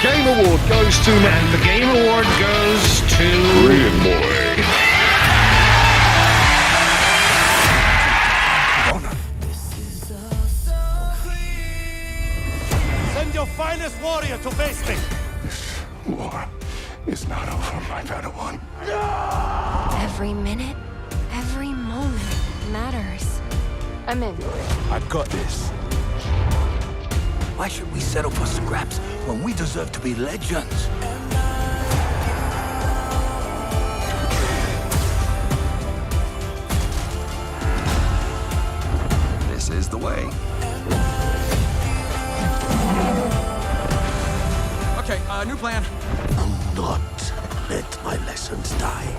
Game award goes to... And the game award goes to... Korean boy. Send your finest warrior to face me. This war is not over, my better one. Every minute, every moment matters. I'm in. I've got this. Why should we settle for scraps when we deserve to be legends? This is the way. Okay, new plan. Do not let my lessons die.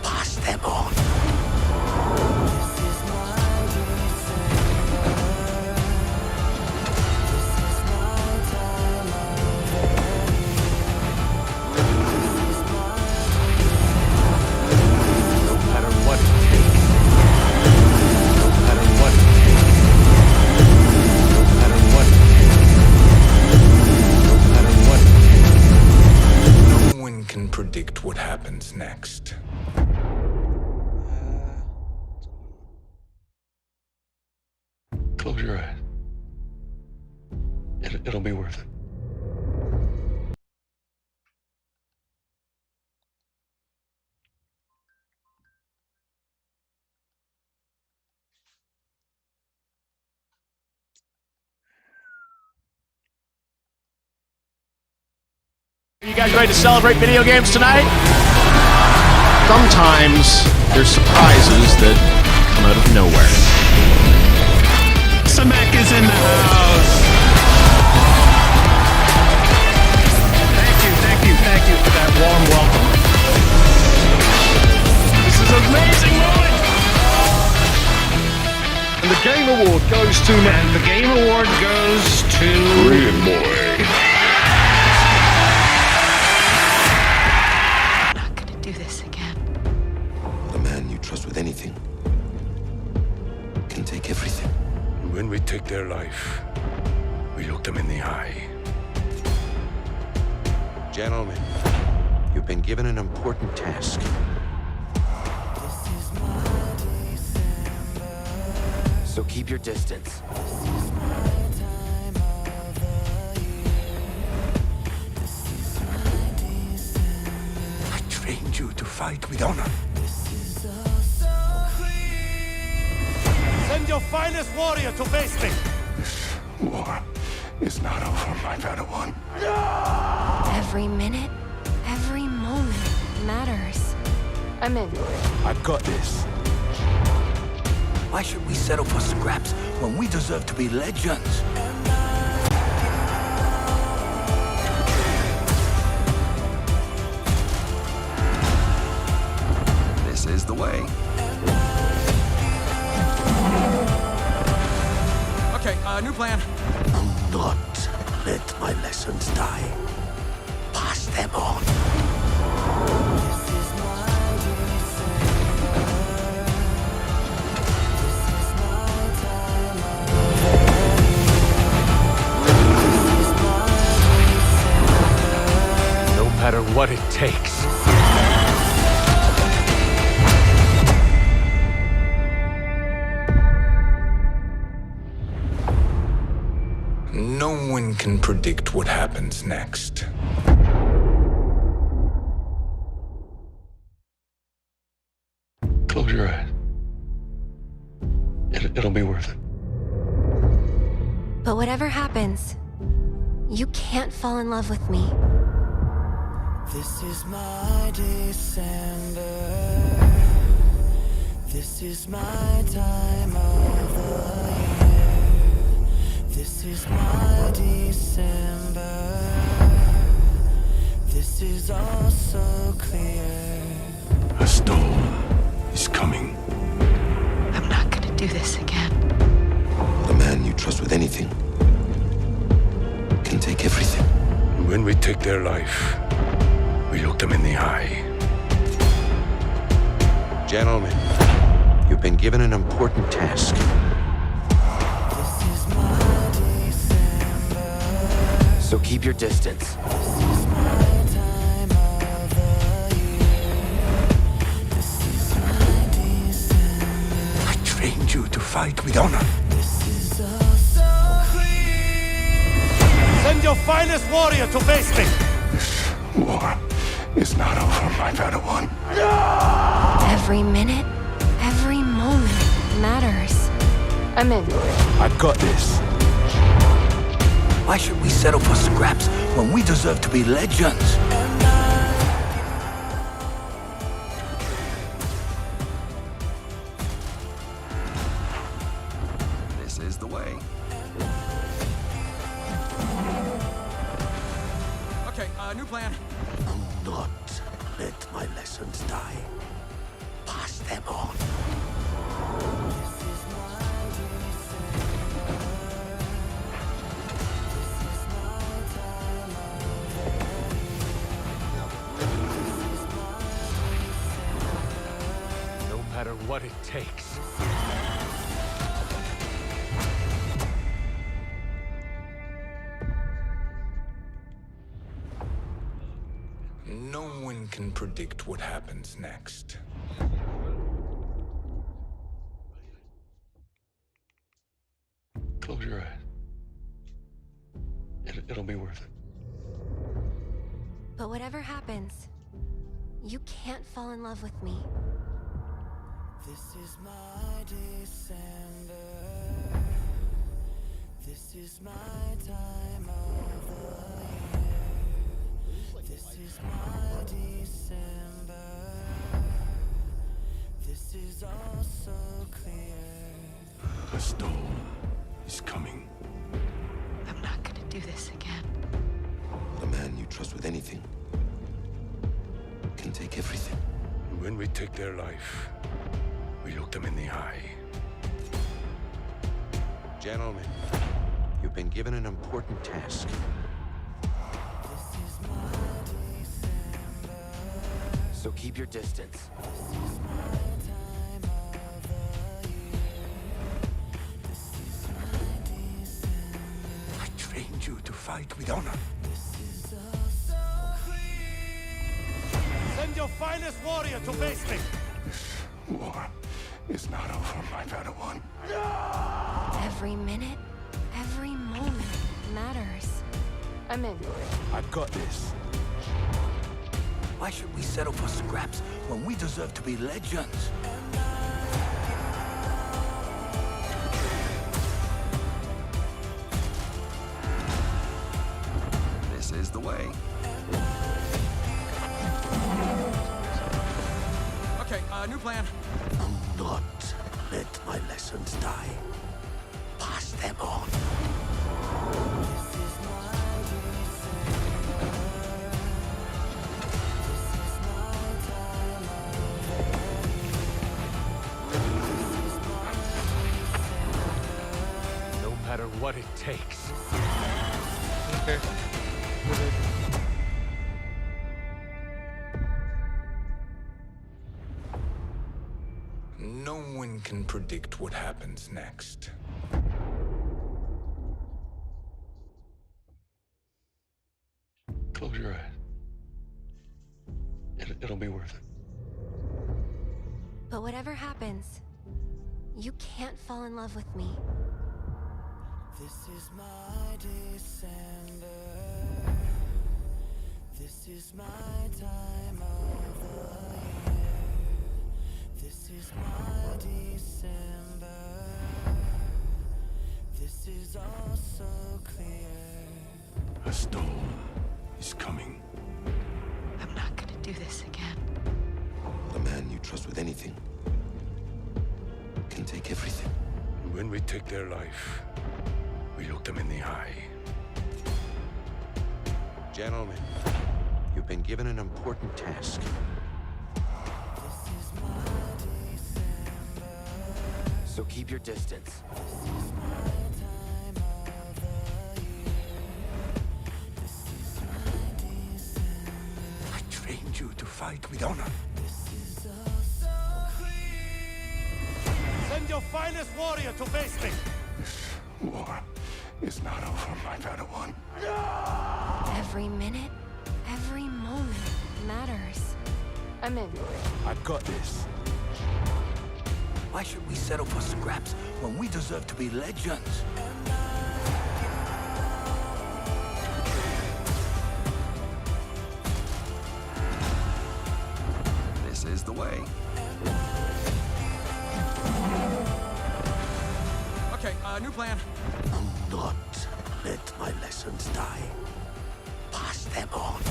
Pass them on. Predict what happens next. Close your eyes. It'll be worth it. Are you guys ready to celebrate video games tonight? Sometimes there's surprises that come out of nowhere. Samek is in the house. Thank you for that warm welcome. This is an amazing moment. And the game award goes to... And the game award goes to... Korean boy. Do this again. The man you trust with anything can take everything. When we take their life, we look them in the eye. Gentlemen, you've been given an important task. So keep your distance. I trained you to fight with honor. Send your finest warrior to face me. This war is not over, my better one. Every minute, every moment matters. I'm in. I've got this. Why should we settle for scraps when we deserve to be legends? This is the way. Okay, new plan. Do not let my lessons die. Pass them on. No matter what it takes. No one can predict what happens next. Close your eyes. It'll be worth it. But whatever happens, you can't fall in love with me. This is my December. This is my time of the year. This is my December. This is all so clear. A storm is coming. I'm not gonna do this again. The man you trust with anything can take everything. When we take their life, we look them in the eye. Gentlemen, you've been given an important task. So keep your distance. I trained you to fight with honor. Send your finest warrior to face me! War is not over, my Padawan. Every minute, every moment matters. I'm in. I've got this. Why should we settle for scraps when we deserve to be legends? This is the way. Okay, new plan. Do not let my lessons die. Pass them on. No matter what it takes. No one can predict what happens next. Close your eyes. It'll be worth it. But whatever happens, you can't fall in love with me. This is my December. This is my time of the year. This is my December. This is all so clear. The storm is coming. I'm not gonna do this again. A man you trust with anything can take everything. When we take their life, we look them in the eye. Gentlemen, you've been given an important task. So keep your distance. I trained you to fight with honor. Send your finest warrior to face me! War is not over, my Padawan. Every minute, every moment matters. I'm in. I've got this. Why should we settle for scraps when we deserve to be legends? This is the way. Okay, new plan. Do not let my lessons die. Pass them on. No matter what it takes. No one can predict what happens next. Close your eyes. It'll be worth it. But whatever happens, you can't fall in love with me. This is my December. This is my time of the year. This is my December. This is all so clear. A storm is coming. I'm not gonna do this again. A man you trust with anything can take everything. When we take their life, we look them in the eye. Gentlemen, you've been given an important task. So keep your distance. I trained you to fight with honor. Send your finest warrior to face me! War is not over, my Padawan. Every minute, every moment matters. I'm in. I've got this. Why should we settle for scraps when we deserve to be legends? This is the way. Okay, new plan. Do not let my lessons die. Pass them on.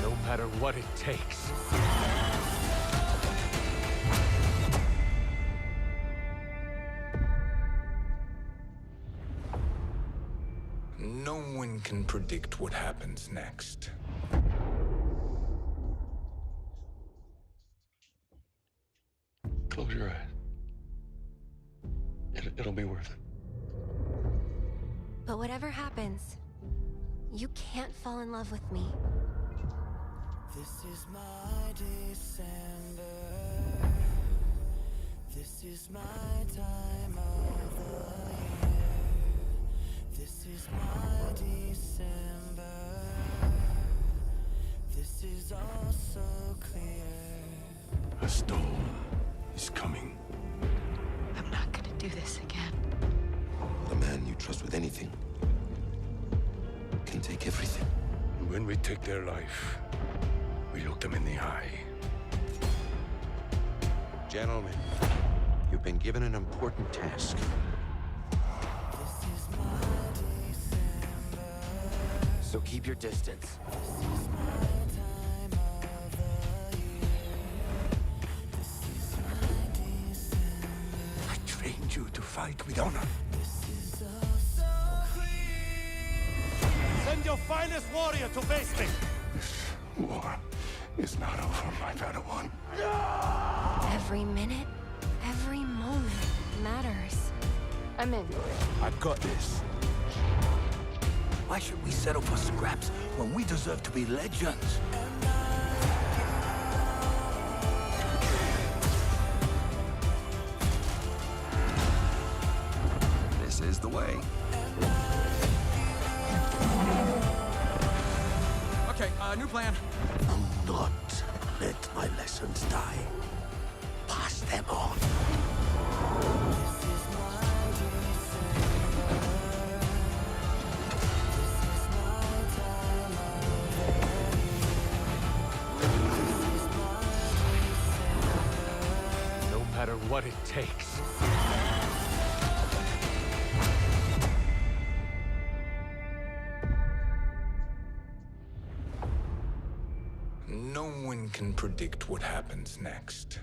No matter what it takes. No one can predict what happens next. Close your eyes. It'll be worth it. But whatever happens, you can't fall in love with me. This is my December. This is my time of the year. This is my December. This is all so clear. A storm is coming. I'm not gonna do this again. The man you trust with anything can take everything. When we take their life, we look them in the eye. Gentlemen, you've been given an important task. This is my December. So keep your distance. This is my time of the year. This is my December. I trained you to fight with honor. This is all so clear. Send your finest warrior to face me. This war is not over, my Padawan. Every minute, every moment matters. I'm in. I've got this. Why should we settle for scraps when we deserve to be legends? This is the way. Okay, new plan. Do not let my lessons die. Pass them on. This is my December. This is my time of the year. This is my December. No matter what it takes. No one can predict what happens next.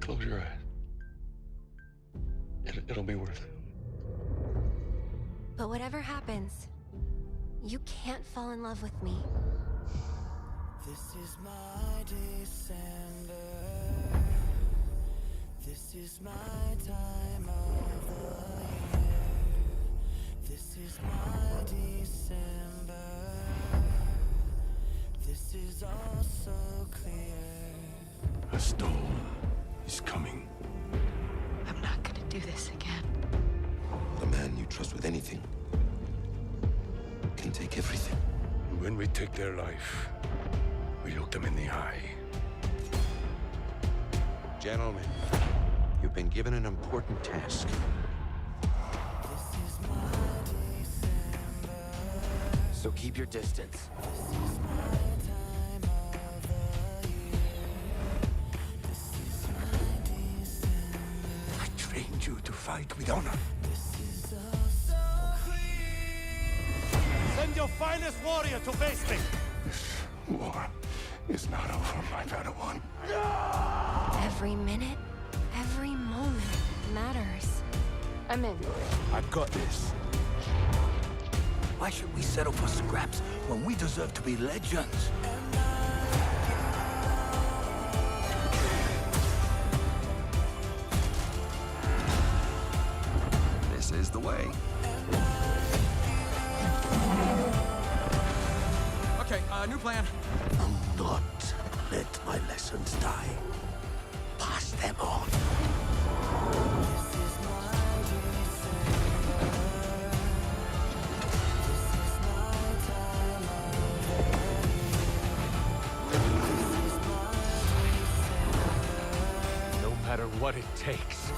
Close your eyes. It'll be worth it. But whatever happens, you can't fall in love with me. This is my December. This is my time of the year. This is my December. This is all so clear. A storm is coming. I'm not gonna do this again. The man you trust with anything can take everything. When we take their life, we look them in the eye. Gentlemen, you've been given an important task. This is my December. So keep your distance. This is my time of the year. This is my December. I trained you to fight with honor. This is all so clear. Send your finest warrior to face me. This war is not over, my Padawan. Every minute, every moment matters. I'm in. I've got this. Why should we settle for scraps when we deserve to be legends? This the way. Okay, new plan. Do not let my lessons die. Pass them on. No matter what it takes.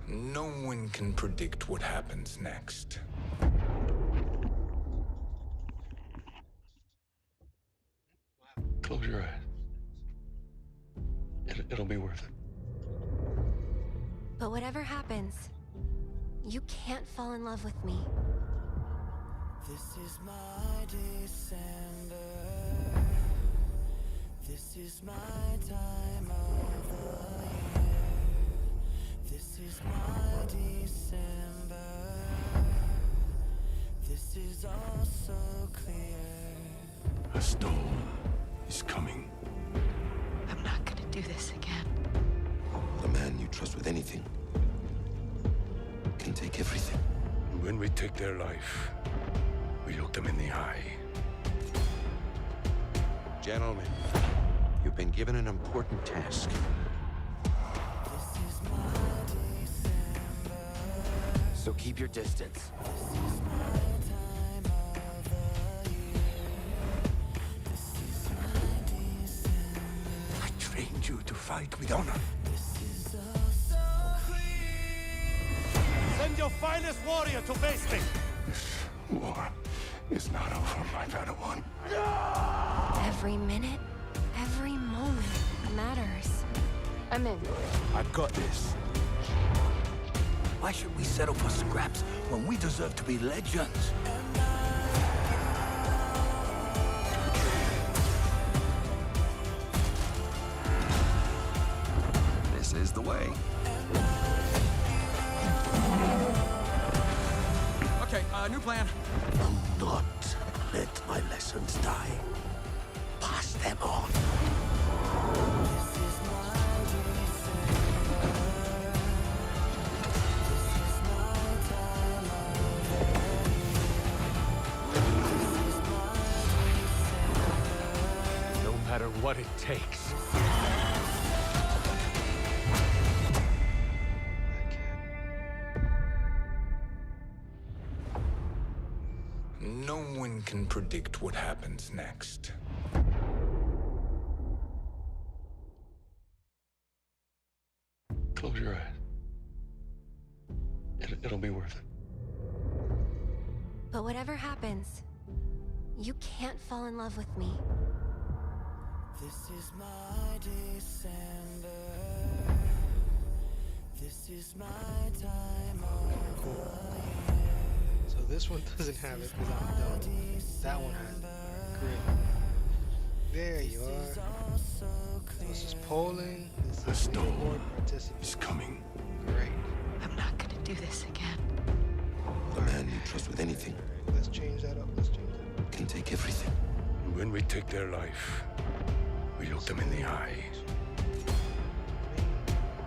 No one can predict what happens next. Close your eyes. It'll be worth it. But whatever happens, you can't fall in love with me. This is my December. This is my time of the year. This is my December. This is all so clear. A storm is coming. I'm not gonna do this again. The man you trust with anything can take everything. When we take their life, we look them in the eye. Gentlemen, you've been given an important task. This is my December. So keep your distance. This is my time of the year. This is my December. I trained you to fight with honor. This is all so clear. Send your finest warrior to face me. This war is not over, my Padawan. Every minute, every moment matters. I'm in. I've got this. Why should we settle for scraps when we deserve to be legends? This is the way. Okay, new plan. Do not let my lessons die. Pass them on. This is my December. This is my time of the year. This is my December. No matter what it takes. No one can predict what happens next. Close your eyes. It'll be worth it. But whatever happens, you can't fall in love with me. This is my December. This is my time of the year. So this one doesn't have it because I'm done. That one has it. Great. There you are. This is polling. This The is storm leaderboard participants. is coming. Great. I'm not gonna do this again. The man you trust with anything Let's change that up. Let's change that up. can take everything. When we take their life, we look them in the eye.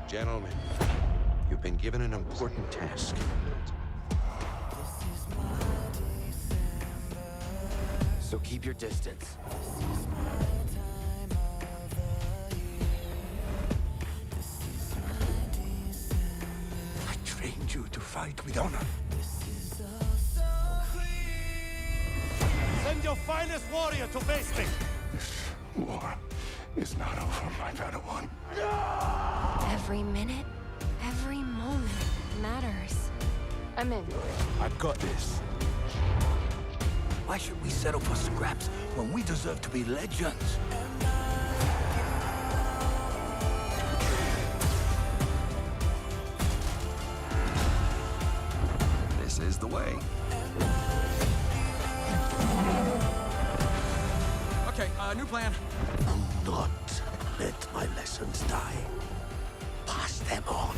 Gentlemen, you've been given an important task. This is my December. So keep your distance. This is my time of the year. This is my December. I trained you to fight with honor. This is all so clear. Send your finest warrior to face me. This war is not over, my Padawan. Every minute, every moment matters. I'm in. I've got this. Why should we settle for scraps when we deserve to be legends? This is the way. Okay, new plan. Do not let my lessons die. Pass them on.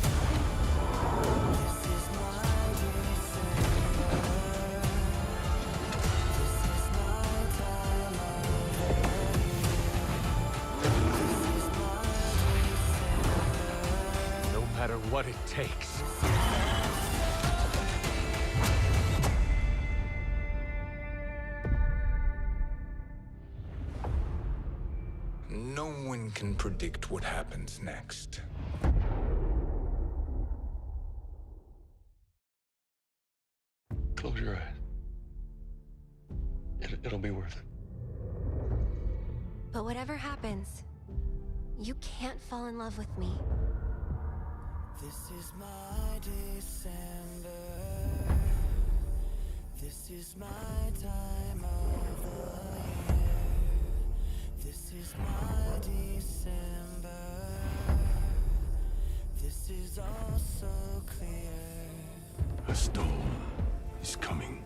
This is my December. This is my time of the year. matter what it takes. No one can predict what happens next. Close your eyes. It'll be worth it. But whatever happens, you can't fall in love with me. This is my December. This is my time of the year. This is my December. This is all so clear. A storm is coming.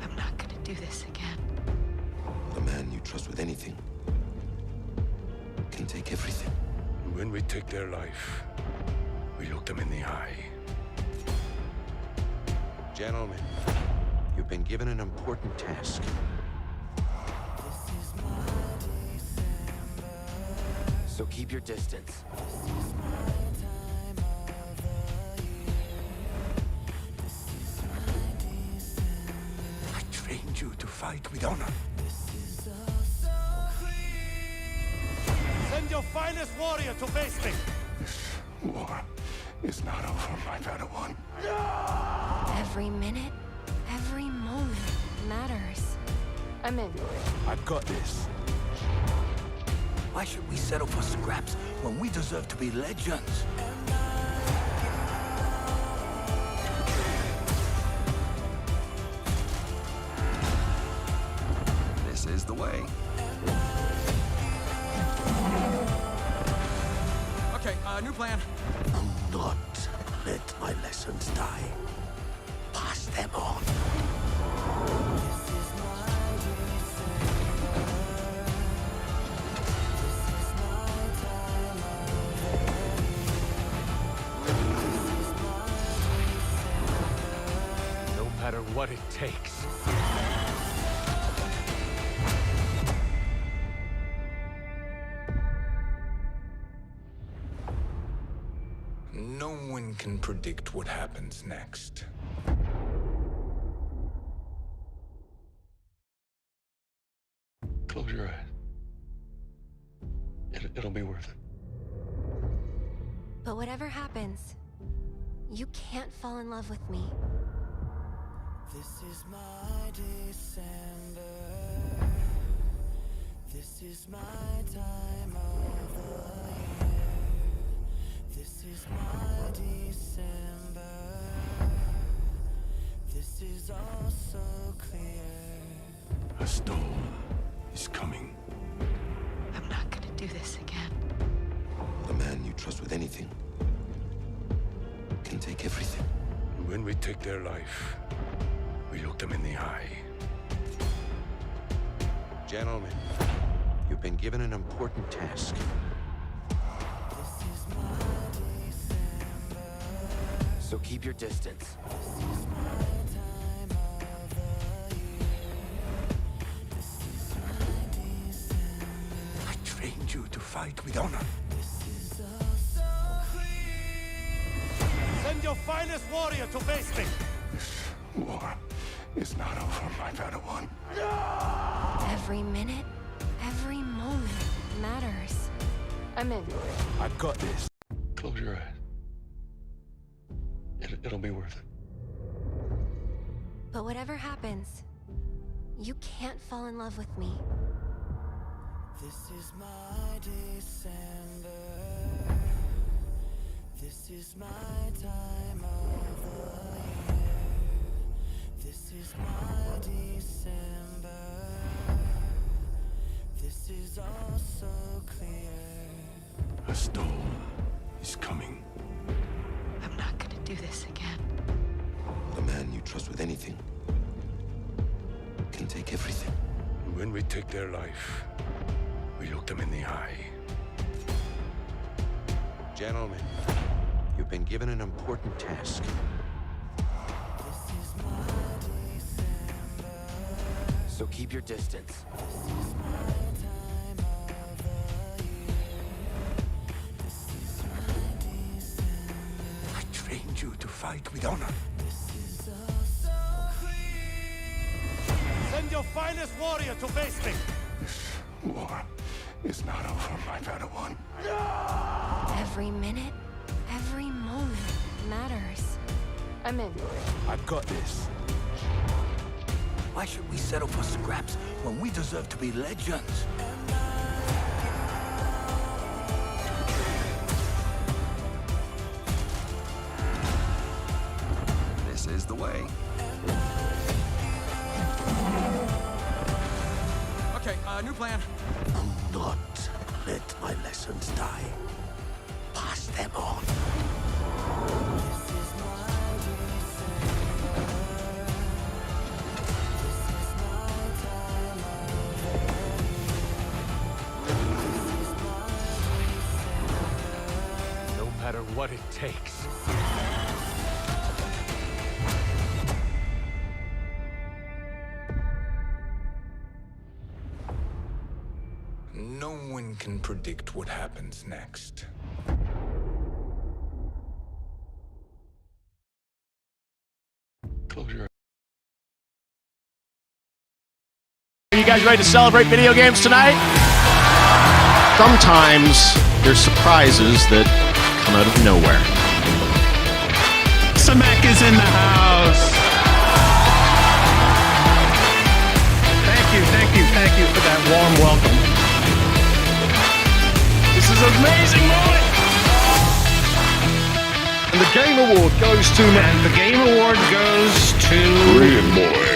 I'm not gonna do this again. The man you trust with anything can take everything. When we take their life, we look them in the eye. Gentlemen, you've been given an important task. This is my December. So keep your distance. This is my time of the year. This is my December. I trained you to fight with honor. This is all so clear. Send your finest warrior to face me. This war is not over, my Padawan. Every minute, every moment matters. I'm in. I've got this. Why should we settle for scraps when we deserve to be legends? This is the way. Okay, new plan. Do not let my lessons die. Pass them on. This is my December. This is my time of the year. This is my December. No matter what it takes. No one can predict what happens next. Close your eyes. It'll be worth it. But whatever happens, you can't fall in love with me. This is my December. This is my time of the year. This is my December. This is all so clear. A storm is coming. I'm not gonna do this again. The man you trust with anything can take everything. When we take their life, we look them in the eye. Gentlemen, you've been given an important task. This is my December. So keep your distance. This is my time of the year. This is my December. I trained you to fight with honor. This is all so clear. Send your finest warrior to face me. This war is not over, my Padawan. Every minute, every moment matters. I'm in. I've got this. Close your eyes. It'll be worth it. But whatever happens, you can't fall in love with me. This is my December. This is my time of the year. This is my December. This is all so clear. A storm is coming. I'm not gonna do this again. The man you trust with anything can take everything. When we take their life, we look them in the eye. Gentlemen, you've been given an important task. This is my December. So keep your distance. This is my time of the year. This is my December. fight with honor. Send your finest warrior to face me. This war is not over, my Padawan. Every minute, every moment matters. I'm in. I've got this. Why should we settle for scraps when we deserve to be legends? This is the way. Okay, new plan. Do not let my lessons die. Pass them on. No matter what it takes. No one can predict what happens next. Close your eyes. Are you guys ready to celebrate video games tonight? Sometimes there's surprises that come out of nowhere. Samek is in the house. Thank you for that warm welcome. This is an amazing moment. And the Game Award goes to... And the Game Award goes to... Brilliant boy.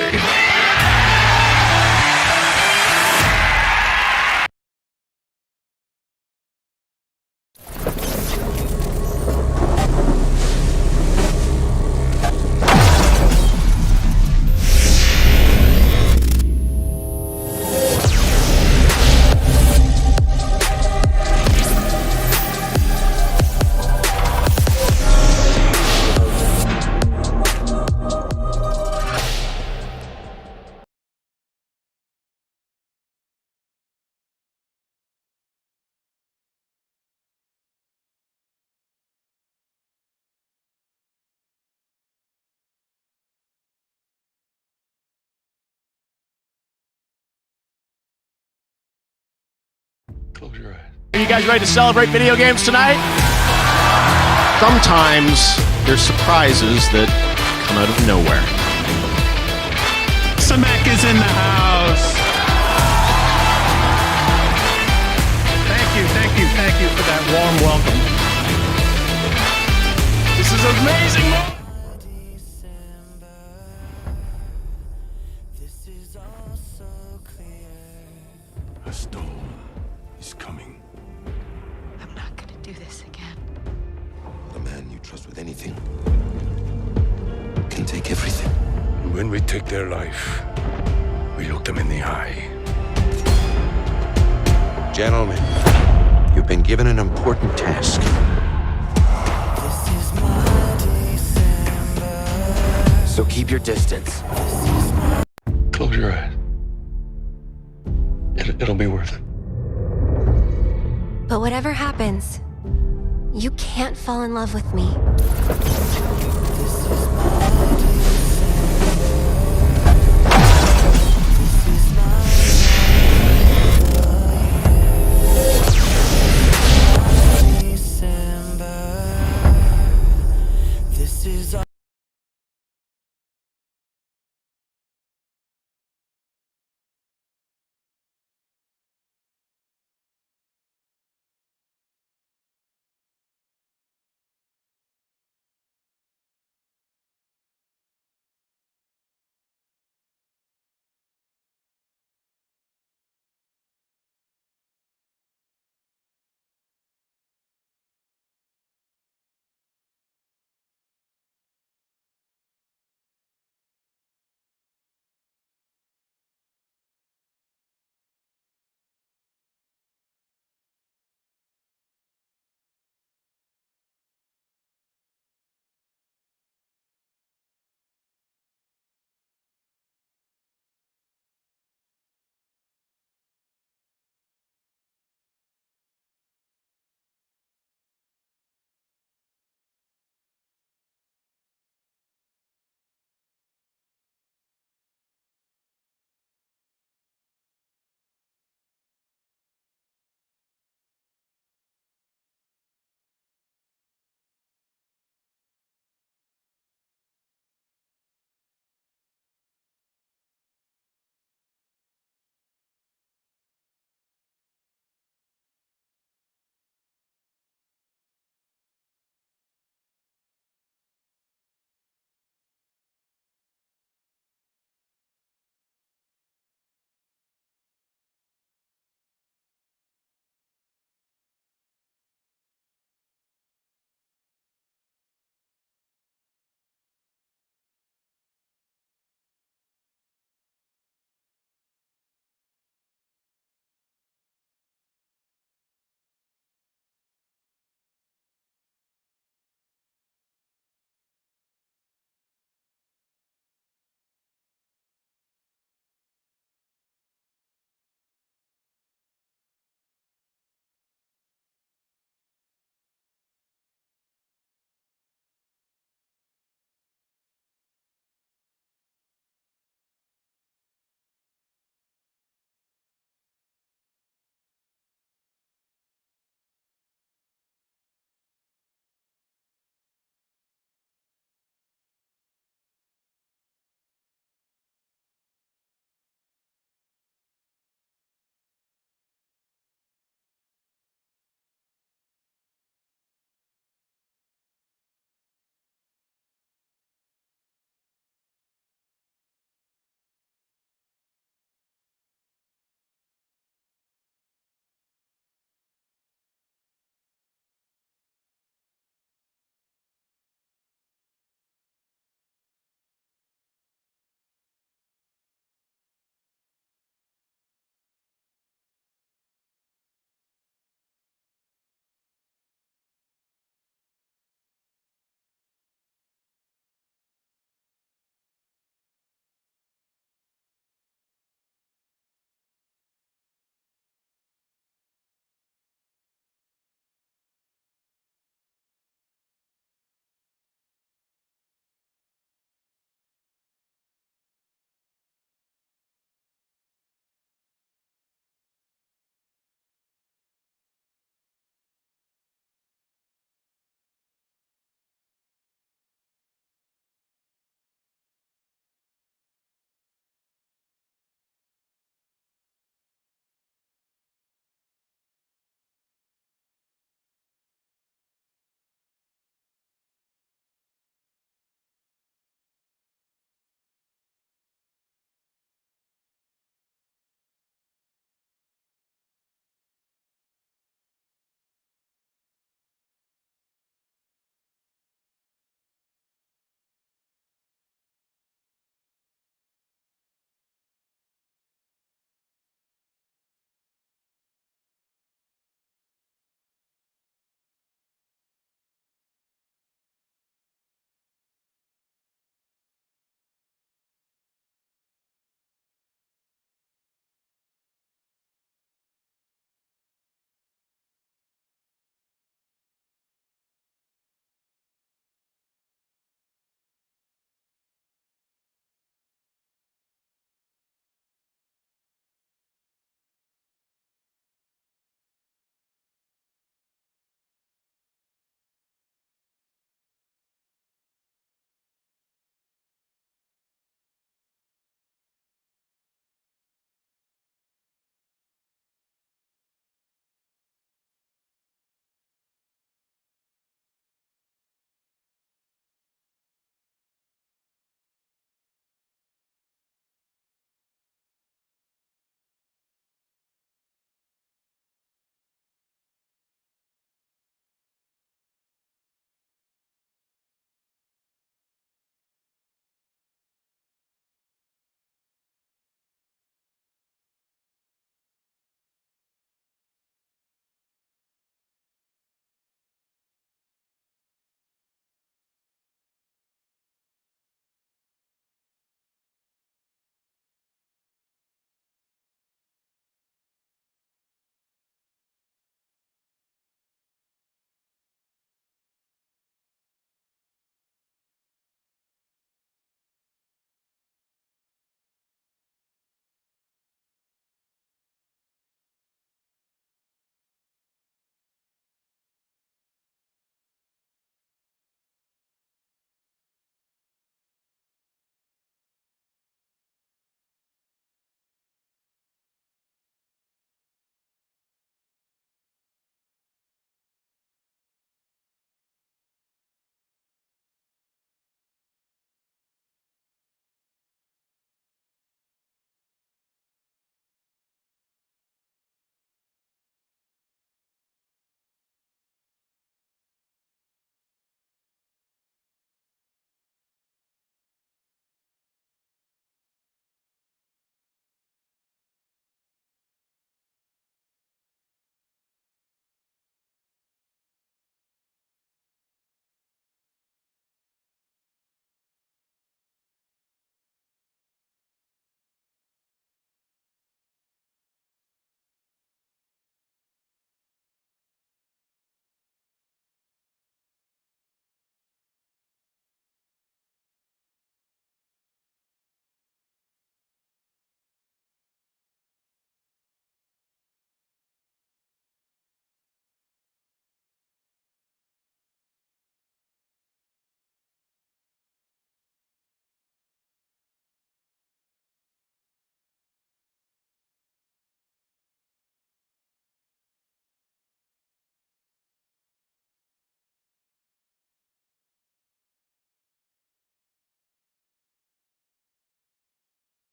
Close your eyes. Are you guys ready to celebrate video games tonight? Sometimes there's surprises that come out of nowhere. Samek is in the house. Thank you for that warm welcome. This is an amazing moment. A storm is coming. I'm not gonna do this again. The man you trust with anything can take everything. When we take their life, we look them in the eye. Gentlemen, you've been given an important task. So keep your distance. Close your eyes. It'll be worth it. But whatever happens, you can't fall in love with me.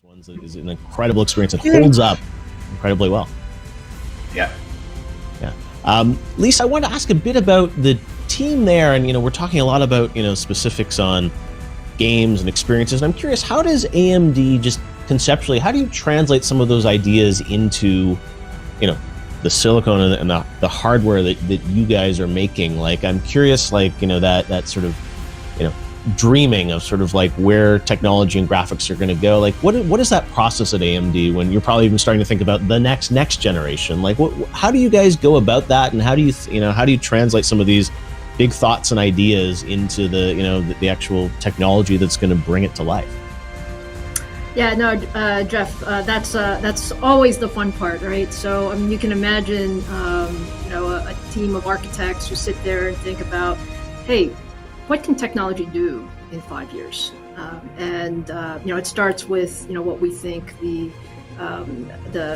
those ones is an incredible experience. It holds up incredibly well. Yeah. Lisa, I wanted to ask a bit about the team there, and we're talking a lot about specifics on games and experiences. And I'm curious, how does AMD just conceptually, how do you translate some of those ideas into the silicone and the hardware that you guys are making? Like, I'm curious, that sort of dreaming of sort of like where technology and graphics are going to go. Like, what is that process at AMD when you're probably even starting to think about the next generation? Like, how do you guys go about that, and how do you translate some of these big thoughts and ideas into the actual technology that's going to bring it to life? Yeah, no, Jeff, that's always the fun part, right? So, I mean, you can imagine, a team of architects who sit there and think about, hey, what can technology do in 5 years? It starts with, what we think the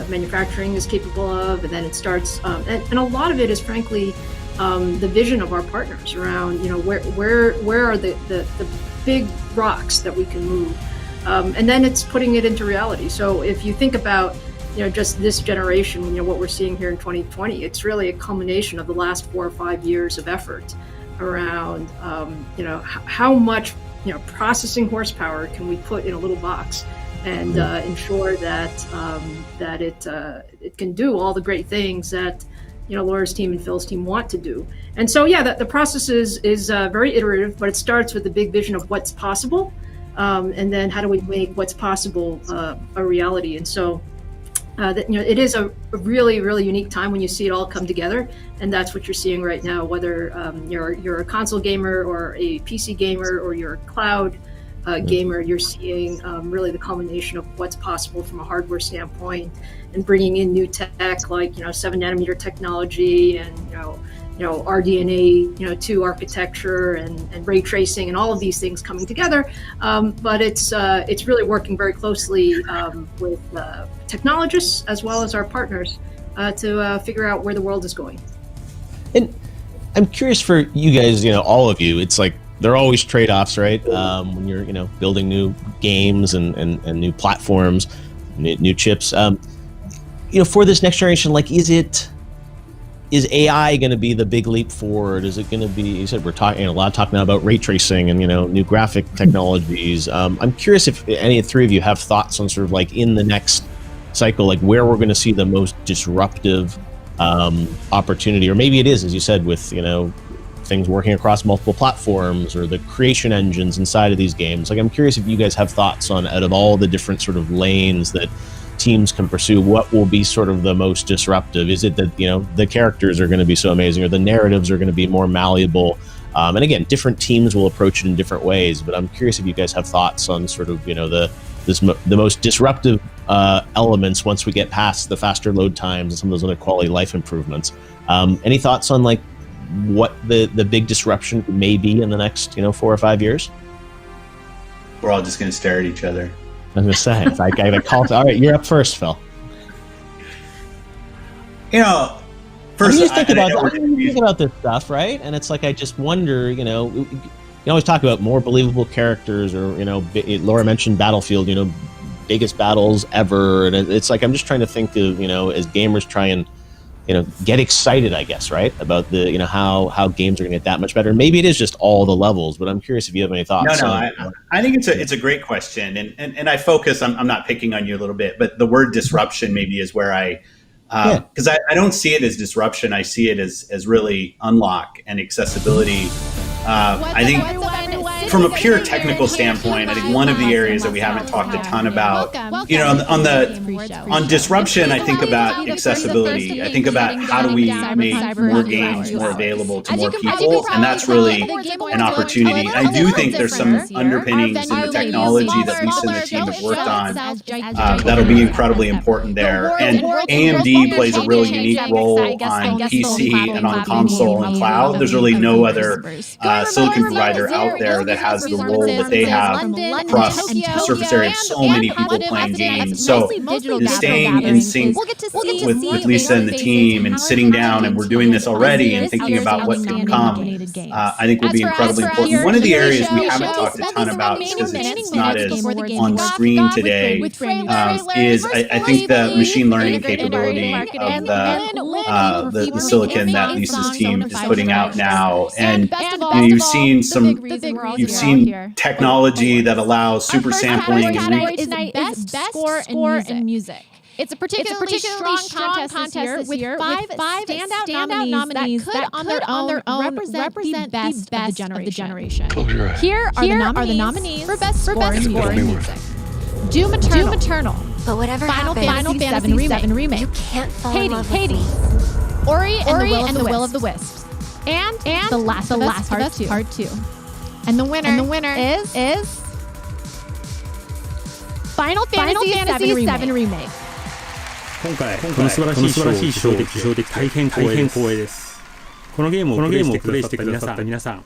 manufacturing is capable of, and then it starts, and a lot of it is, frankly, the vision of our partners around, where are the big rocks that we can move. And then it's putting it into reality. So if you think about, just this generation, what we're seeing here in 2020, it's really a culmination of the last 4 or 5 years of effort around, how much, processing horsepower can we put in a little box and ensure that it can do all the great things that, Laura's team and Phil's team want to do. And so, the process is very iterative, but it starts with the big vision of what's possible. And then how do we make what's possible a reality? And so it is a really, really unique time when you see it all come together, and that's what you're seeing right now. Whether you're a console gamer or a PC gamer or you're a cloud gamer, you're seeing really the culmination of what's possible from a hardware standpoint, and bringing in new tech like 7-nanometer technology and RDNA 2 architecture and ray tracing and all of these things coming together. But it's really working very closely with technologists as well as our partners to figure out where the world is going. And I'm curious for you guys, all of you, it's like there are always trade-offs, right? When you're building new games and new platforms, new chips. For this next generation, like, is AI going to be the big leap forward? Is it going to be, you said we're talking a lot of talk now about ray tracing and, new graphic technologies. I'm curious if any of the three of you have thoughts on sort of like in the next cycle, like where we're going to see the most disruptive opportunity, or maybe it is, as you said, with, things working across multiple platforms or the creation engines inside of these games. Like, I'm curious if you guys have thoughts on, out of all the different sort of lanes that teams can pursue, what will be sort of the most disruptive? Is it that the characters are going to be so amazing, or the narratives are going to be more malleable? And again, different teams will approach it in different ways. But I'm curious if you guys have thoughts on sort of the most disruptive elements once we get past the faster load times and some of those other quality life improvements. Any thoughts on like what the big disruption may be in the next 4 or 5 years? We're all just going to stare at each other. I was going to say, I got to call. All right, you're up first, Phil. First, you think about this stuff, right? And it's like, I just wonder, you always talk about more believable characters, or, Laura mentioned Battlefield, biggest battles ever. And it's like, I'm just trying to think of, as gamers try and, get excited, I guess, right? About the, how games are going to get that much better. Maybe it is just all the levels, but I'm curious if you have any thoughts. No, I think it's a great question. And I focus, I'm not picking on you a little bit, but the word disruption maybe is where because I don't see it as disruption. I see it as really unlock and accessibility. I think from a pure technical standpoint, I think one of the areas that we haven't talked a ton about, on disruption, I think about accessibility. I think about how do we make more games more available to more people, and that's really an opportunity. I do think there's some underpinnings in the technology that Lisa and the team have worked on that'll be incredibly important there. And AMD plays a really unique role on PC and on console and cloud. There's really no other silicon provider out there that that has the role that they have across the surface area of so many people playing games. So staying in sync with Lisa and the team and sitting down, and we're doing this already and thinking about what could come, I think will be incredibly important. One of the areas we haven't talked a ton about, because it's not as on screen today, is I think the machine learning capability of the silicon that Lisa's team is putting out now. And you've seen technology that allows super sampling and best score in music. It's a particularly strong contest this year with five standout nominees that on their own represent the best of the generation. Here are the nominees for best score in music. Doom Eternal. But whatever Final Fantasy VII Remake. You can't fall in love with Hades. me. Ori and the Will of the Wisps. And The Last of Us Part 2. And the winner is Final Fantasy VII Remake. 今回この素晴らしい賞を受賞でき大変光栄です。このゲームをプレイしてくださった皆さん、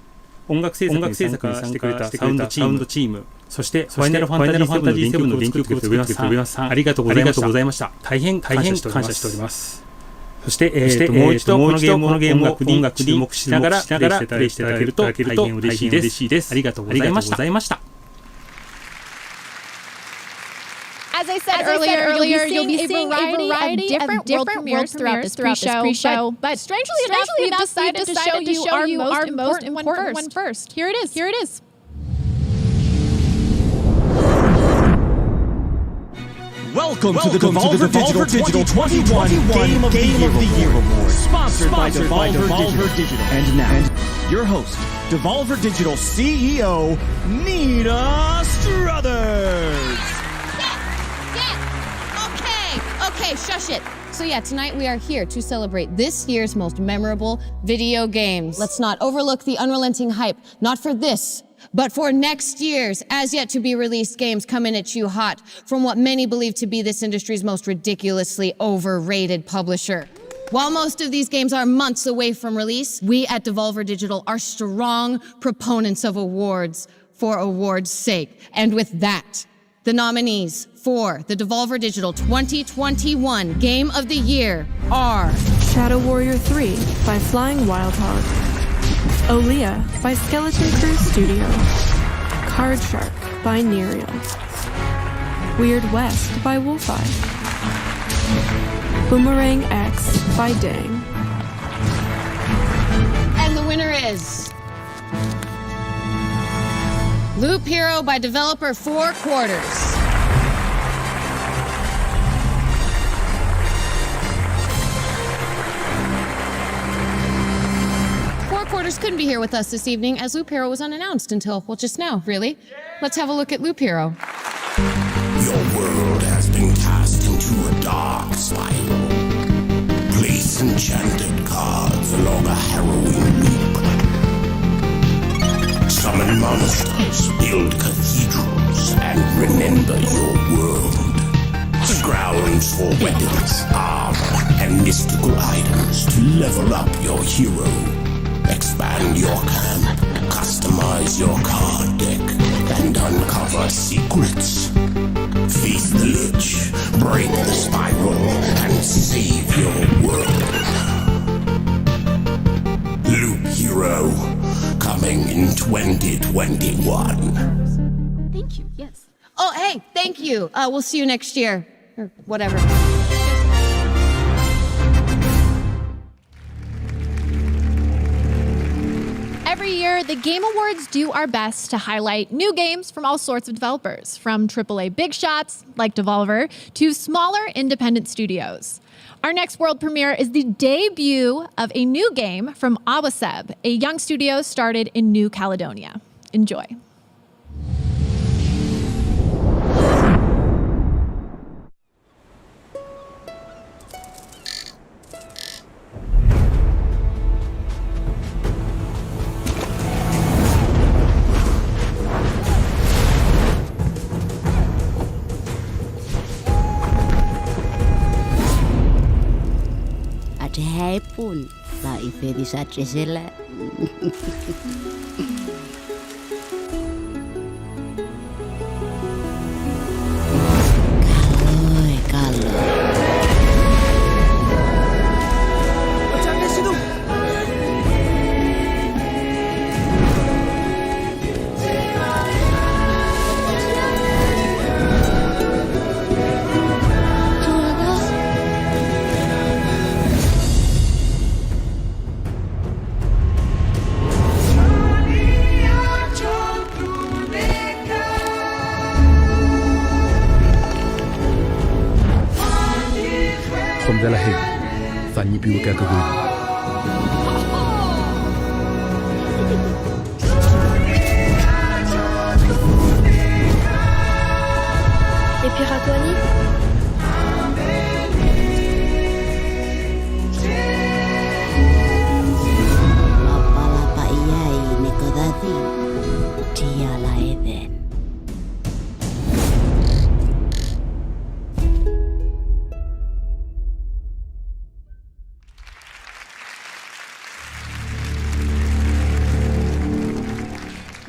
音楽制作に参加してくれたサウンドチーム、そしてファイナルファンタジー7の原曲を作ってくれた上松さん、ありがとうございました。大変感謝しております。そしてもう一度このゲームを音楽に注目しながらプレイしていただけると大変嬉しいです。ありがとうございました。As I said earlier, you'll be seeing a variety of different world premieres throughout this pre-show. But strangely enough, we've decided to show you our most important one first. Here it is. Welcome to the Devolver Digital 2021 Game of the Year Award, sponsored by Devolver Digital. And now, your host, Devolver Digital CEO, Nita Struthers. Okay, shush it. So yeah, tonight we are here to celebrate this year's most memorable video games. Let's not overlook the unrelenting hype, not for this, but for next year's as yet to be released games coming at you hot from what many believe to be this industry's most ridiculously overrated publisher. While most of these games are months away from release, we at Devolver Digital are strong proponents of awards for awards' sake. And with that, the nominees for the Devolver Digital 2021 Game of the Year are Shadow Warrior 3 by Flying Wild Hog, Olea by Skeleton Crew Studio, Card Shark by Nerial, Weird West by Wolfeye, Boomerang X by Dang. And the winner is Loop Hero by developer 4 Quarters. Quarters couldn't be here with us this evening as Loop Hero was unannounced until, well, just now, really. Let's have a look at Loop Hero. Your world has been cast into a dark spiral. Place enchanted cards along a harrowing loop. Summon monsters, build cathedrals, and remember your world. Scrounge for weapons, armor, and mystical items to level up your hero. Expand your camp, customize your card deck, and uncover secrets. Face the lich, break the spiral, and save your world. Loop Hero, coming in 2021. Thank you, yes. Oh, hey, thank you. We'll see you next year, or whatever. Every year, the Game Awards do our best to highlight new games from all sorts of developers, from AAA big shots like Devolver to smaller independent studios. Our next world premiere is the debut of a new game from Awaseb, a young studio started in New Caledonia. Enjoy. Hai pun tak ife di sace sela. ostatní pílka jako budu. Et Piratoni?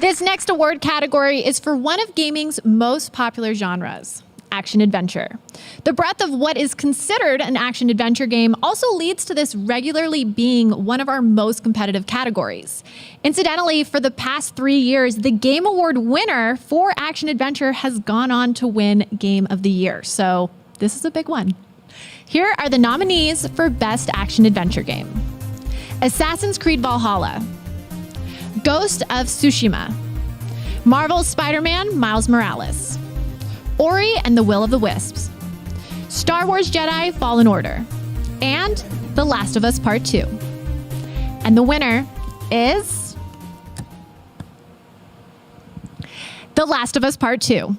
This next award category is for one of gaming's most popular genres, action-adventure. The breadth of what is considered an action-adventure game also leads to this regularly being one of our most competitive categories. Incidentally, for the past 3 years, the Game Award winner for action-adventure has gone on to win Game of the Year, so this is a big one. Here are the nominees for Best Action-Adventure Game. Assassin's Creed Valhalla, Ghost of Tsushima, Marvel's Spider-Man Miles Morales, Ori and the Will of the Wisps, Star Wars Jedi Fallen Order, and The Last of Us Part 2. And the winner is The Last of Us Part 2.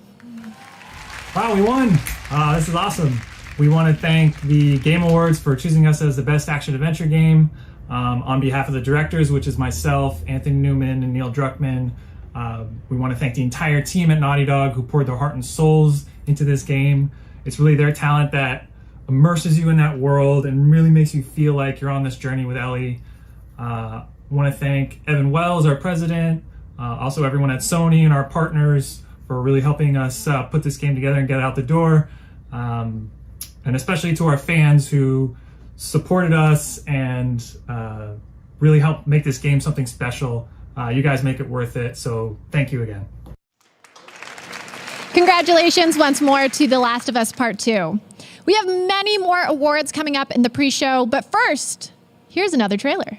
Wow, we won! This is awesome. We want to thank the Game Awards for choosing us as the best action-adventure game. On behalf of the directors, which is myself, Anthony Newman, and Neil Druckmann, we want to thank the entire team at Naughty Dog who poured their heart and souls into this game. It's really their talent that immerses you in that world and really makes you feel like you're on this journey with Ellie. I want to thank Evan Wells, our president, also everyone at Sony and our partners for really helping us put this game together and get it out the door. And especially to our fans who supported us and really helped make this game something special. You guys make it worth it, so thank you again. Congratulations once more to The Last of Us Part 2. We have many more awards coming up in the pre-show, but first, here's another trailer.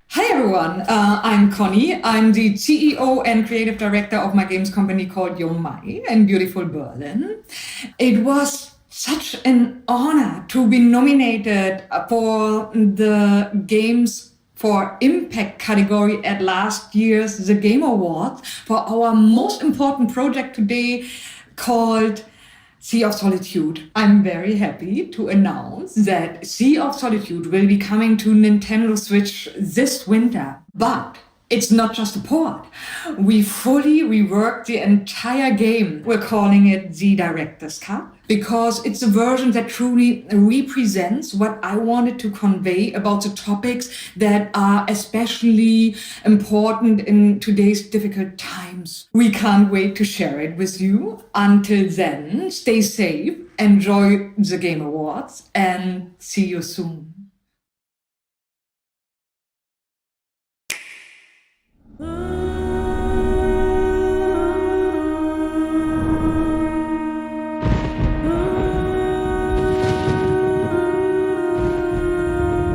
Hi everyone, I'm Connie. I'm the CEO and creative director of my games company called Yomai in beautiful Berlin. It was such an honor to be nominated for the Games for Impact category at last year's The Game Awards for our most important project today called Sea of Solitude. I'm very happy to announce that Sea of Solitude will be coming to Nintendo Switch this winter, but it's not just a port. We fully reworked the entire game. We're calling it the Director's Cut because it's a version that truly represents what I wanted to convey about the topics that are especially important in today's difficult times. We can't wait to share it with you. Until then, stay safe, enjoy the Game Awards, and see you soon.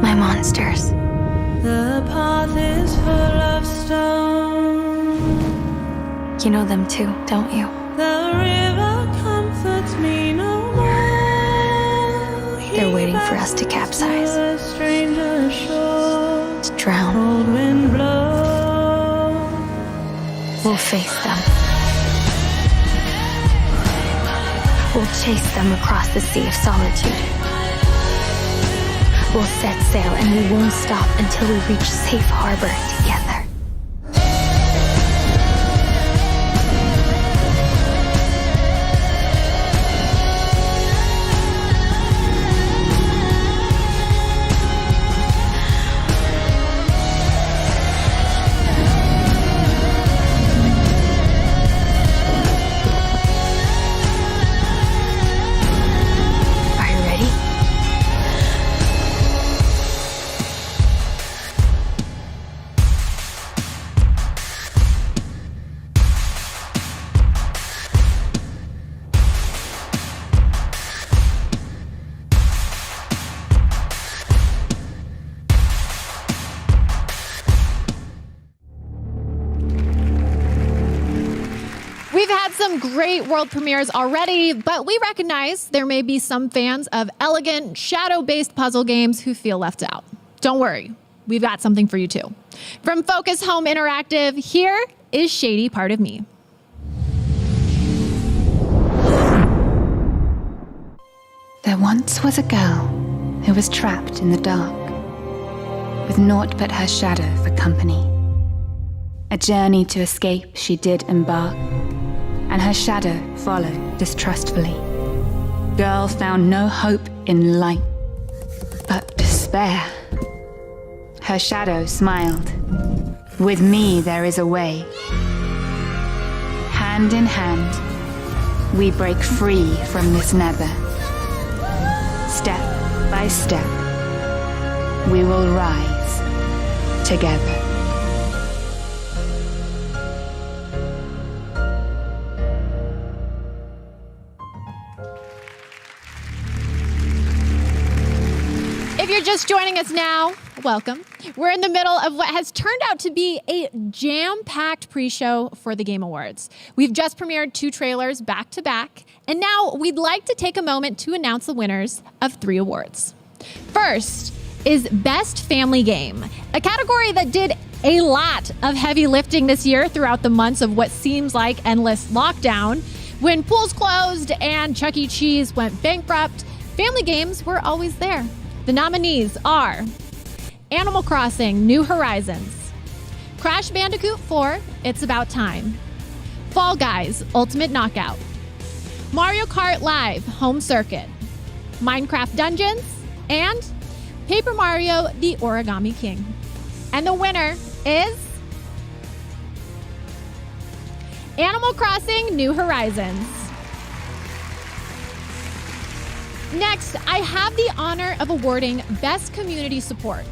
My monsters. The path is full of stone. You know them too, don't you? The river comforts me no more. They're waiting for us to capsize, to drown. Cold wind blows. We'll face them. We'll chase them across the Sea of Solitude. We'll set sail and we won't stop until we reach safe harbor together. We've had some great world premieres already, but we recognize there may be some fans of elegant, shadow-based puzzle games who feel left out. Don't worry, we've got something for you too. From Focus Home Interactive, here is Shady Part of Me. There once was a girl who was trapped in the dark, with naught but her shadow for company. A journey to escape she did embark, and her shadow followed distrustfully. Girl found no hope in light, but despair. Her shadow smiled. With me there is a way. Hand in hand, we break free from this nether. Step by step, we will rise together. If you're just joining us now, welcome. We're in the middle of what has turned out to be a jam-packed pre-show for the Game Awards. We've just premiered 2 trailers back to back, and now we'd like to take a moment to announce the winners of 3 awards. First is Best Family Game, a category that did a lot of heavy lifting this year throughout the months of what seems like endless lockdown. When pools closed and Chuck E. Cheese went bankrupt, family games were always there. The nominees are Animal Crossing: New Horizons, Crash Bandicoot 4: It's About Time, Fall Guys: Ultimate Knockout, Mario Kart Live: Home Circuit, Minecraft Dungeons, and Paper Mario: The Origami King. And the winner is Animal Crossing: New Horizons. Next, I have the honor of awarding Best Community Support.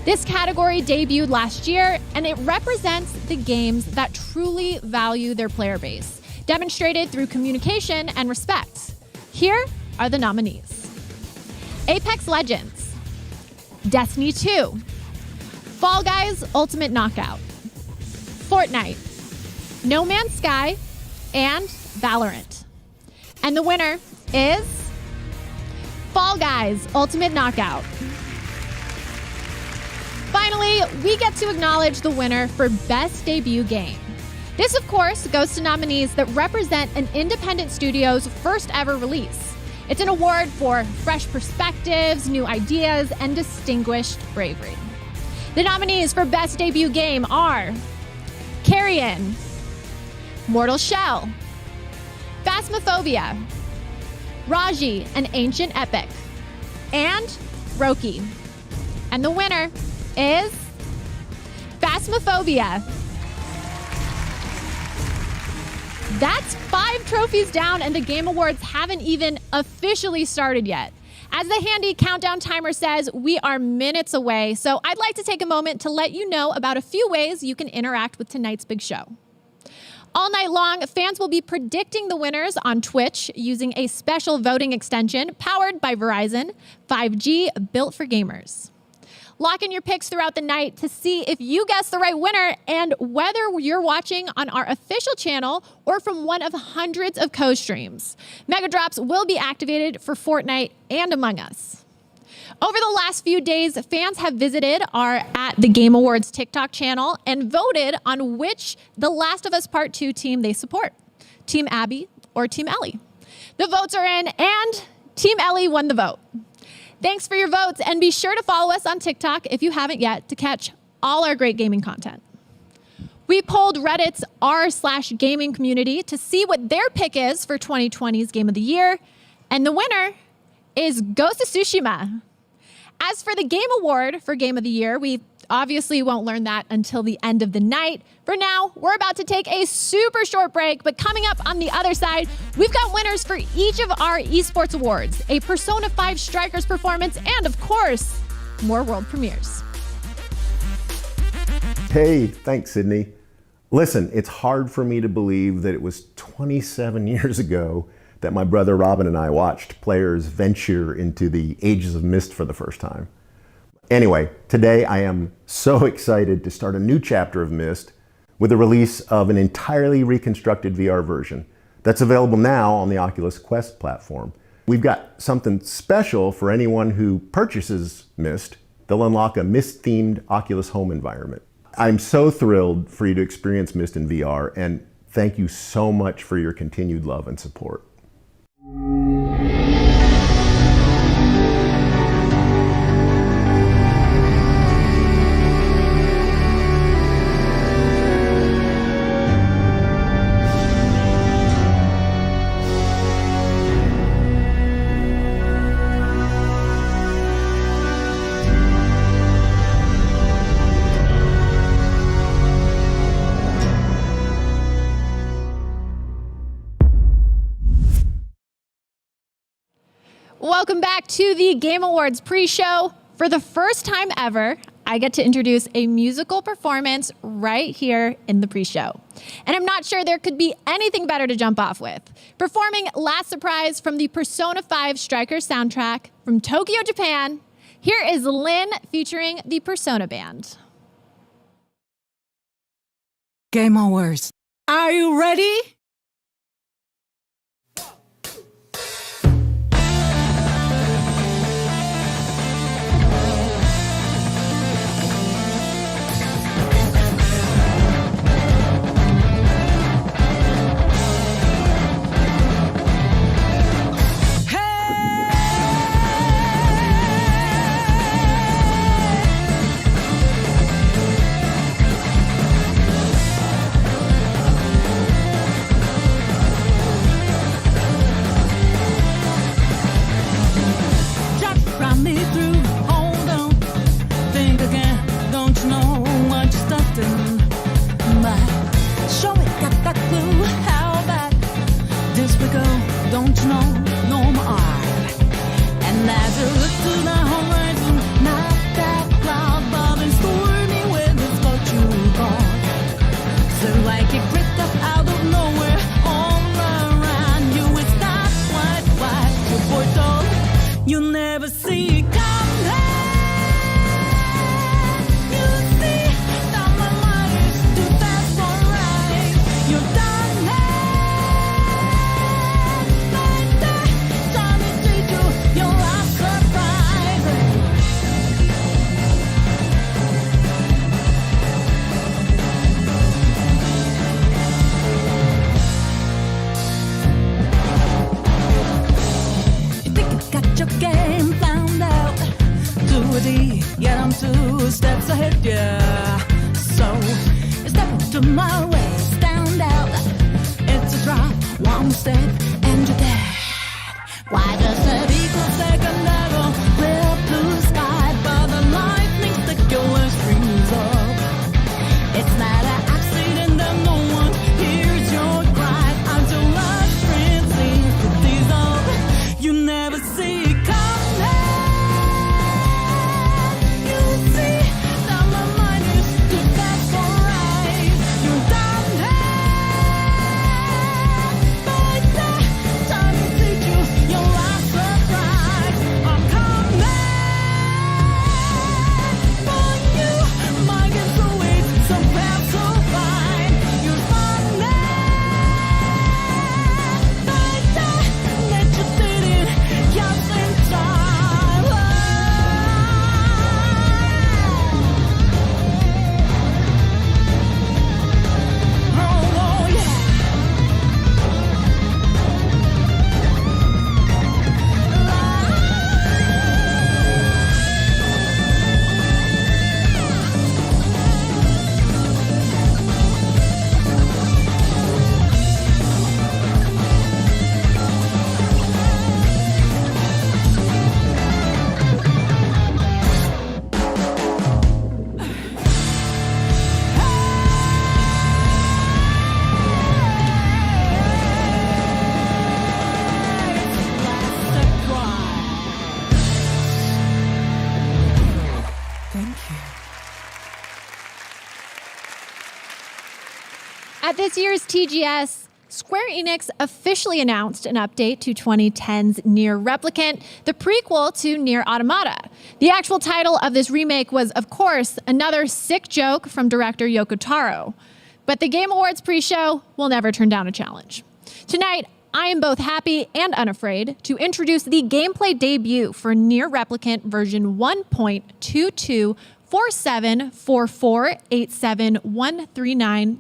This category debuted last year, and it represents the games that truly value their player base, demonstrated through communication and respect. Here are the nominees: Apex Legends, Destiny 2, Fall Guys: Ultimate Knockout, Fortnite, No Man's Sky, and Valorant. And the winner is Fall Guys: Ultimate Knockout. Finally, we get to acknowledge the winner for Best Debut Game. This, of course, goes to nominees that represent an independent studio's first ever release. It's an award for fresh perspectives, new ideas, and distinguished bravery. The nominees for Best Debut Game are Carrion, Mortal Shell, Phasmophobia, Raji: An Ancient Epic, and Roki. And the winner is Phasmophobia. That's 5 trophies down, and the Game Awards haven't even officially started yet. As the handy countdown timer says, we are minutes away, so I'd like to take a moment to let you know about a few ways you can interact with tonight's big show. All night long, fans will be predicting the winners on Twitch using a special voting extension powered by Verizon, 5G built for gamers. Lock in your picks throughout the night to see if you guess the right winner and whether you're watching on our official channel or from one of hundreds of co-streams. Mega Drops will be activated for Fortnite and Among Us. Over the last few days, fans have visited our At the Game Awards TikTok channel and voted on which The Last of Us Part 2 team they support, Team Abby or Team Ellie. The votes are in, and Team Ellie won the vote. Thanks for your votes, and be sure to follow us on TikTok if you haven't yet to catch all our great gaming content. We polled Reddit's r/gaming community to see what their pick is for 2020's Game of the Year, and the winner is Ghost of Tsushima. As for the Game Award for Game of the Year, we obviously won't learn that until the end of the night. For now, we're about to take a super short break, but coming up on the other side, we've got winners for each of our esports awards, a Persona 5 Strikers performance, and of course, more world premieres. Hey, thanks, Sydney. Listen, it's hard for me to believe that it was 27 years ago that my brother Robin and I watched players venture into the Ages of Mist for the first time. Anyway, today I am so excited to start a new chapter of Mist with the release of an entirely reconstructed VR version that's available now on the Oculus Quest platform. We've got something special for anyone who purchases Myst. They'll unlock a Myst-themed Oculus home environment. I'm so thrilled for you to experience Myst in VR, and thank you so much for your continued love and support. Welcome back to the Game Awards pre-show. For the first time ever, I get to introduce a musical performance right here in the pre-show. And I'm not sure there could be anything better to jump off with. Performing Last Surprise from the Persona 5 Strikers soundtrack from Tokyo, Japan, here is Lynn featuring the Persona Band. Game Awards. Are you ready? At this year's TGS, Square Enix officially announced an update to 2010's Nier Replicant, the prequel to Nier Automata. The actual title of this remake was, of course, another sick joke from director Yoko Taro. But the Game Awards pre-show will never turn down a challenge. Tonight, I am both happy and unafraid to introduce the gameplay debut for Near Replicant version 1.2247448739 ...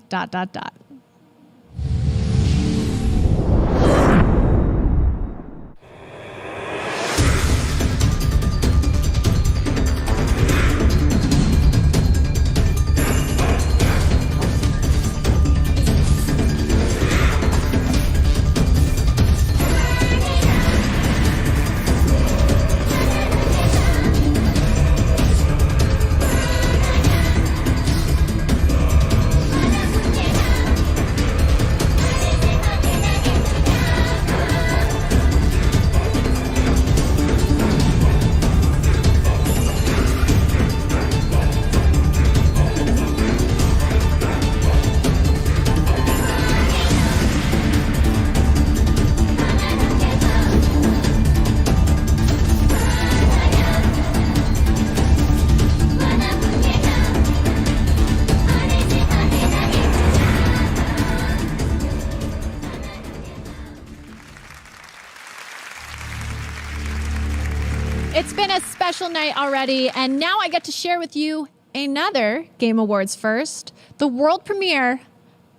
It's been a special night already, and now I get to share with you another Game Awards first, the world premiere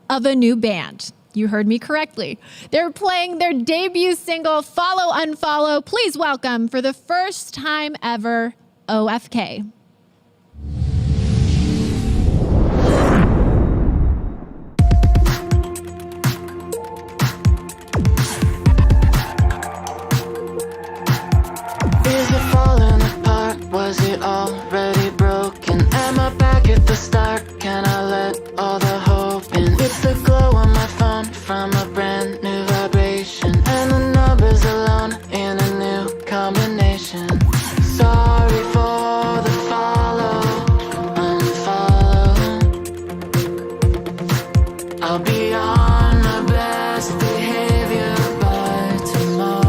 of a new band. You heard me correctly. They're playing their debut single, Follow Unfollow. Please welcome, for the first time ever, OFK. Is it falling apart? Was it already broken? Am I back at the start? Can I let all the hope in? With the glow on my phone from a brand new vibration, and the numbers alone in a new combination. Sorry for the follow, unfollow. I'll be on my best behavior by tomorrow.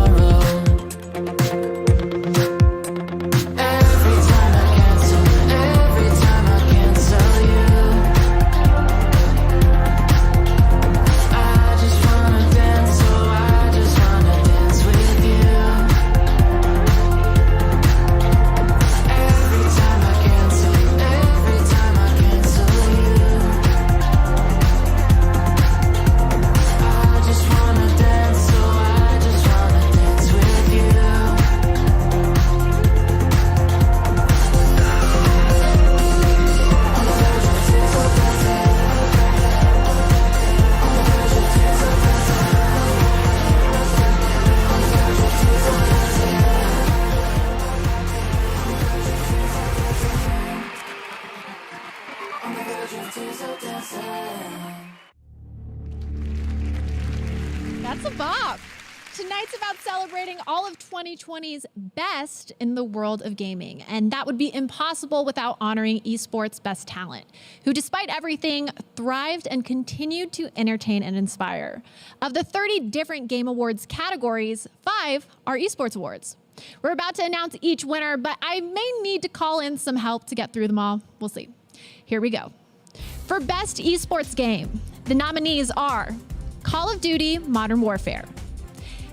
That's a bop. Tonight's about celebrating all of 2020's best in the world of gaming, and that would be impossible without honoring esports best talent, who despite everything thrived and continued to entertain and inspire. Of the 30 different Game Awards categories, 5 are esports awards. We're about to announce each winner, but I may need to call in some help to get through them all. We'll see. Here we go. For best esports game, the nominees are Call of Duty Modern Warfare,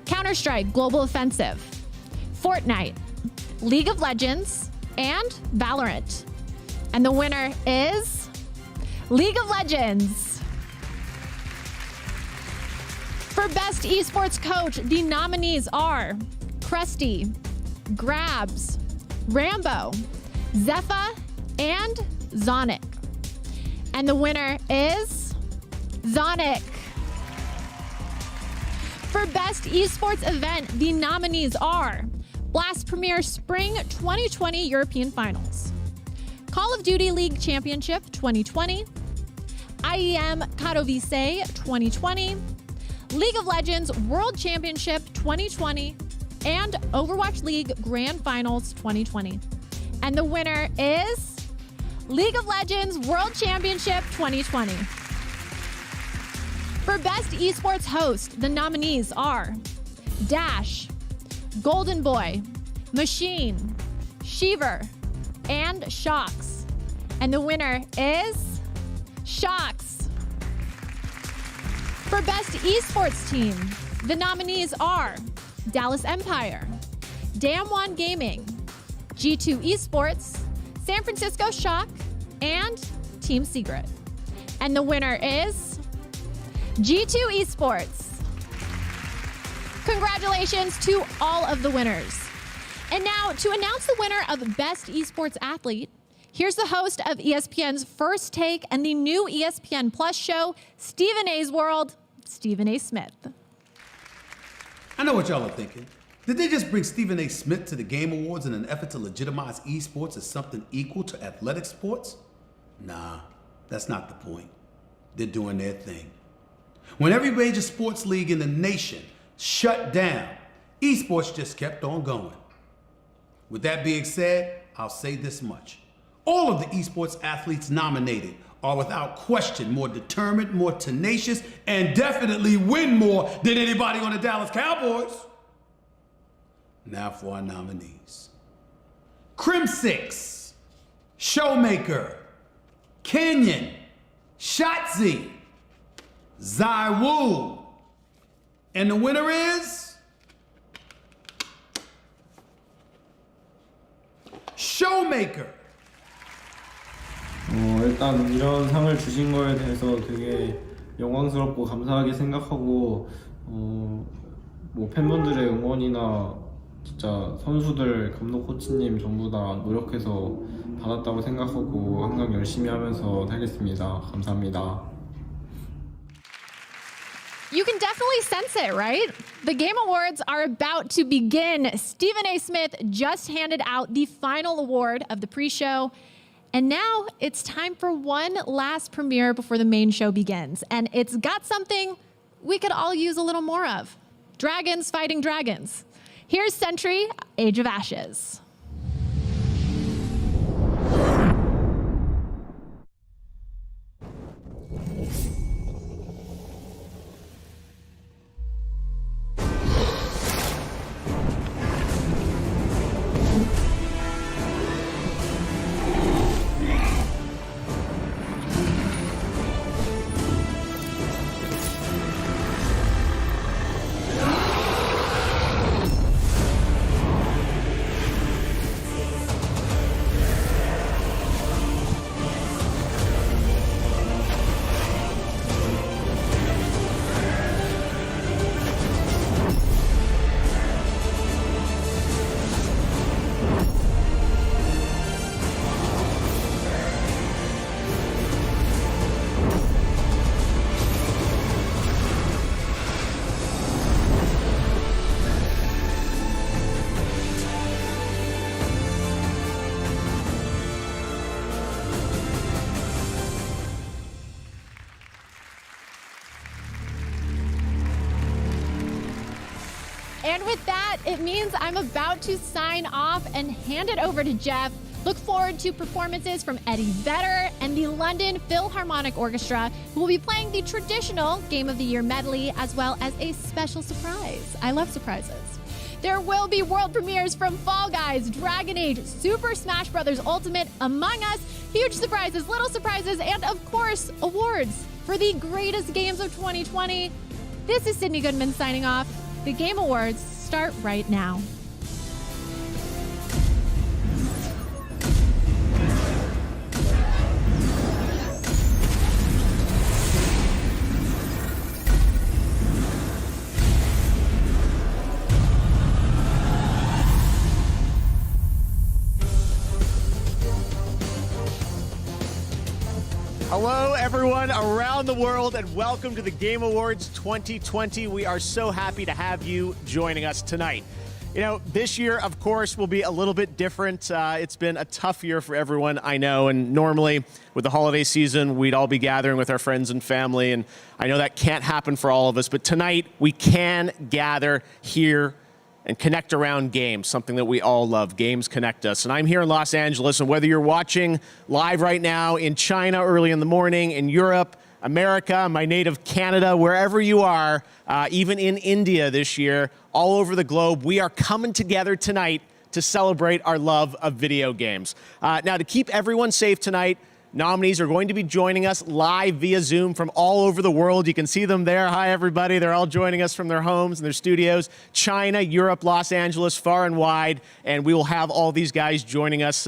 Counter-Strike Global Offensive, Fortnite, League of Legends, and Valorant. And the winner is League of Legends. For Best Esports Coach, the nominees are Krusty, Grabs, Rambo, Zepha, and Zonic. And the winner is Zonic. For Best Esports Event, the nominees are Blast Premier Spring 2020 European Finals, Call of Duty League Championship 2020, IEM Katowice 2020, League of Legends World Championship 2020, and Overwatch League Grand Finals 2020. And the winner is League of Legends World Championship 2020. For Best Esports Host, the nominees are Dash, Golden Boy, Machine, Sheever, and Shocks. And the winner is Shocks. For Best Esports Team, the nominees are Dallas Empire, Damwon Gaming, G2 Esports, San Francisco Shock, and Team Secret. And the winner is G2 Esports. Congratulations to all of the winners. And now, to announce the winner of Best Esports Athlete, here's the host of ESPN's First Take and the new ESPN Plus show, Stephen A's World, Stephen A. Smith. I know what y'all are thinking. Did they just bring Stephen A. Smith to the Game Awards in an effort to legitimize esports as something equal to athletic sports? Nah, that's not the point. They're doing their thing. When every major sports league in the nation shut down, esports just kept on going. With that being said, I'll say this much. All of the esports athletes nominated are without question more determined, more tenacious, and definitely win more than anybody on the Dallas Cowboys. Now for our nominees. Crim6, Showmaker, Kenyon, Shotzi, Zywoo. And the winner is Showmaker. 일단 이런 상을 주신 거에 대해서 되게 영광스럽고 감사하게 생각하고 뭐 팬분들의 응원이나 진짜 선수들, 감독, 코치님 전부 다 노력해서 받았다고 생각하고 항상 열심히 하면서 살겠습니다. 감사합니다. You can definitely sense it, right? The Game Awards are about to begin. Stephen A. Smith just handed out the final award of the pre-show. And now it's time for one last premiere before the main show begins. And it's got something we could all use a little more of. Dragons fighting dragons. Here's Sentry, Age of Ashes. And with that, it means I'm about to sign off and hand it over to Jeff. Look forward to performances from Eddie Vedder and the London Philharmonic Orchestra, who will be playing the traditional Game of the Year medley, as well as a special surprise. I love surprises. There will be world premieres from Fall Guys, Dragon Age, Super Smash Bros. Ultimate, Among Us, huge surprises, little surprises, and of course, awards for the greatest games of 2020. This is Sydney Goodman signing off. The Game Awards start right now. Hello, everyone around the world, and welcome to the Game Awards 2020. We are so happy to have you joining us tonight. You know, this year, of course, will be a little bit different. It's been a tough year for everyone, I know, and normally with the holiday season, we'd all be gathering with our friends and family, and I know that can't happen for all of us, but tonight we can gather here and connect around games, something that we all love. Games connect us. And I'm here in Los Angeles, and whether you're watching live right now in China early in the morning, in Europe, America, my native Canada, wherever you are, even in India this year, all over the globe, we are coming together tonight to celebrate our love of video games. Now, to keep everyone safe tonight, nominees are going to be joining us live via Zoom from all over the world. You can see them there. Hi, everybody. They're all joining us from their homes and their studios. China, Europe, Los Angeles, far and wide. And we will have all these guys joining us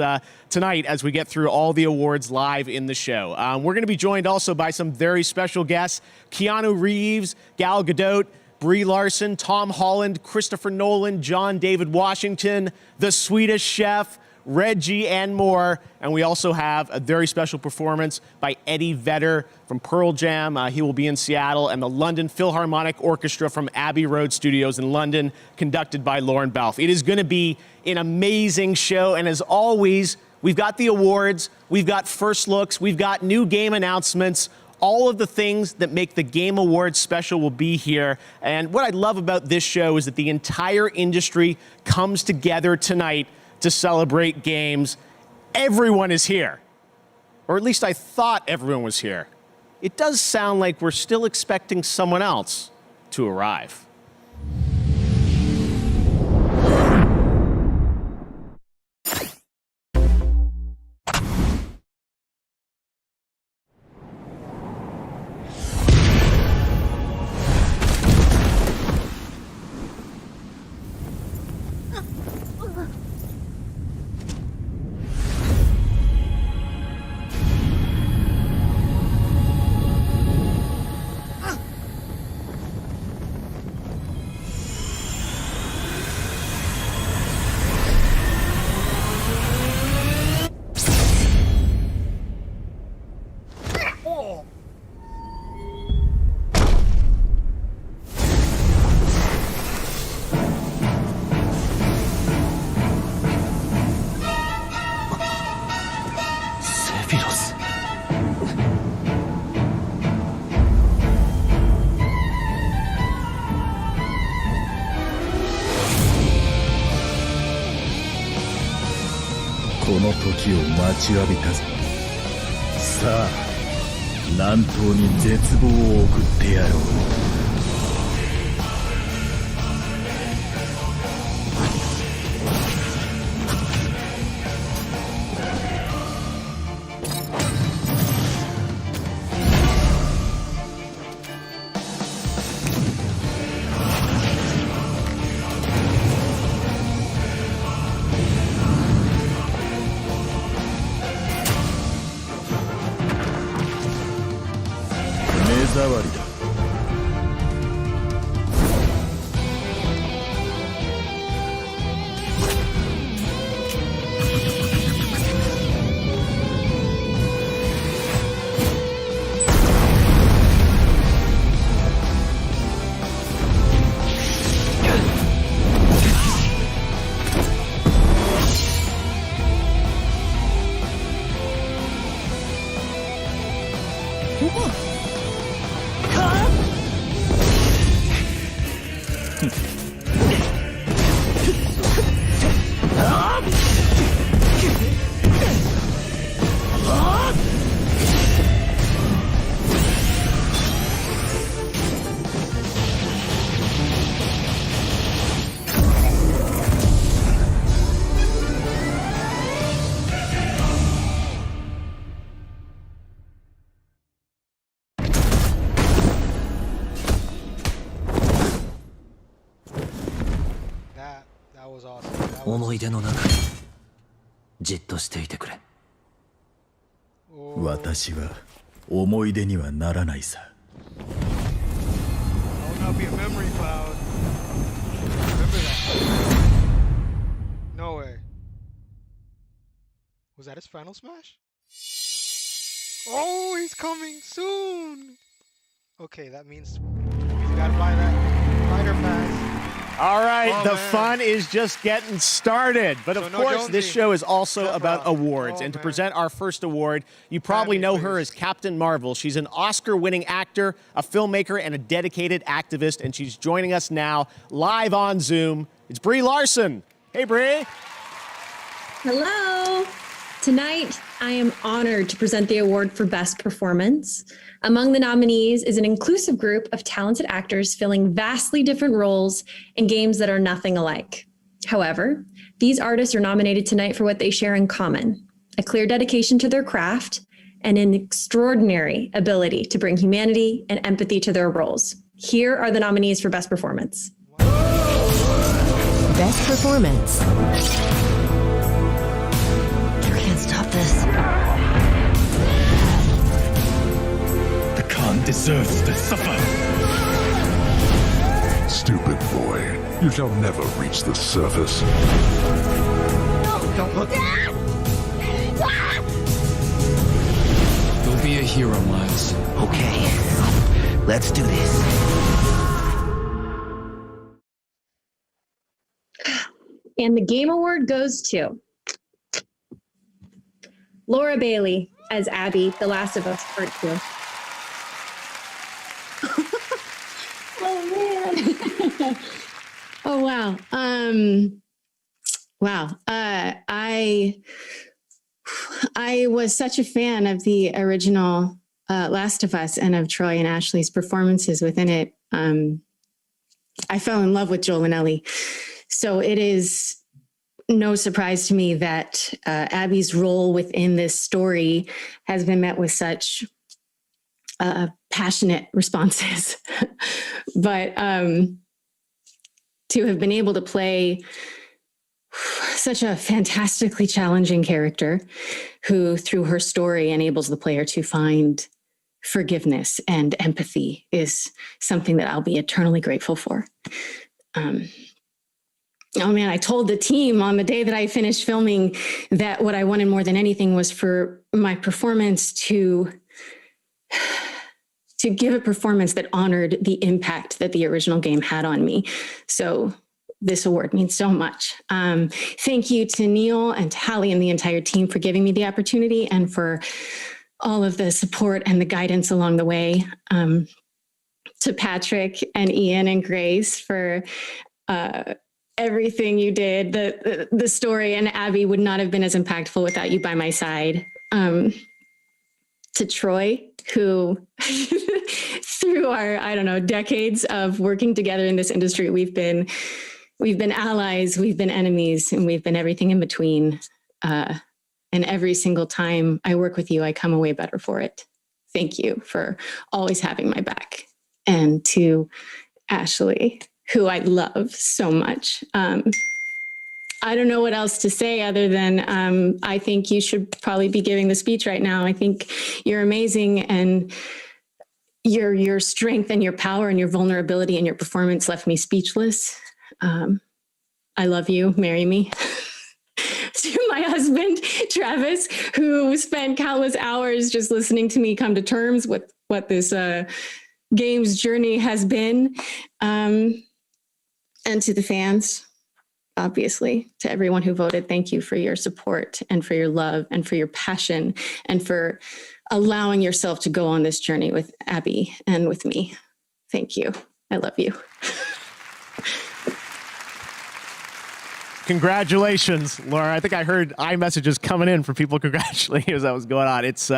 tonight as we get through all the awards live in the show. We're going to be joined also by some very special guests. Keanu Reeves, Gal Gadot, Brie Larson, Tom Holland, Christopher Nolan, John David Washington, the Swedish Chef, Reggie, and more. And we also have a very special performance by Eddie Vedder from Pearl Jam. He will be in Seattle, and the London Philharmonic Orchestra from Abbey Road Studios in London, conducted by Lorne Balfe. It is going to be an amazing show, and as always, we've got the awards, we've got first looks, we've got new game announcements. All of the things that make the Game Awards special will be here. And what I love about this show is that the entire industry comes together tonight to celebrate games. Everyone is here. Or at least I thought everyone was here. It does sound like we're still expecting someone else to arrive.時を待ちわびたぞ。さあ、南東に絶望を送ってやろう。目障りだ。思い出の中にじっとしていてくれ。私は思い出にはならないさ。No way. Was that his final smash? Oh, he's coming soon. Okay, that means we gotta buy that fighter pass. All right, the fun is just getting started. But of course, this show is also about awards. And to present our first award, you probably know her as Captain Marvel. She's an Oscar-winning actor, a filmmaker, and a dedicated activist. And she's joining us now live on Zoom. It's Brie Larson. Hey, Brie. Hello. Tonight, I am honored to present the award for Best Performance. Among the nominees is an inclusive group of talented actors filling vastly different roles in games that are nothing alike. However, these artists are nominated tonight for what they share in common: a clear dedication to their craft and an extraordinary ability to bring humanity and empathy to their roles. Here are the nominees for Best Performance. Best Performance. You can't stop this. The Khan deserves to suffer. Stupid boy, you shall never reach the surface. Don't look. You'll be a hero, Miles. Okay, let's do this. And the Game Award goes to Laura Bailey as Abby, The Last of Us Part 2. Oh, man. Oh, wow. Wow. I was such a fan of the original Last of Us and of Troy and Ashley's performances within it. I fell in love with Joel and Ellie. So it is no surprise to me that Abby's role within this story has been met with such passionate responses. But to have been able to play such a fantastically challenging character who, through her story, enables the player to find forgiveness and empathy is something that I'll be eternally grateful for. Oh man, I told the team on the day that I finished filming that what I wanted more than anything was for my performance to give a performance that honored the impact that the original game had on me. So this award means so much. Thank you to Neil and to Hallie and the entire team for giving me the opportunity and for all of the support and the guidance along the way. To Patrick and Ian and Grace for everything you did. The story and Abby would not have been as impactful without you by my side. To Troy, who through our, decades of working together in this industry, we've been allies, we've been enemies, and we've been everything in between. And every single time I work with you, I come away better for it. Thank you for always having my back. And to Ashley, who I love so much. I don't know what else to say other than I think you should probably be giving the speech right now. I think you're amazing, and your strength and your power and your vulnerability and your performance left me speechless. I love you. Marry me. To my husband, Travis, who spent countless hours just listening to me come to terms with what this game's journey has been. And to the fans, obviously, to everyone who voted, thank you for your support and for your love and for your passion and for allowing yourself to go on this journey with Abby and with me. Thank you. I love you. Congratulations, Laura. I think I heard iMessages coming in from people congratulating you as that was going on. It's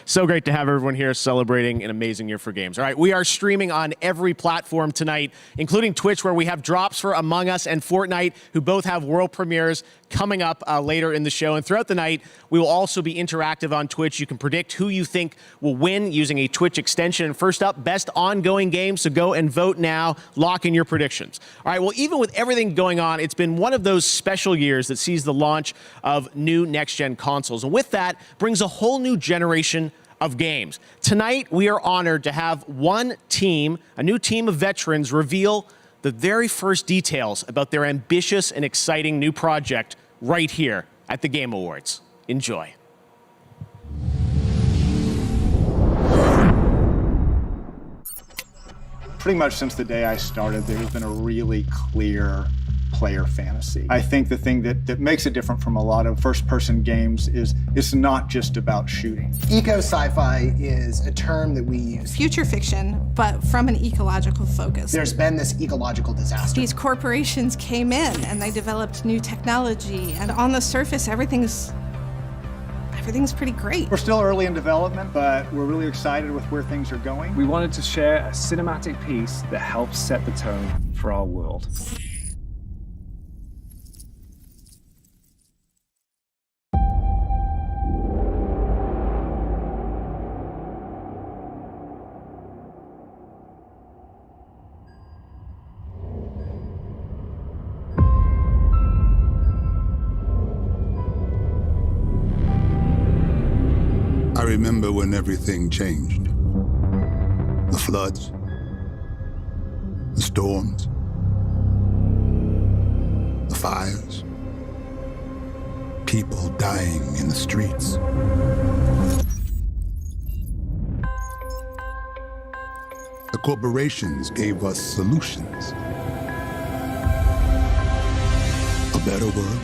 so great to have everyone here celebrating an amazing year for games. All right, we are streaming on every platform tonight, including Twitch, where we have drops for Among Us and Fortnite, who both have world premieres coming up later in the show. And throughout the night, we will also be interactive on Twitch. You can predict who you think will win using a Twitch extension. And first up, best ongoing game. So go and vote now. Lock in your predictions. All right, well, even with everything going on, it's been one of those special years that sees the launch of new next-gen consoles. And with that brings a whole new generation of games. Tonight, we are honored to have one team, a new team of veterans, reveal the very first details about their ambitious and exciting new project right here at the Game Awards. Enjoy. Pretty much since the day I started, there's been a really clear player fantasy. I think the thing that makes it different from a lot of first-person games is it's not just about shooting. Eco-sci-fi is a term that we use. Future fiction, but from an ecological focus. There's been this ecological disaster. These corporations came in and they developed new technology, and on the surface, everything's pretty great. We're still early in development, but we're really excited with where things are going. We wanted to share a cinematic piece that helps set the tone for our world. I remember when everything changed. The floods, the storms, the fires, people dying in the streets. The corporations gave us solutions. A better world.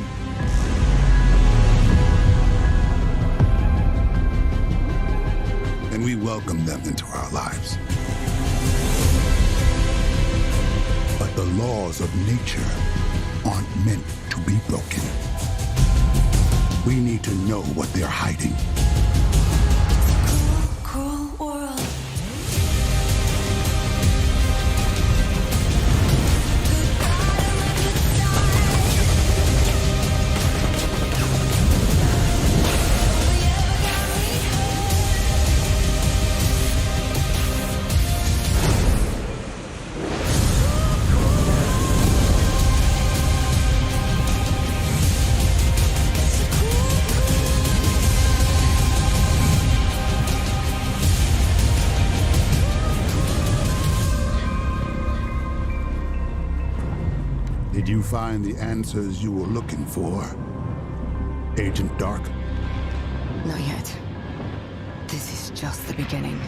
And we welcomed them into our lives. But the laws of nature aren't meant to be broken. We need to know what they're hiding. Cruel world. Did you find the answers you were looking for, Agent Dark? Not yet. This is just the beginning.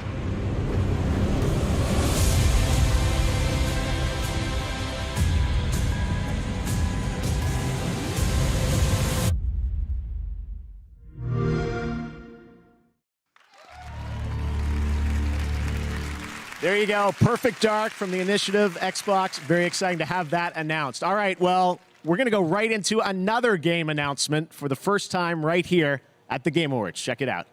There you go. Perfect Dark from the Initiative, Xbox. Very exciting to have that announced. All right, well, we're going to go right into another game announcement for the first time right here at the Game Awards. Check it out.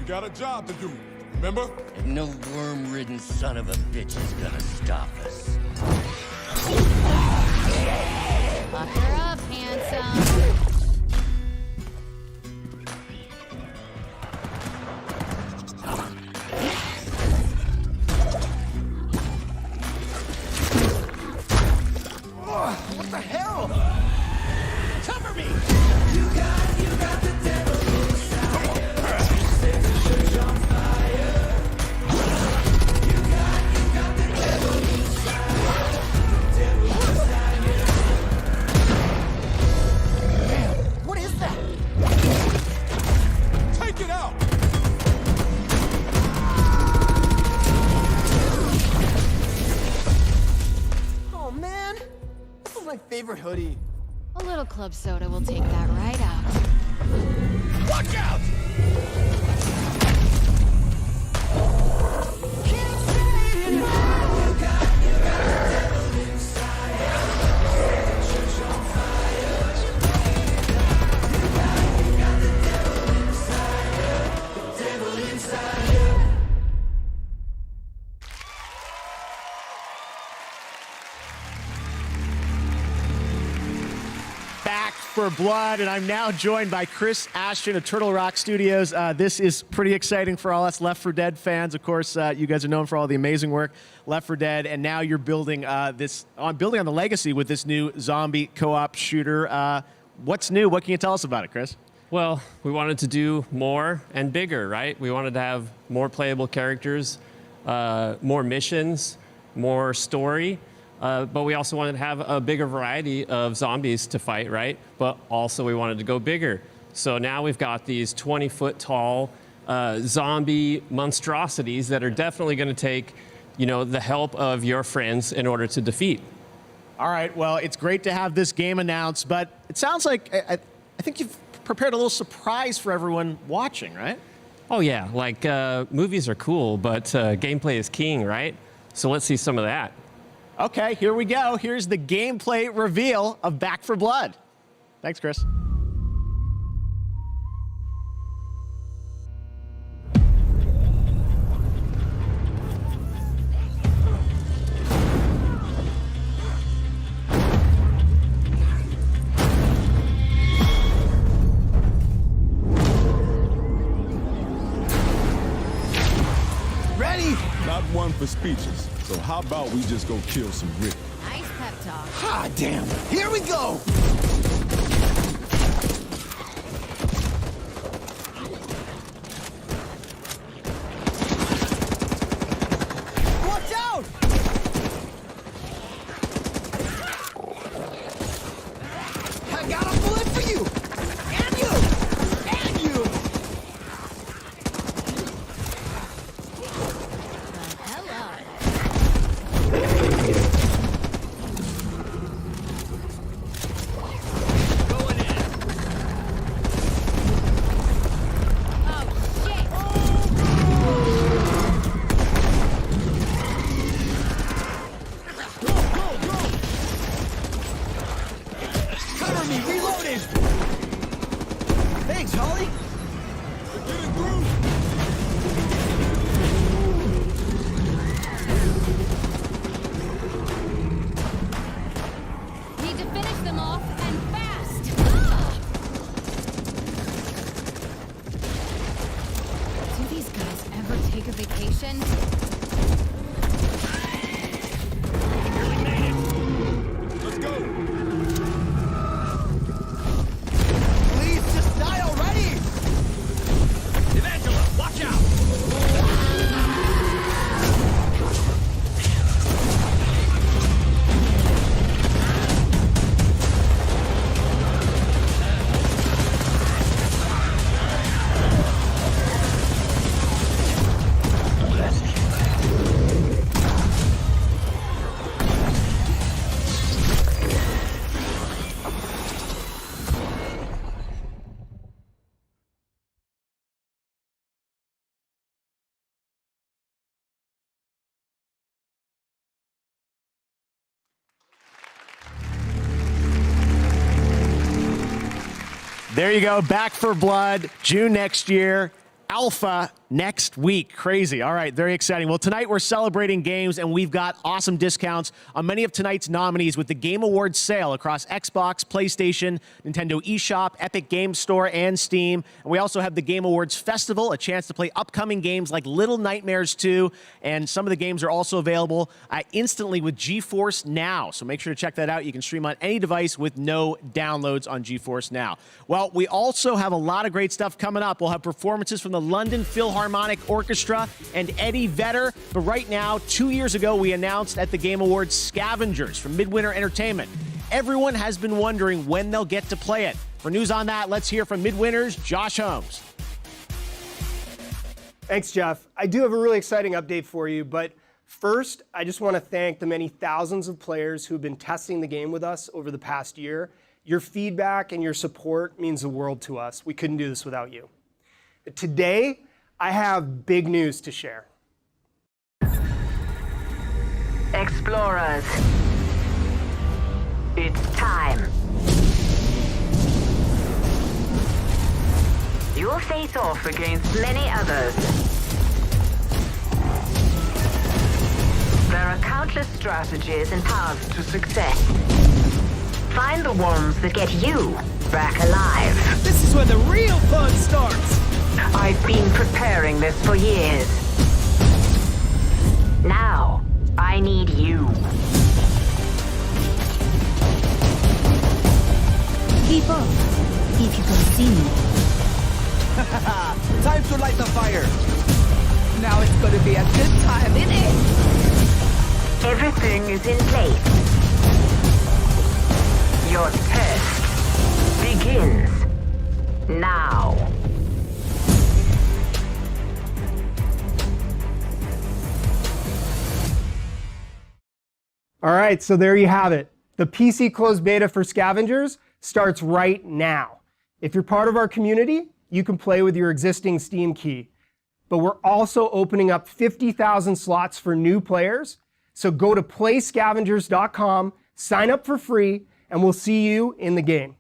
Got a job to do, remember? And no worm-ridden son of a bitch is gonna stop us. Buck her up, handsome. What the hell? Cover me! You got the devil inside. On fire. You got the devil inside. The devil inside you. Man, what is that? Take it out! Oh man, this is my favorite hoodie. A little club soda will take that right out. Watch out! For Blood, and I'm now joined by Chris Ashton of Turtle Rock Studios. This is pretty exciting for all us Left 4 Dead fans. Of course, you guys are known for all the amazing work, Left 4 Dead, and now you're building building on the legacy with this new zombie co-op shooter. What's new? What can you tell us about it, Chris? Well, we wanted to do more and bigger, right? We wanted to have more playable characters, more missions, more story. But we also wanted to have a bigger variety of zombies to fight, right? But also we wanted to go bigger. So now we've got these 20-foot tall zombie monstrosities that are definitely going to take, the help of your friends in order to defeat. All right, well, it's great to have this game announced, but it sounds like I think you've prepared a little surprise for everyone watching, right? Oh yeah, like movies are cool, but gameplay is king, right? So let's see some of that. Okay, here we go. Here's the gameplay reveal of Back 4 Blood. Thanks, Chris. Not one for speeches, so how about we just go kill some Rick? Nice pep talk. Ah, damn. Here we go. Watch out! I got a bullet for you! And you! And you! There you go, Back 4 Blood, June next year, Alpha next week. Crazy. All right, very exciting. Well, tonight we're celebrating games, and we've got awesome discounts on many of tonight's nominees with the Game Awards sale across Xbox, PlayStation, Nintendo eShop, Epic Games Store, and Steam. And we also have the Game Awards Festival, a chance to play upcoming games like Little Nightmares 2, and some of the games are also available instantly with GeForce Now. So make sure to check that out. You can stream on any device with no downloads on GeForce Now. Well, we also have a lot of great stuff coming up. We'll have performances from the London Philharmonic Orchestra and Eddie Vedder. But right now, 2 years ago, we announced at the Game Awards Scavengers from Midwinter Entertainment. Everyone has been wondering when they'll get to play it. For news on that, let's hear from Midwinter's Josh Holmes. Thanks, Jeff. I do have a really exciting update for you, but first, I just want to thank the many thousands of players who've been testing the game with us over the past year. Your feedback and your support means the world to us. We couldn't do this without you. Today, I have big news to share. Explorers, it's time. You'll face off against many others. There are countless strategies and paths to success. Find the ones that get you back alive. This is where the real fun starts. I've been preparing this for years. Now, I need you. Keep up, if you can see me. Time to light the fire. Now it's going to be a good time, isn't it? Everything is in place. Your test begins now. All right, so there you have it. The PC closed beta for Scavengers starts right now. If you're part of our community, you can play with your existing Steam key. But we're also opening up 50,000 slots for new players. So go to playscavengers.com, sign up for free, and we'll see you in the game.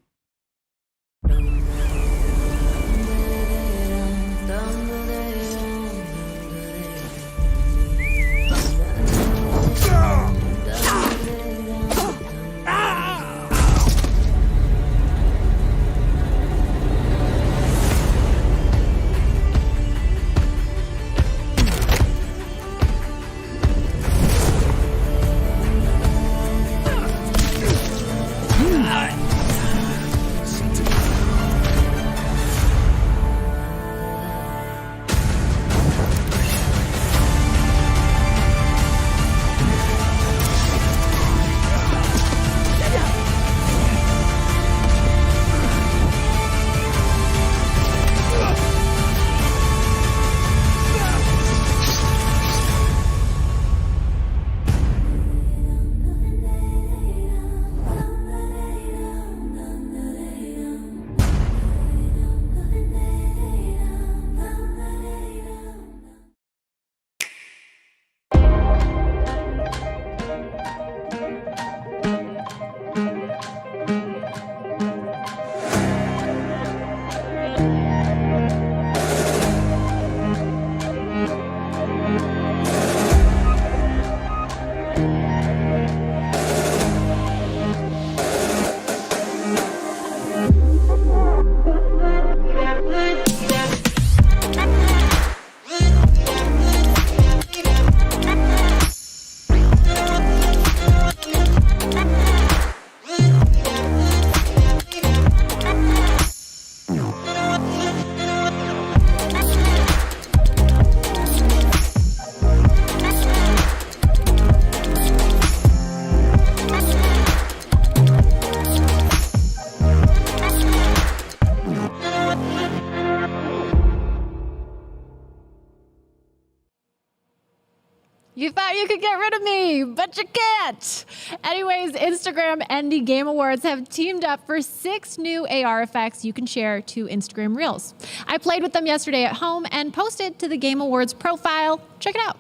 You thought you could get rid of me, but you can't. Anyways, Instagram and the Game Awards have teamed up for 6 new AR effects you can share to Instagram Reels. I played with them yesterday at home and posted to the Game Awards profile. Check it out.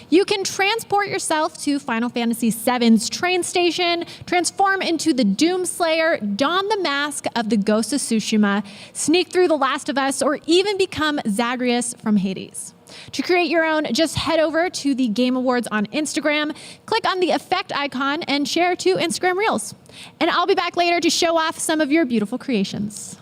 You can transport yourself to Final Fantasy VII's train station, transform into the Doomslayer, don the mask of the Ghost of Tsushima, sneak through The Last of Us, or even become Zagreus from Hades. To create your own, just head over to the Game Awards on Instagram, click on the effect icon, and share to Instagram Reels. And I'll be back later to show off some of your beautiful creations.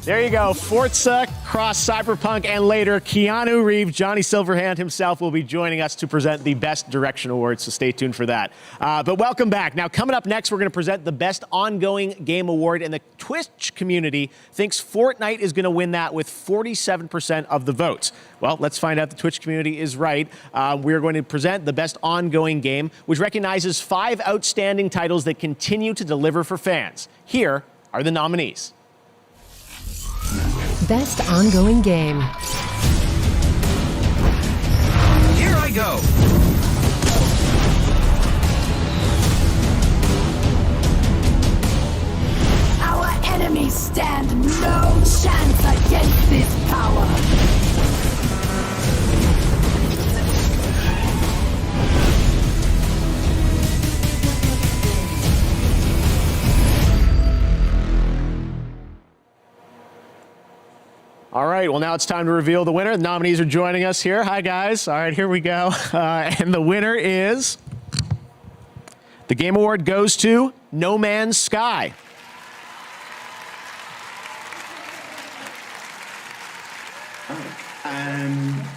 There you go. Forza, Cross, Cyberpunk, and later, Keanu Reeves, Johnny Silverhand himself, will be joining us to present the Best Direction Award, so stay tuned for that. But welcome back. Now, coming up next, we're going to present the Best Ongoing Game Award, and the Twitch community thinks Fortnite is going to win that with 47% of the votes. Well, let's find out the Twitch community is right. We're going to present the Best Ongoing Game, which recognizes 5 outstanding titles that continue to deliver for fans. Here are the nominees. Best Ongoing Game. Here I go! Our enemies stand no chance against this power! All right, well, now it's time to reveal the winner. The nominees are joining us here. Hi, guys. All right, here we go. And the winner is... The Game Award goes to No Man's Sky.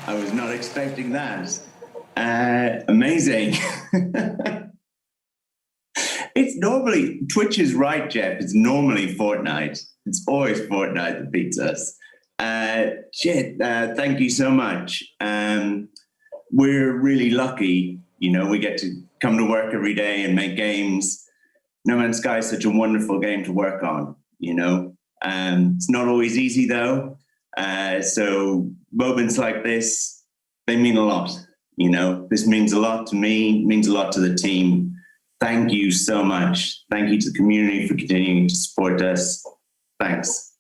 I was not expecting that. Amazing. It's normally, Twitch is right, Jeff. It's normally Fortnite. It's always Fortnite that beats us. Thank you so much. We're really lucky, you know, we get to come to work every day and make games. No Man's Sky is such a wonderful game to work on, you know. It's not always easy though. So moments like this, they mean a lot, you know. This means a lot to me, means a lot to the team. Thank you so much. Thank you to the community for continuing to support us. Thanks.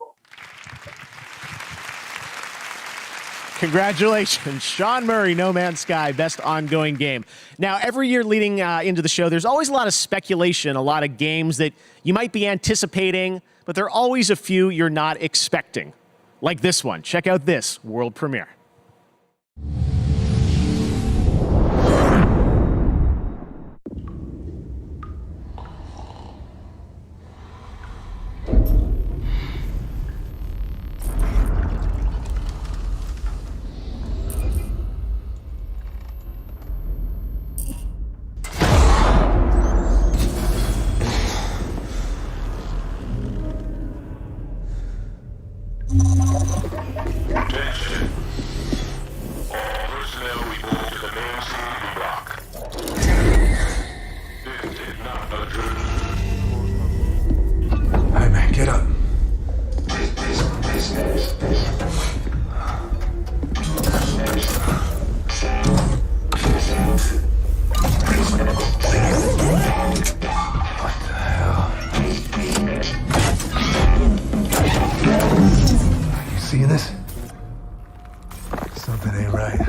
Congratulations, Sean Murray, No Man's Sky, best ongoing game. Now, every year leading into the show, there's always a lot of speculation, a lot of games that you might be anticipating, but there are always a few you're not expecting. Like this one. Check out this world premiere. Get up. What the hell? You see this? Something ain't right.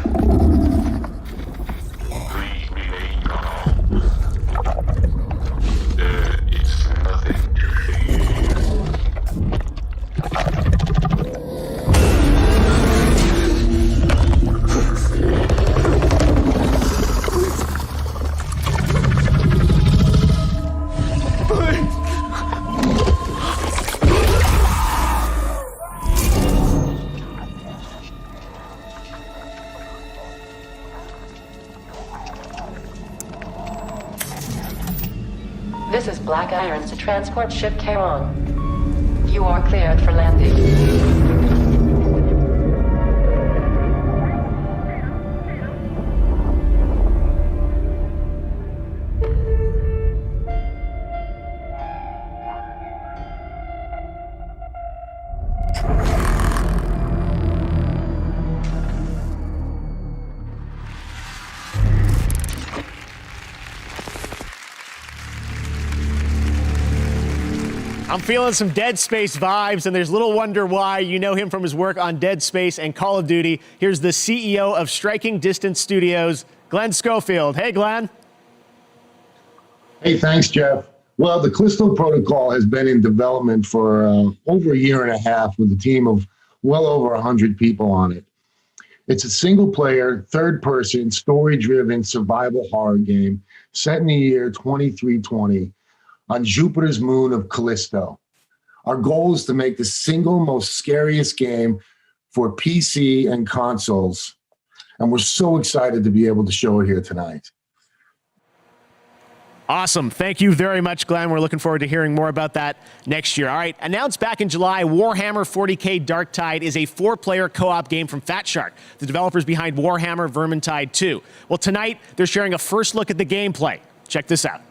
This is Black Irons to transport ship Charon. You are cleared for landing. I'm feeling some Dead Space vibes, and there's little wonder why. You know him from his work on Dead Space and Call of Duty. Here's the CEO of Striking Distance Studios, Glenn Schofield. Hey, Glenn. Hey, thanks, Jeff. Well, the Callisto Protocol has been in development for over a year and a half with a team of well over 100 people on it. It's a single-player, third-person, story-driven survival horror game set in the year 2320. On Jupiter's moon of Callisto. Our goal is to make the single most scariest game for PC and consoles. And we're so excited to be able to show it here tonight. Awesome. Thank you very much, Glenn. We're looking forward to hearing more about that next year. All right. Announced back in July, Warhammer 40K Darktide is a 4-player co-op game from Fat Shark, the developers behind Warhammer Vermintide 2. Well, tonight, they're sharing a first look at the gameplay. Check this out.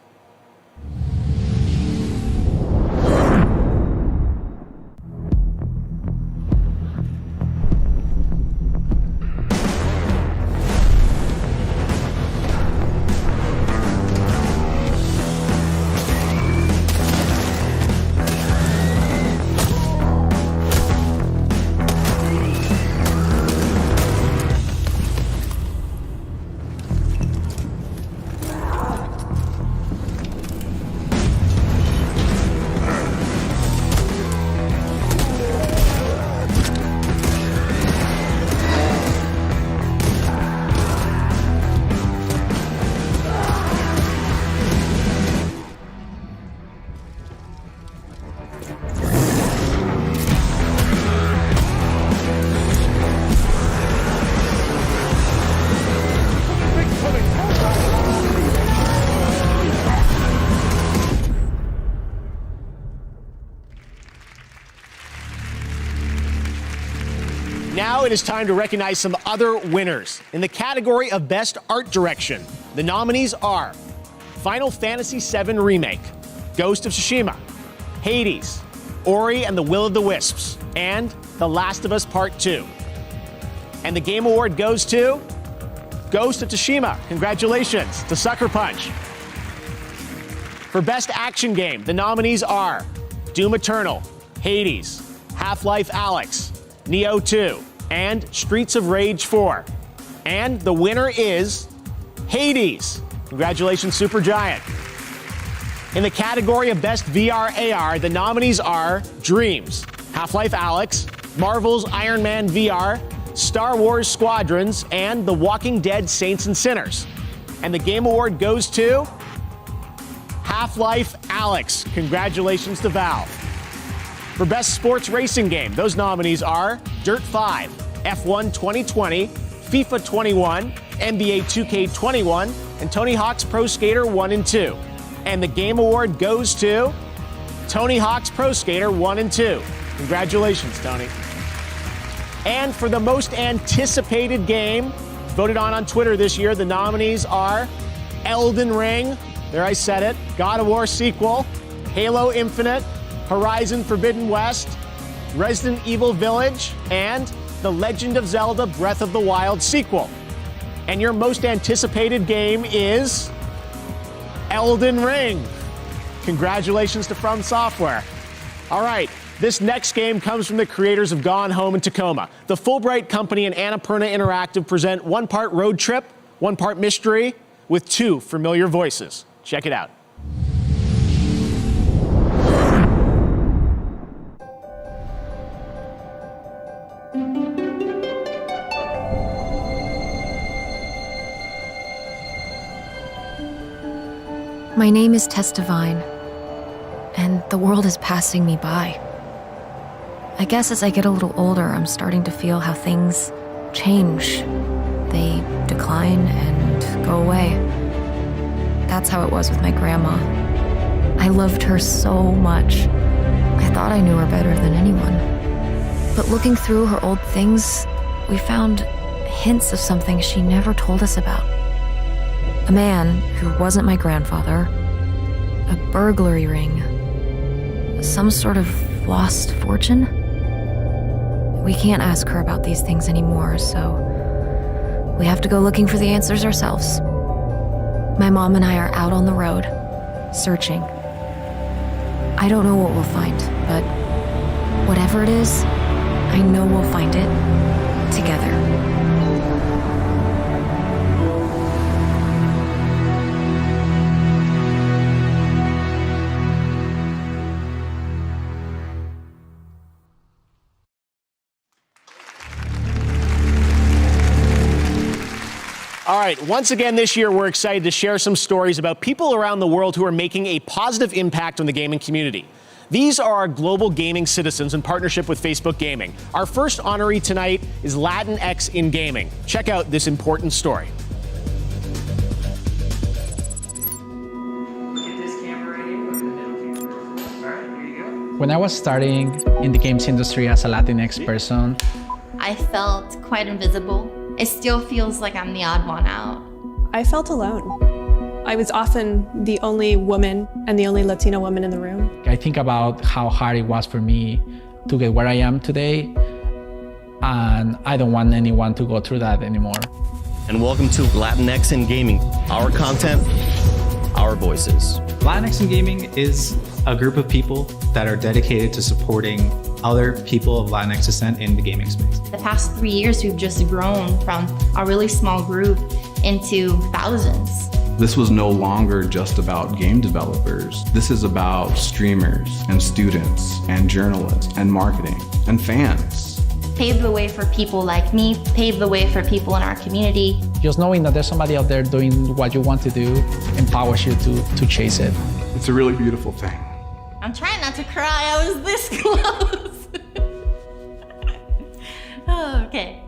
now it is time to recognize some other winners. In the category of Best Art Direction, the nominees are Final Fantasy VII Remake, Ghost of Tsushima, Hades, Ori and the Will of the Wisps, and The Last of Us Part 2. And the Game Award goes to Ghost of Tsushima. Congratulations to Sucker Punch. For Best Action Game, the nominees are Doom Eternal, Hades, Half-Life Alyx, Neo 2, and Streets of Rage 4. And the winner is Hades. Congratulations, Supergiant. In the category of Best VR AR, the nominees are Dreams, Half-Life Alyx, Marvel's Iron Man VR, Star Wars Squadrons, and The Walking Dead Saints and Sinners. And the Game Award goes to Half-Life Alyx. Congratulations to Valve. For Best Sports Racing Game, those nominees are Dirt 5, F1 2020, FIFA 21, NBA 2K21, and Tony Hawk's Pro Skater 1 and 2. And the Game Award goes to Tony Hawk's Pro Skater 1 and 2. Congratulations, Tony. And for the most anticipated game, voted on Twitter this year, the nominees are Elden Ring, there I said it, God of War sequel, Halo Infinite, Horizon Forbidden West, Resident Evil Village, and The Legend of Zelda Breath of the Wild sequel. And your most anticipated game is Elden Ring. Congratulations to From Software. All right, this next game comes from the creators of Gone Home and Tacoma. The Fulbright Company and Annapurna Interactive present one part road trip, one part mystery, with two familiar voices. Check it out. My name is Tess Devine, and the world is passing me by. I guess as I get a little older, I'm starting to feel how things change. They decline and go away. That's how it was with my grandma. I loved her so much. I thought I knew her better than anyone. But looking through her old things, we found hints of something she never told us about. A man who wasn't my grandfather, a burglary ring, some sort of lost fortune. We can't ask her about these things anymore, so we have to go looking for the answers ourselves. My mom and I are out on the road, searching. I don't know what we'll find, but whatever it is, I know we'll find it together. All right, once again this year, we're excited to share some stories about people around the world who are making a positive impact on the gaming community. These are our global gaming citizens in partnership with Facebook Gaming. Our first honoree tonight is Latinx in gaming. Check out this important story. When I was starting in the games industry as a Latinx person, I felt quite invisible. It still feels like I'm the odd one out. I felt alone. I was often the only woman and the only Latina woman in the room. I think about how hard it was for me to get where I am today, and I don't want anyone to go through that anymore. And welcome to Latinx in Gaming. Our content, our voices. Latinx in Gaming is a group of people that are dedicated to supporting other people of Latinx descent in the gaming space. The past 3 years, we've just grown from a really small group into thousands. This was no longer just about game developers. This is about streamers and students and journalists and marketing and fans. Pave the way for people like me, pave the way for people in our community. Just knowing that there's somebody out there doing what you want to do empowers you to chase it. It's a really beautiful thing. I'm trying not to cry, I was this close. Oh, okay.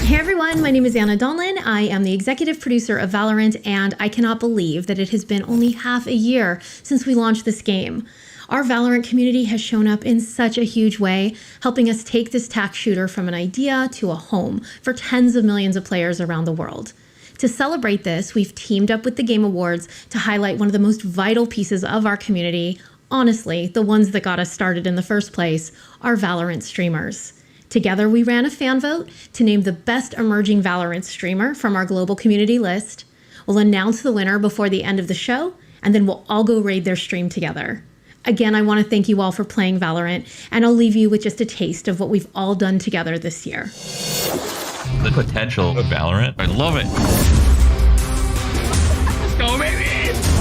Hey everyone, my name is Anna Donlin. I am the executive producer of Valorant, and I cannot believe that it has been only half a year since we launched this game. Our Valorant community has shown up in such a huge way, helping us take this tac shooter from an idea to a home for tens of millions of players around the world. To celebrate this, we've teamed up with the Game Awards to highlight one of the most vital pieces of our community, honestly, the ones that got us started in the first place, our Valorant streamers. Together, we ran a fan vote to name the best emerging Valorant streamer from our global community list. We'll announce the winner before the end of the show, and then we'll all go raid their stream together. Again, I want to thank you all for playing Valorant, and I'll leave you with just a taste of what we've all done together this year. The potential of Valorant, I love it. Let's go, baby!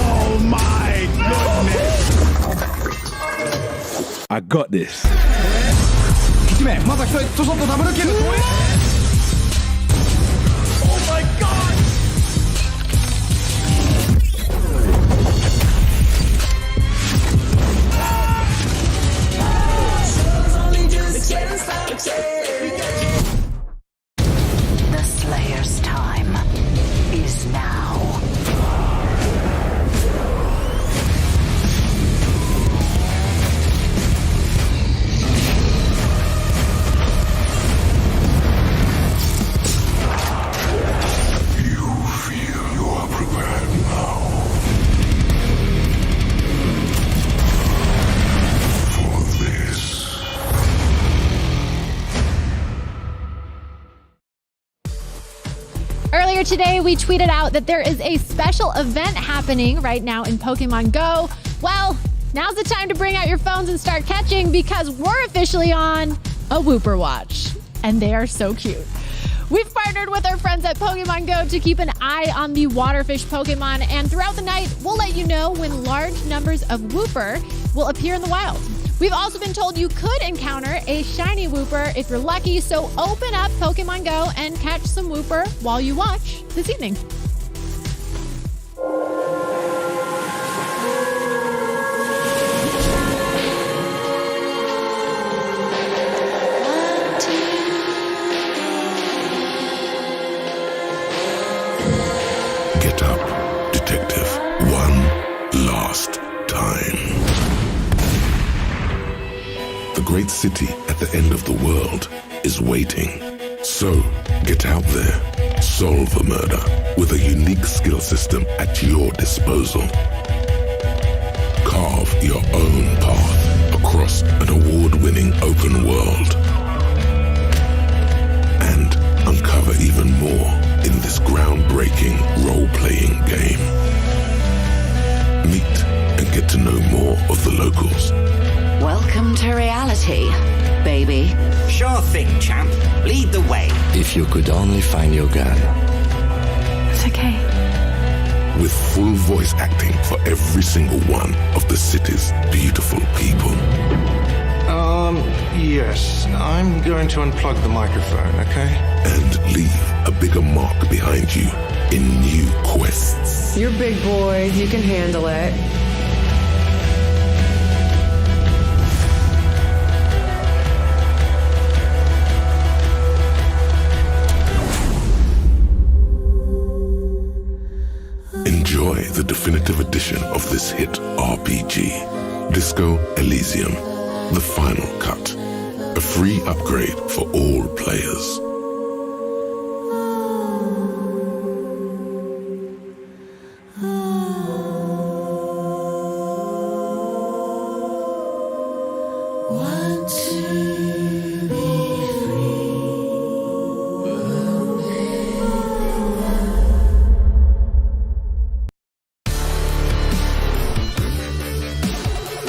Oh my goodness! I got this. 1名また1人ちょっとダブルキル Oh my god! The Slayer's time is now. Earlier today, we tweeted out that there is a special event happening right now in Pokemon Go. Well, now's the time to bring out your phones and start catching because we're officially on a Wooper Watch. And they are so cute. We've partnered with our friends at Pokemon Go to keep an eye on the waterfish Pokemon, and throughout the night, we'll let you know when large numbers of Wooper will appear in the wild. We've also been told you could encounter a shiny Wooper if you're lucky, so open up Pokemon Go and catch some Wooper while you watch this evening. Get up, detective. One last time. The great city at the end of the world is waiting. So, get out there, solve a murder with a unique skill system at your disposal. Carve your own path across an award-winning open world. And uncover even more in this groundbreaking role-playing game. Meet and get to know more of the locals. Welcome to reality, baby. Sure thing, champ. Lead the way. If you could only find your gun. It's okay. With full voice acting for every single one of the city's beautiful people. Yes. I'm going to unplug the microphone, okay? And leave a bigger mark behind you in new quests. You're big boy. You can handle it. Enjoy the definitive edition of this hit RPG, Disco Elysium, the final cut, a free upgrade for all players.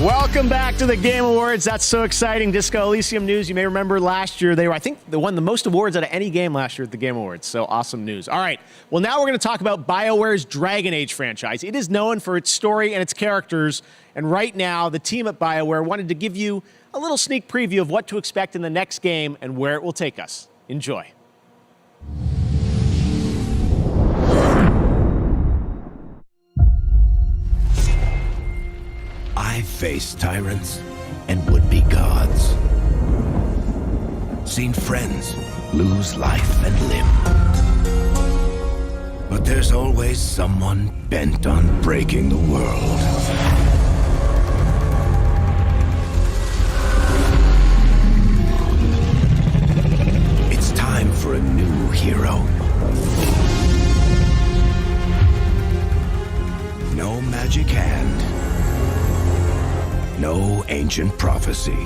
Welcome back to the Game Awards. That's so exciting. Disco Elysium news. You may remember last year they won the most awards out of any game last year at the Game Awards. So awesome news. All right. Well, now we're going to talk about BioWare's Dragon Age franchise. It is known for its story and its characters. And right now, the team at BioWare wanted to give you a little sneak preview of what to expect in the next game and where it will take us. Enjoy. I've faced tyrants and would-be gods. Seen friends lose life and limb. But there's always someone bent on breaking the world. no ancient prophecy.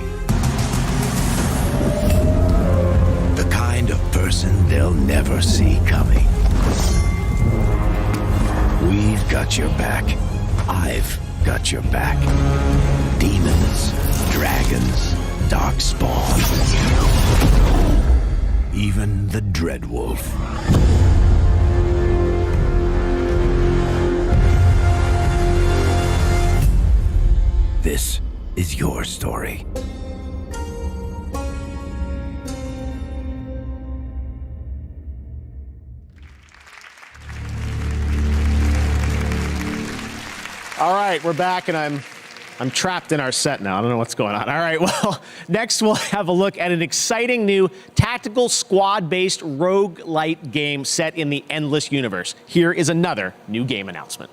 The kind of person they'll never see coming. We've got your back. I've got your back. Demons, dragons, darkspawn. Even the Dreadwolf. This is your story. All right, we're back, and I'm trapped in our set now. I don't know what's going on. All right, well, next we'll have a look at an exciting new tactical squad-based roguelite game set in the Endless universe. Here is another new game announcement.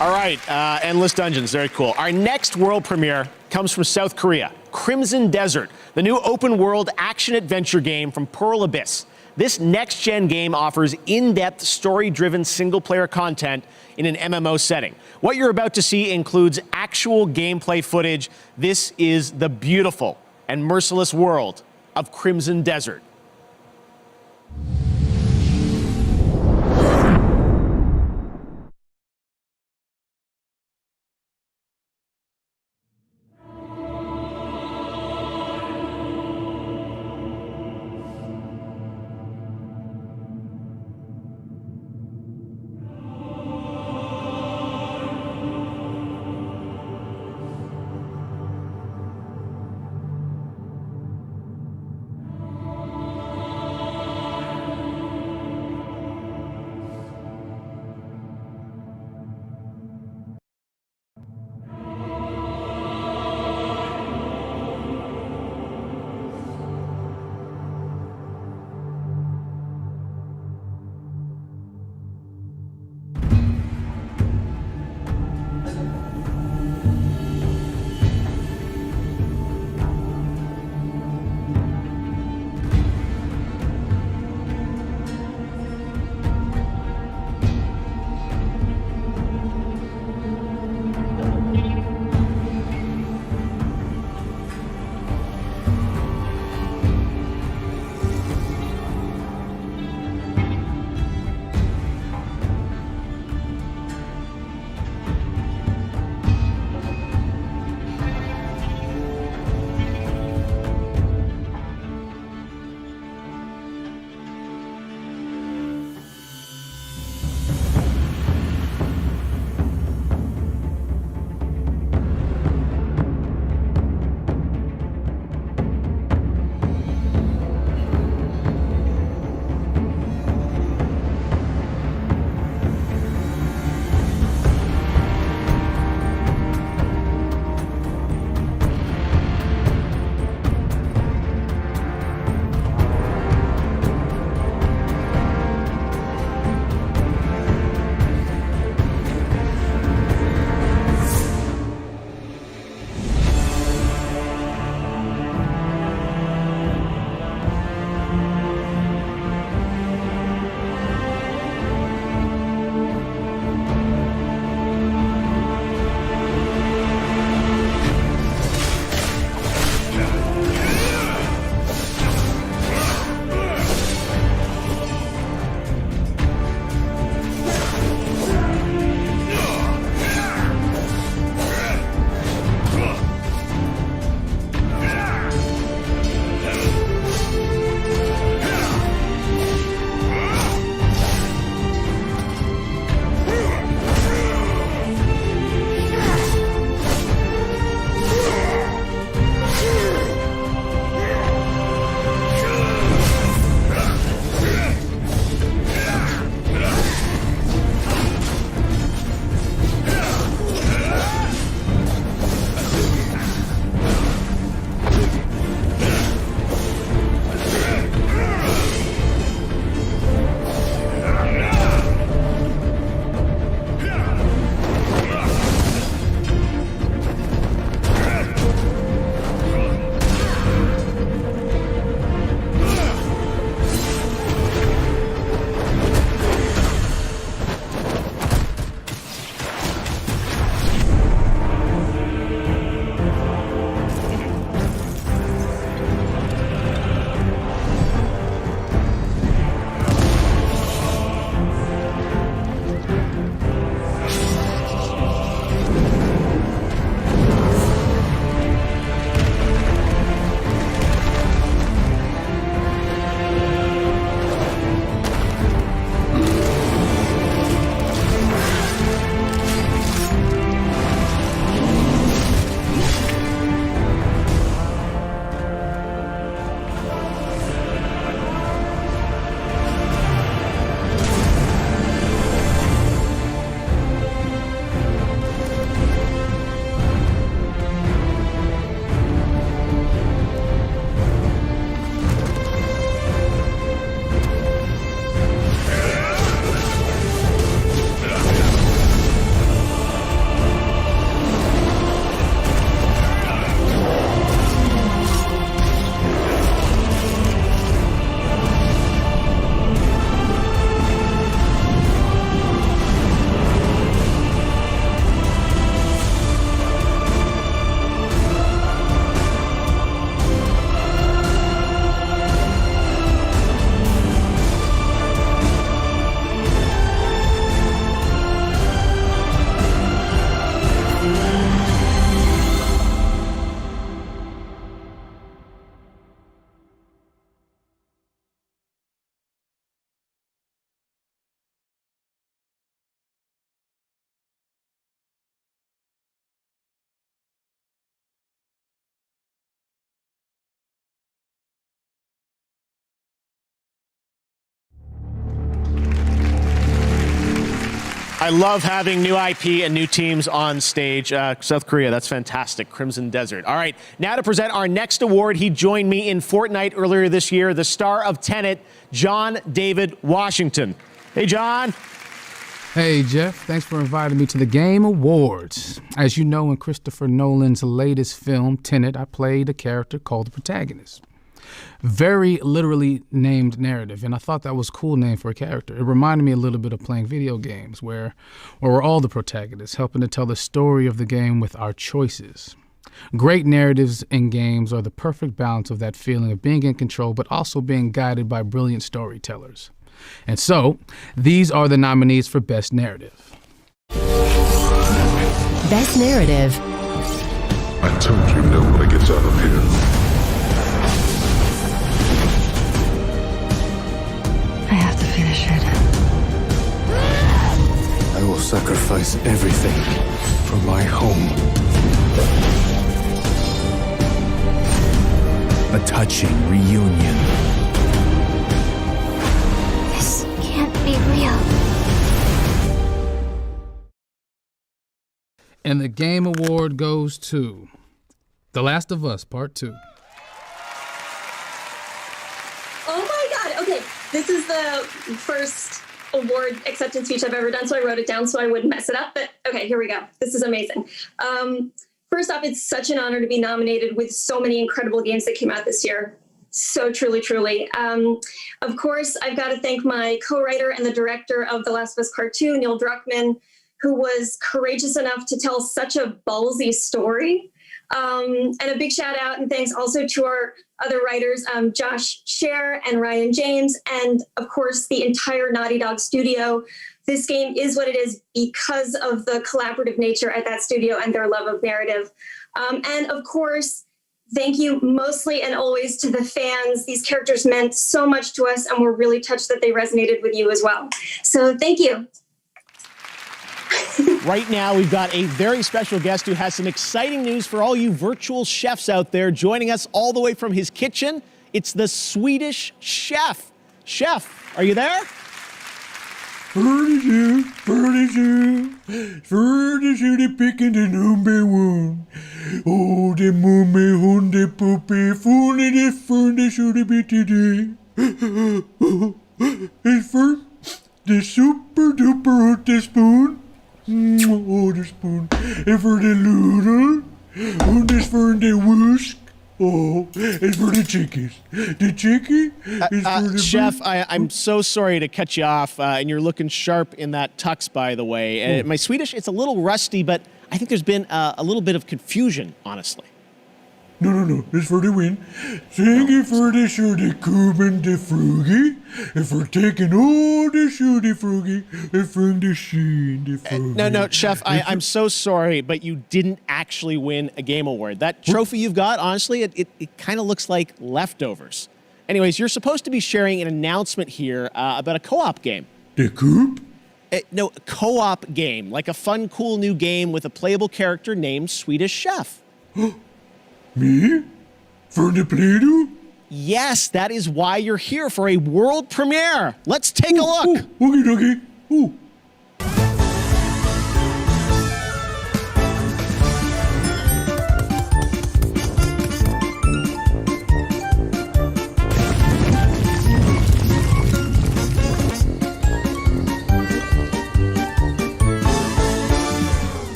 All right, Endless Dungeons, very cool. Our next world premiere comes from South Korea, Crimson Desert, the new open-world action-adventure game from Pearl Abyss. This next-gen game offers in-depth, story-driven single-player content in an MMO setting. What you're about to see includes actual gameplay footage. This is the beautiful and merciless world of Crimson Desert. I love having new IP and new teams on stage. South Korea, that's fantastic. Crimson Desert. All right, now to present our next award. He joined me in Fortnite earlier this year, the star of Tenet, John David Washington. Hey, John. Hey, Jeff. Thanks for inviting me to the Game Awards. As you know, in Christopher Nolan's latest film, Tenet, I played a character called the protagonist. Very literally named narrative, and I thought that was a cool name for a character. It reminded me a little bit of playing video games where we're all the protagonists, helping to tell the story of the game with our choices. Great narratives in games are the perfect balance of that feeling of being in control, but also being guided by brilliant storytellers. And so, these are the nominees for Best Narrative. Best Narrative. I told you nobody gets out of here. I have to finish it. I will sacrifice everything for my home. A touching reunion. This can't be real. And the Game Award goes to The Last of Us Part 2. Oh my God. Okay. This is the first award acceptance speech I've ever done, so I wrote it down so I wouldn't mess it up. But okay, here we go. This is amazing. First off, it's such an honor to be nominated with so many incredible games that came out this year. So truly, truly. Of course, I've got to thank my co-writer and the director of The Last of Us Part 2, Neil Druckmann, who was courageous enough to tell such a ballsy story. And a big shout out and thanks also to our other writers, Josh Scher and Ryan James, and of course the entire Naughty Dog studio. This game is what it is because of the collaborative nature at that studio and their love of narrative. And of course, thank you mostly and always to the fans. These characters meant so much to us and we're really touched that they resonated with you as well. So thank you. Right now, we've got a very special guest who has some exciting news for all you virtual chefs out there. Joining us all the way from his kitchen, it's the Swedish Chef. Chef, are you there? Furniture, the picking the number one. Oh, the mummy, hunde, puppy, funny, the furniture, the bit today. It's for the super duper hot the spoon. Oh, the spoon. And for the noodle. Oh, this for the whisk. Oh, it's for the chickens. The chicken is for the Chef, I'm so sorry to cut you off, and you're looking sharp in that tux, by the way. My Swedish, it's a little rusty, but I think there's been a little bit of confusion, honestly. No, it's for the win. Thank you for the shorty kuben the frugi, and for taking all the shorty frugi, and from the sheen the frugi. No, Chef, I'm so sorry, but you didn't actually win a game award. That trophy you've got, honestly, it kind of looks like leftovers. Anyways, you're supposed to be sharing an announcement here about a co-op game. The coop? No, a co-op game, like a fun, cool new game with a playable character named Swedish Chef. Me? For the Play-Doh? Yes, that is why you're here for a world premiere. Let's take a look. Okay. Ooh.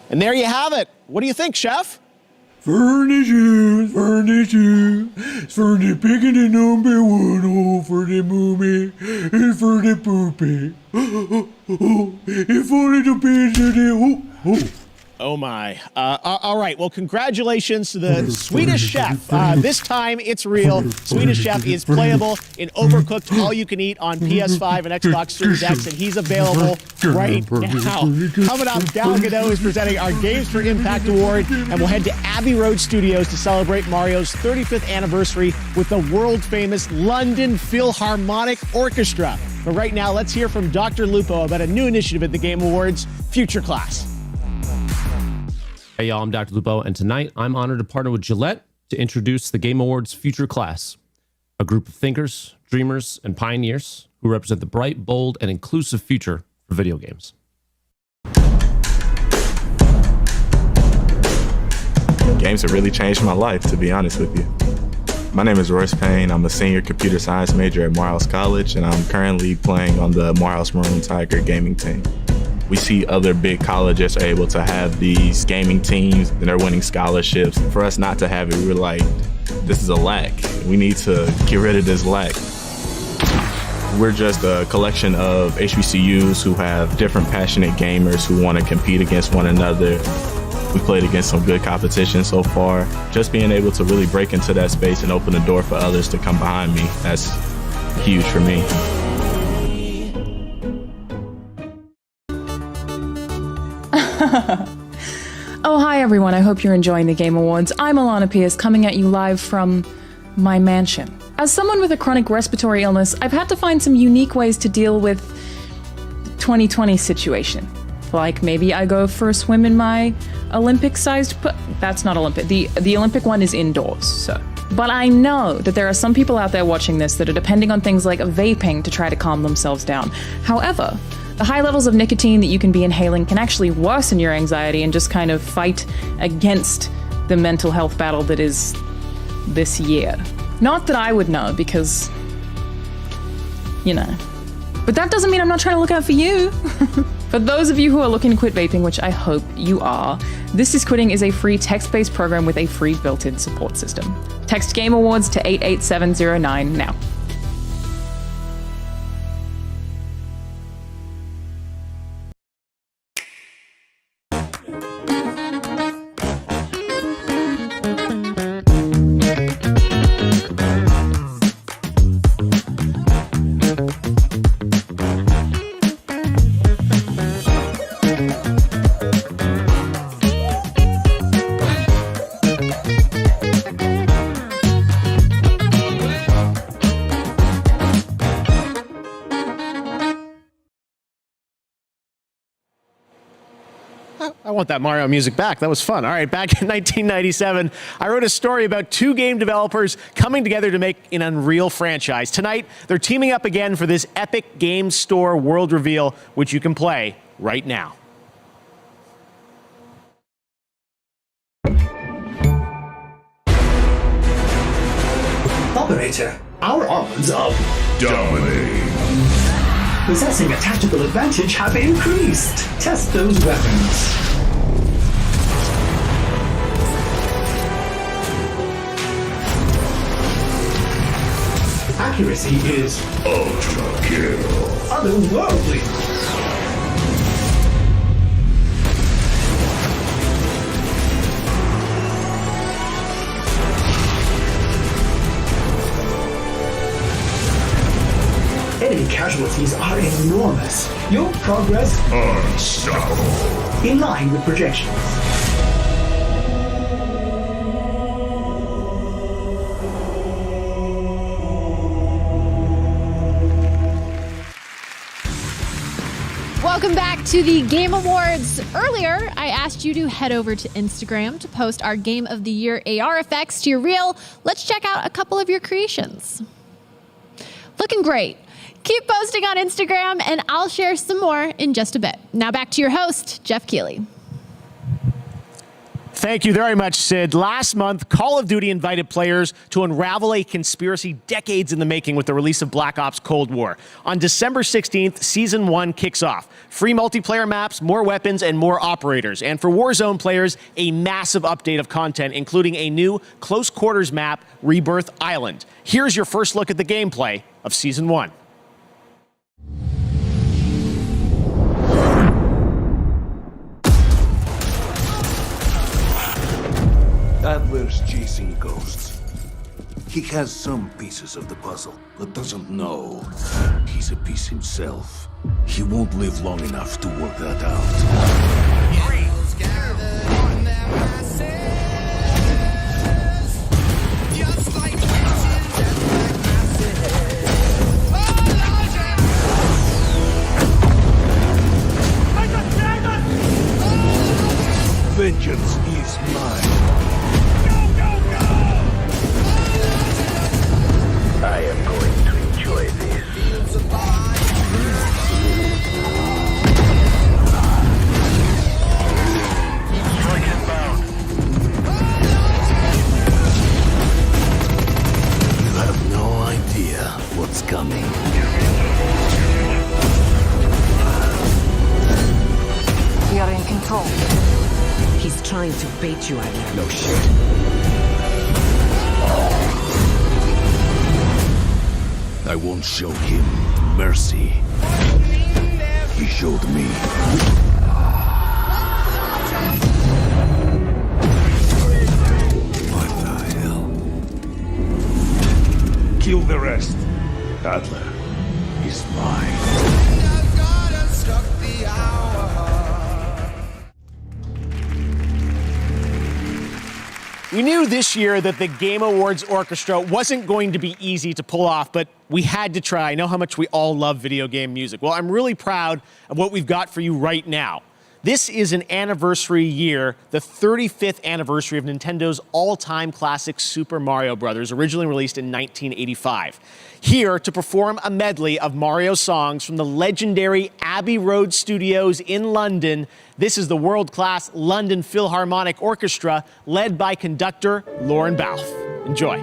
And there you have it. What do you think, Chef? Furniture, for the picking the number one, oh, for the movie, and for the poopy. If only the pizza, oh. Oh my. All right, well, congratulations to the Swedish Chef. This time it's real. Swedish Chef is playable in Overcooked All You Can Eat on PS5 and Xbox Series X, and he's available right now. Coming up, Gadot is presenting our Games for Impact Award, and we'll head to Abbey Road Studios to celebrate Mario's 35th anniversary with the world-famous London Philharmonic Orchestra. But right now, let's hear from Dr. Lupo about a new initiative at the Game Awards, Future Class. Hey y'all, I'm Dr. Lupo, and tonight I'm honored to partner with Gillette to introduce the Game Awards Future Class, a group of thinkers, dreamers, and pioneers who who represent the bright, bold, and inclusive future for video games. Games have really changed my life, to be honest with you. My name is Royce Payne. I'm a senior computer science major at Morehouse College, and I'm currently playing on the Morehouse Maroon Tiger gaming team. We see other big colleges are able to have these gaming teams, and they're winning scholarships. For us not to have it, we're like, this is a lack. We need to get rid of this lack. We're just a collection of HBCUs who have different passionate gamers who want to compete against one another. We played against some good competition so far. Just being able to really break into that space and open the door for others to come behind me, that's huge for me. Oh, hi everyone. I hope you're enjoying the Game Awards. I'm Alana Pierce, coming at you live from my mansion. As someone with a chronic respiratory illness, I've had to find some unique ways to deal with the 2020 situation. Like maybe I go for a swim in my Olympic-sized that's not Olympic. The Olympic one is indoors, so. But I know that there are some people out there watching this that are depending on things like vaping to try to calm themselves down. However, the high levels of nicotine that you can be inhaling can actually worsen your anxiety and just kind of fight against the mental health battle that is this year. Not that I would know, because, you know. But that doesn't mean I'm not trying to look out for you. For those of you who are looking to quit vaping, which I hope you are, This Is Quitting is a free text-based program with a free built-in support system. Text Game Awards to 88709 now. I want that Mario music back. That was fun. All right, back in 1997, I wrote a story about two game developers coming together to make an Unreal franchise. Tonight, they're teaming up again for this epic game store world reveal, which you can play right now. Operator, our odds of dominating, possessing a tactical advantage have increased. Test those weapons. Accuracy is ultra kill. Otherworldly. Enemy casualties are enormous. Your progress unstoppable. In line with projections. Welcome back to the Game Awards. Earlier, I asked you to head over to Instagram to post our Game of the Year AR effects to your reel. Let's check out a couple of your creations. Looking great. Keep posting on Instagram, and I'll share some more in just a bit. Now back to your host, Jeff Keighley. Thank you very much, Sid. Last month, Call of Duty invited players to unravel a conspiracy decades in the making with the release of Black Ops Cold War. On December 16th, Season 1 kicks off. Free multiplayer maps, more weapons, and more operators. And for Warzone players, a massive update of content, including a new close quarters map, Rebirth Island. Here's your first look at the gameplay of Season 1. Adler's chasing ghosts. He has some pieces of the puzzle, but doesn't know he's a piece himself. He won't live long enough to work that out. 3, 2, 1. Just like vengeance is mine. I am going to enjoy this. trying to bait you, Adler. No shit. I won't show him mercy. He showed me. What the hell? Kill the rest. Adler is mine. We knew this year that the Game Awards Orchestra wasn't going to be easy to pull off, but we had to try. I know how much we all love video game music. Well, I'm really proud of what we've got for you right now. This is an anniversary year, the 35th anniversary of Nintendo's all-time classic Super Mario Bros., originally released in 1985. Here to perform a medley of Mario songs from the legendary Abbey Road Studios in London, this is the world-class London Philharmonic Orchestra, led by conductor Lorne Balfe. Enjoy.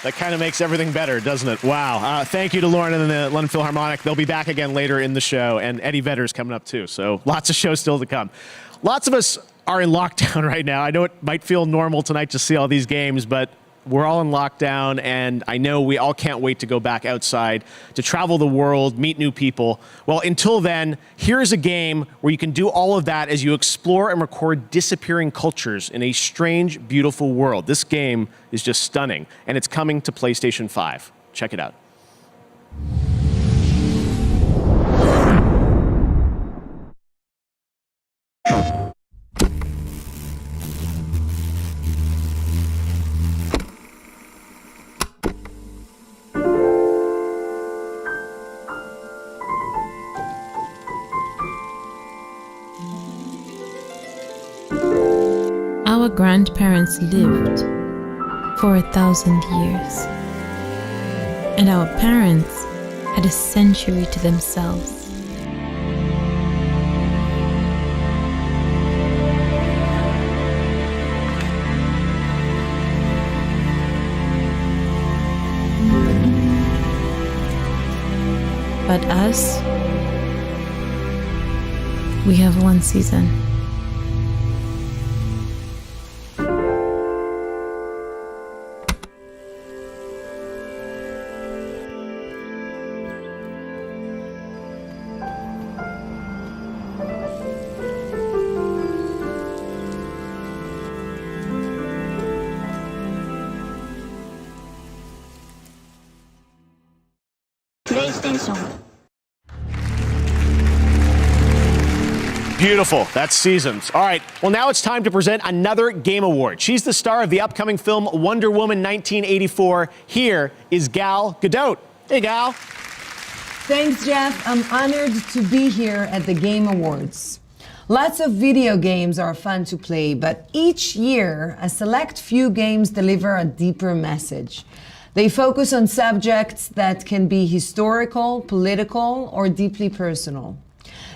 That kind of makes everything better, doesn't it? Wow. Thank you to Lorne and the London Philharmonic. They'll be back again later in the show, and Eddie Vedder's coming up too, so lots of shows still to come. Lots of us are in lockdown right now. I know it might feel normal tonight to see all these games, but we're all in lockdown, and I know we all can't wait to go back outside, to travel the world, meet new people. Well, until then, here's a game where you can do all of that as you explore and record disappearing cultures in a strange, beautiful world. This game is just stunning, and it's coming to PlayStation 5. Check it out. Our grandparents lived for 1,000 years, and our parents had a century to themselves. But us, we have one season. station. Beautiful. That's Seasons. All right. Well, now it's time to present another Game Award. She's the star of the upcoming film Wonder Woman 1984. Here is Gal Gadot. Hey, Gal. Thanks, Jeff. I'm honored to be here at the Game Awards. Lots of video games are fun to play, but each year, a select few games deliver a deeper message. They focus on subjects that can be historical, political, or deeply personal.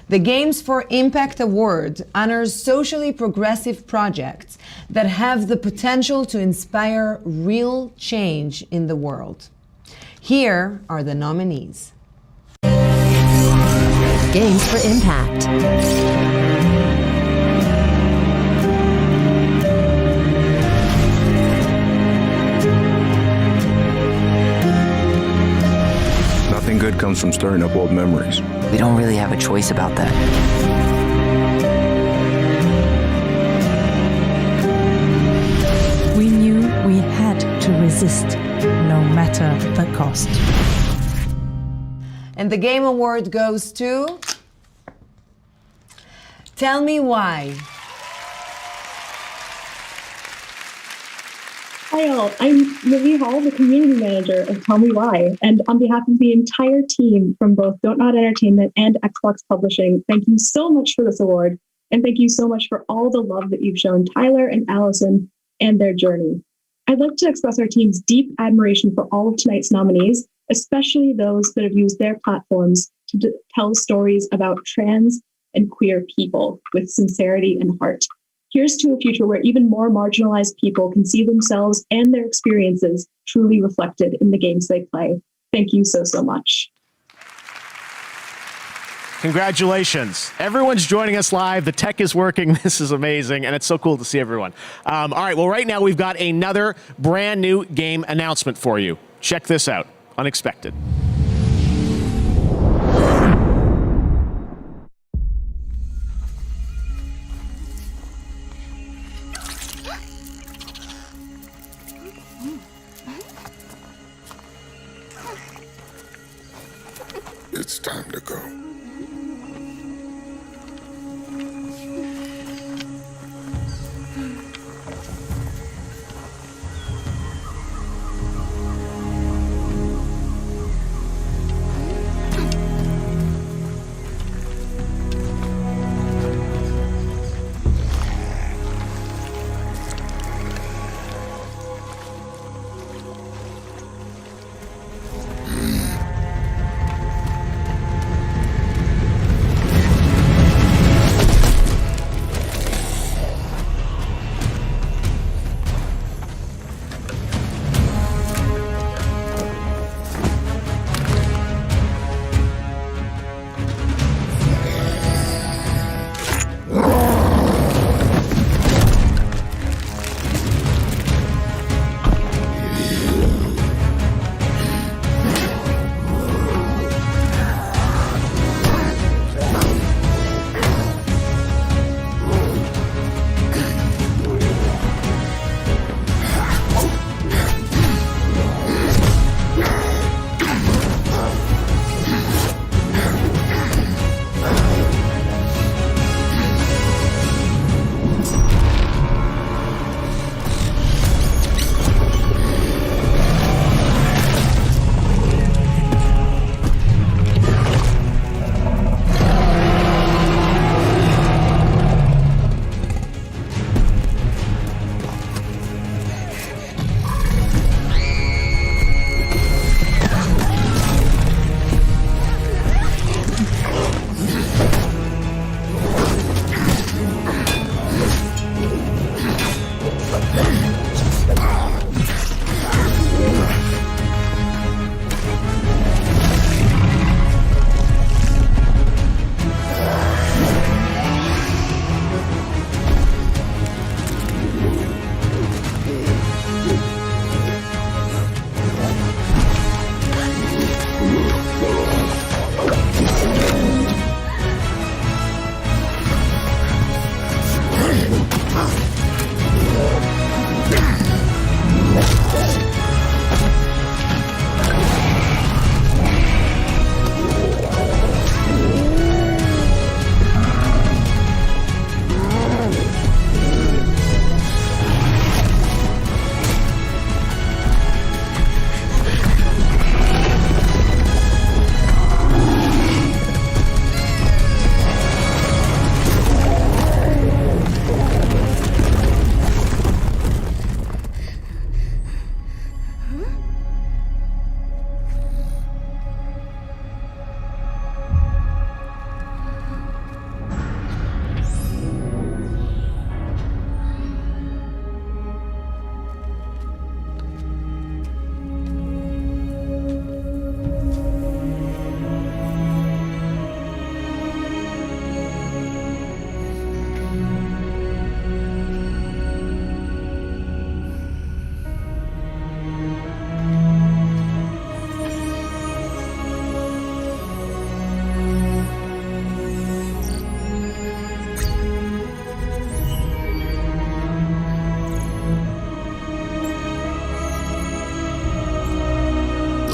The Games for Impact Award honors socially progressive projects that have the potential to inspire real change in the world. Here are the nominees. Games for Impact. Nothing good comes from stirring up old memories. We don't really have a choice about that. We knew we had to resist, no matter the cost. And the Game Award goes to... Tell Me Why. Hi all, I'm Livy Hall, the community manager of Tell Me Why, and on behalf of the entire team from both Don't Nod Entertainment and Xbox Publishing, thank you so much for this award, and thank you so much for all the love that you've shown Tyler and Allison and their journey. I'd like to express our team's deep admiration for all of tonight's nominees, especially those that have used their platforms to tell stories about trans and queer people with sincerity and heart. Here's to a future where even more marginalized people can see themselves and their experiences truly reflected in the games they play. Thank you so, so much. Congratulations. Everyone's joining us live. The tech is working. This is amazing, and it's so cool to see everyone. All right, well, right now we've got another brand new game announcement for you. Check this out. Unexpected. It's time to go.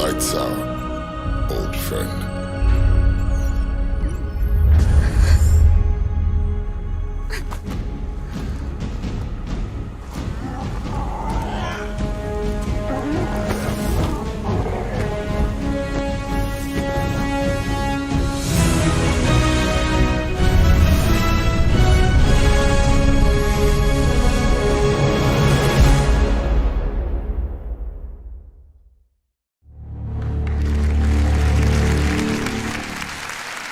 Lights out, old friend.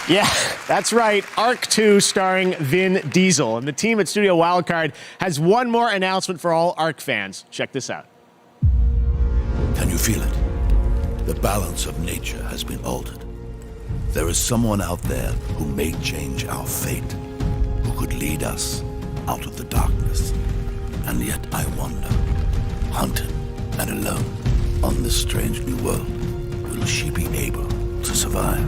Yeah, that's right. Arc 2 starring Vin Diesel. And the team at Studio Wildcard has one more announcement for all Arc fans. Check this out. Can you feel it? The balance of nature has been altered. There is someone out there who may change our fate, who could lead us out of the darkness. And yet I wonder, hunted and alone on this strange new world, will she be able to survive?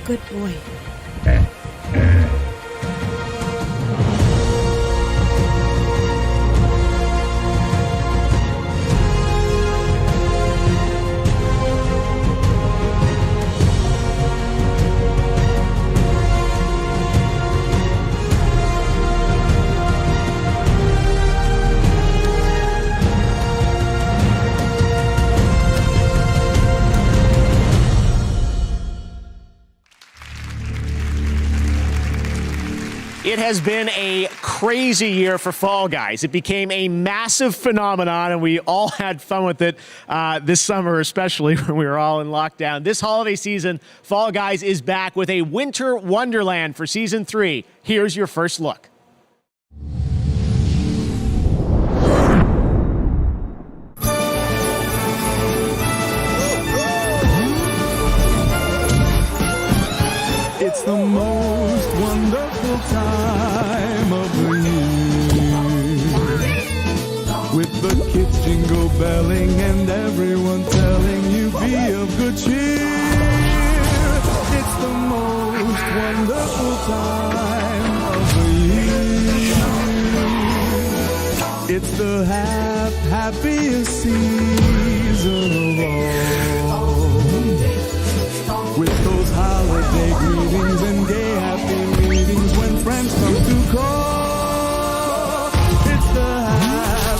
Good boy. It has been a crazy year for Fall Guys. It became a massive phenomenon, and we all had fun with it this summer, especially when we were all in lockdown. This holiday season, Fall Guys is back with a winter wonderland for Season 3. Here's your first look. It's the most wonderful time of the year, with the kids jingle belling and everyone telling you be of good cheer. It's the most wonderful time of the year. It's the happiest season of all, with those holiday greetings and gay happy meetings when friends come to call. It's the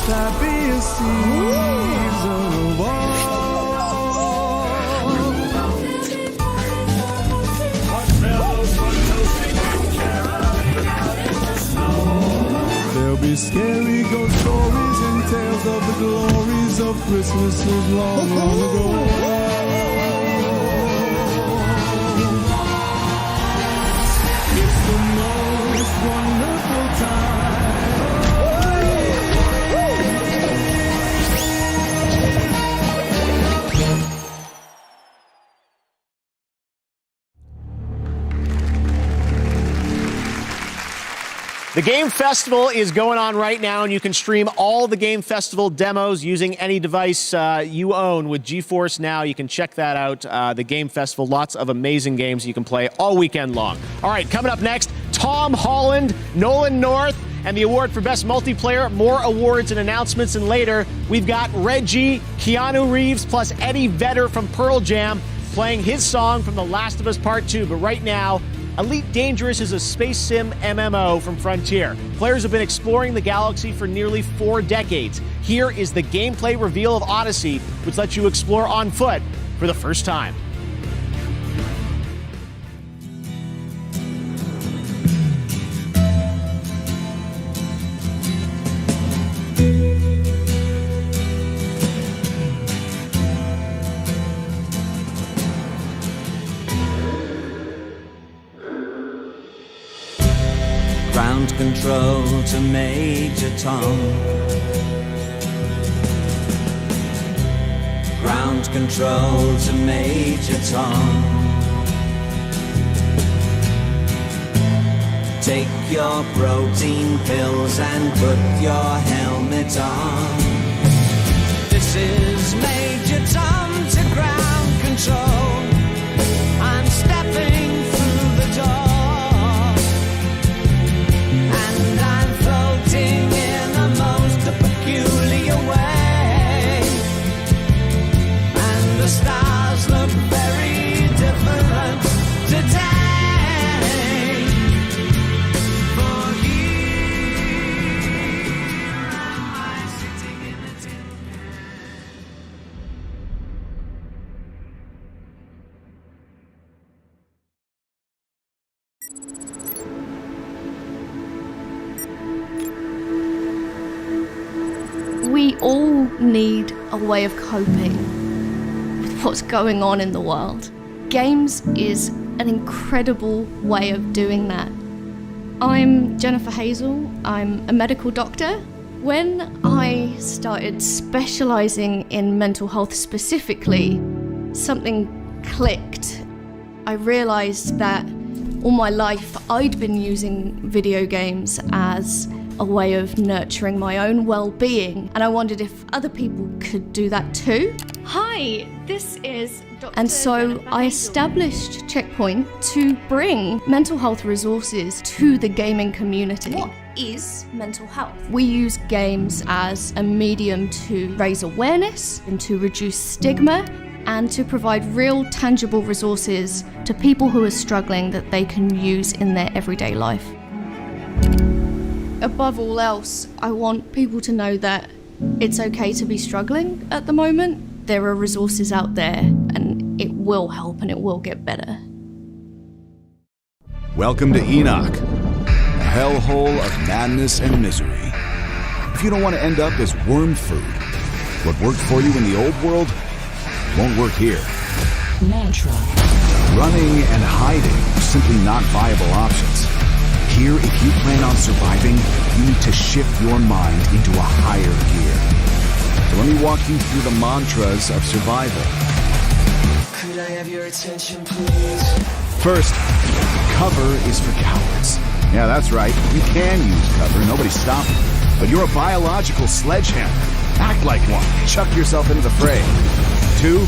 happiest season of all. There'll be scary ghost stories and tales of the glories of Christmases long, long ago. Wonderful The Game Festival is going on right now, and you can stream all the Game Festival demos using any device you own with GeForce Now. You can check that out, the Game Festival. Lots of amazing games you can play all weekend long. All right, coming up next, Tom Holland, Nolan North, and the award for Best Multiplayer. More awards and announcements, and later, we've got Reggie, Keanu Reeves, plus Eddie Vedder from Pearl Jam playing his song from The Last of Us Part 2. But right now, Elite Dangerous is a space sim MMO from Frontier. Players have been exploring the galaxy for nearly 4 decades. Here is the gameplay reveal of Odyssey, which lets you explore on foot for the first time. Ground control to Major Tom. Ground control to Major Tom. Take your protein pills and put your helmet on. This is Major Tom to ground control. I'm stepping through the door, and I'm floating in a most peculiar way, and the stars look very different today. We all need a way of coping with what's going on in the world. Games is an incredible way of doing that. I'm Jennifer Hazel. I'm a medical doctor. When I started specializing in mental health specifically, something clicked. I realized that all my life I'd been using video games as a way of nurturing my own well-being, and I wondered if other people could do that too. Hi, this is Dr. And so I established Checkpoint to bring mental health resources to the gaming community. What is mental health? We use games as a medium to raise awareness and to reduce stigma and to provide real tangible resources to people who are struggling that they can use in their everyday life. Above all else, I want people to know that it's okay to be struggling at the moment. There are resources out there, and it will help and it will get better. Welcome to Enoch, a hellhole of madness and misery. If you don't want to end up as worm food, what worked for you in the old world won't work here. Mantra. Running and hiding are simply not viable options. Here, if you plan on surviving, you need to shift your mind into a higher gear. So let me walk you through the mantras of survival. Could I have your attention, please? First, cover is for cowards. Yeah, that's right. You can use cover, nobody's stopping. But you're a biological sledgehammer. Act like one. Chuck yourself into the fray. 2,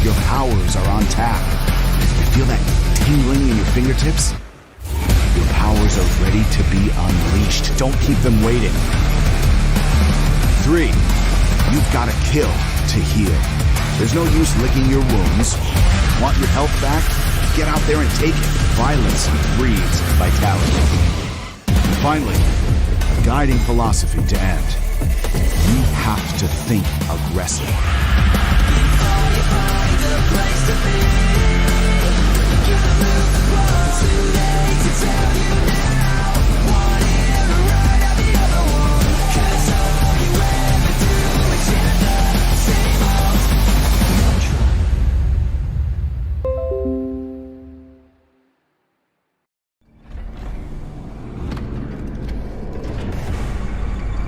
your powers are on tap. You feel that tingling in your fingertips? Your powers are ready to be unleashed. Don't keep them waiting. 3, you've got to kill to heal. There's no use licking your wounds. Want your health back? Get out there and take it. Violence breeds vitality. Finally, a guiding philosophy to end. You have to think aggressive.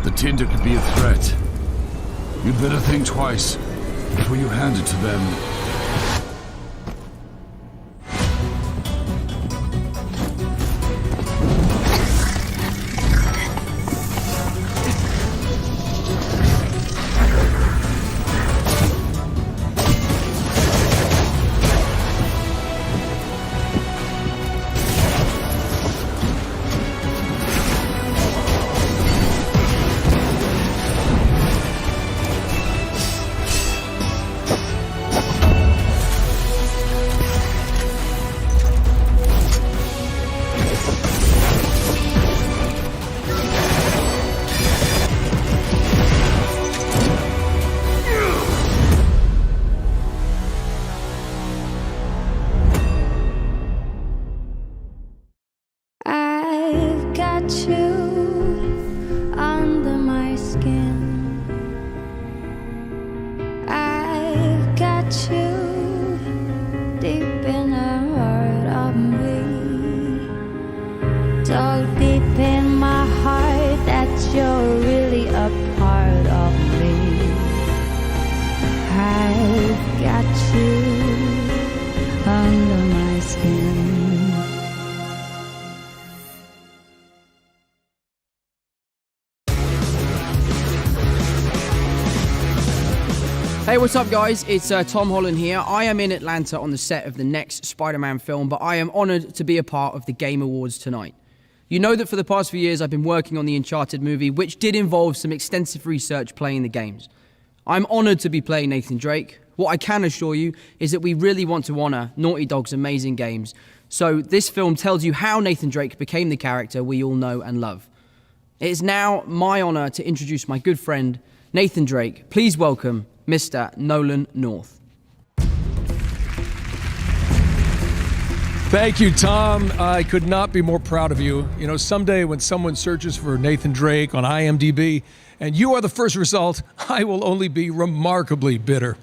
The tinder could be a threat. You'd better think twice before you hand it to them. So deep in my you're really a part of me. I've got you under my skin. Hey, what's up, guys? It's Tom Holland here. I am in Atlanta on the set of the next Spider-Man film, but I am honored to be a part of the Game Awards tonight. You know that for the past few years I've been working on the Uncharted movie, which did involve some extensive research playing the games. I'm honored to be playing Nathan Drake. What I can assure you is that we really want to honor Naughty Dog's amazing games. So this film tells you how Nathan Drake became the character we all know and love. It is now my honor to introduce my good friend, Nathan Drake. Please welcome Mr. Nolan North. Thank you, Tom. I could not be more proud of you. You know, someday when someone searches for Nathan Drake on IMDb and you are the first result, I will only be remarkably bitter.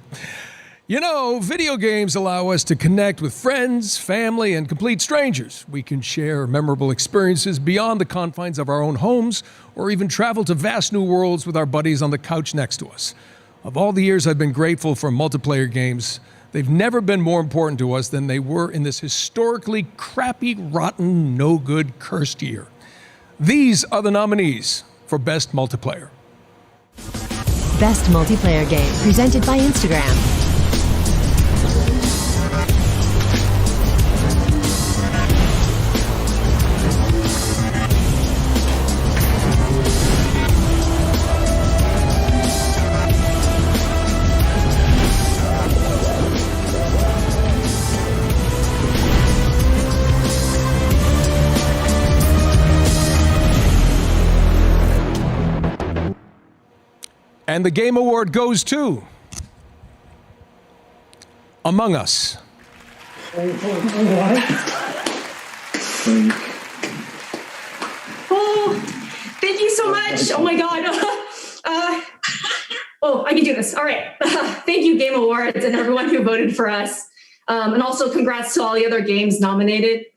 You know, video games allow us to connect with friends, family, and complete strangers. We can share memorable experiences beyond the confines of our own homes, or even travel to vast new worlds with our buddies on the couch next to us. Of all the years I've been grateful for multiplayer games, they've never been more important to us than they were in this historically crappy, rotten, no-good, cursed year. These are the nominees for Best Multiplayer. Best Multiplayer Game, presented by Instagram. And the Game Award goes to Among Us. Oh, thank you so much. Oh my God. I can do this. All right. Thank you, Game Awards, and everyone who voted for us. And also congrats to all the other games nominated.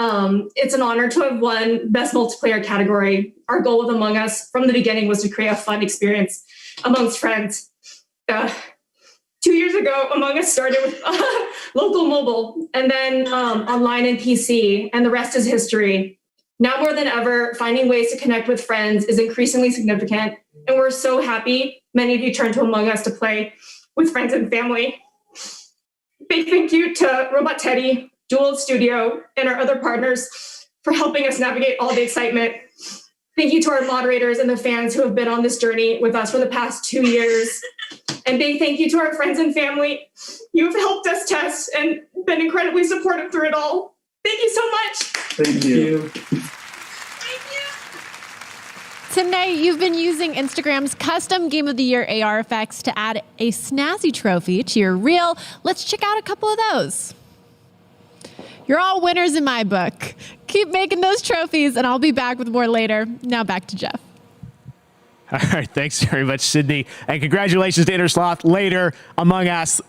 It's an honor to have won Best Multiplayer category. Our goal with Among Us from the beginning was to create a fun experience amongst friends. 2 years ago, Among Us started with local mobile and then online and PC, and the rest is history. Now more than ever, finding ways to connect with friends is increasingly significant, and we're so happy many of you turned to Among Us to play with friends and family. Big thank you to Robot Teddy, Jewel Studio, and our other partners for helping us navigate all the excitement. Thank you to our moderators and the fans who have been on this journey with us for the past 2 years. And big thank you to our friends and family. You've helped us test and been incredibly supportive through it all. Thank you so much. Thank you. Tonight, you've been using Instagram's custom Game of the Year AR effects to add a snazzy trophy to your reel. Let's check out a couple of those. You're all winners in my book. Keep making those trophies, and I'll be back with more later. Now back to Jeff. All right, thanks very much, Sydney. And congratulations to Innersloth later, Among Us,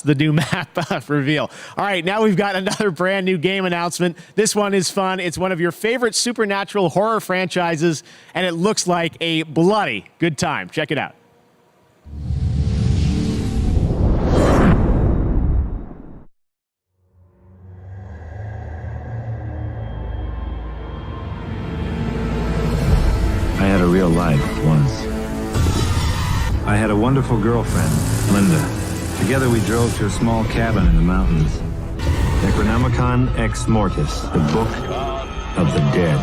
the new map reveal. All right, now we've got another brand new game announcement. This one is fun. It's one of your favorite supernatural horror franchises, and it looks like a bloody good time. Check it out. I had a real life once. I had a wonderful girlfriend, Linda. Together we drove to a small cabin in the mountains. Necronomicon Ex Mortis, the Book of the Dead.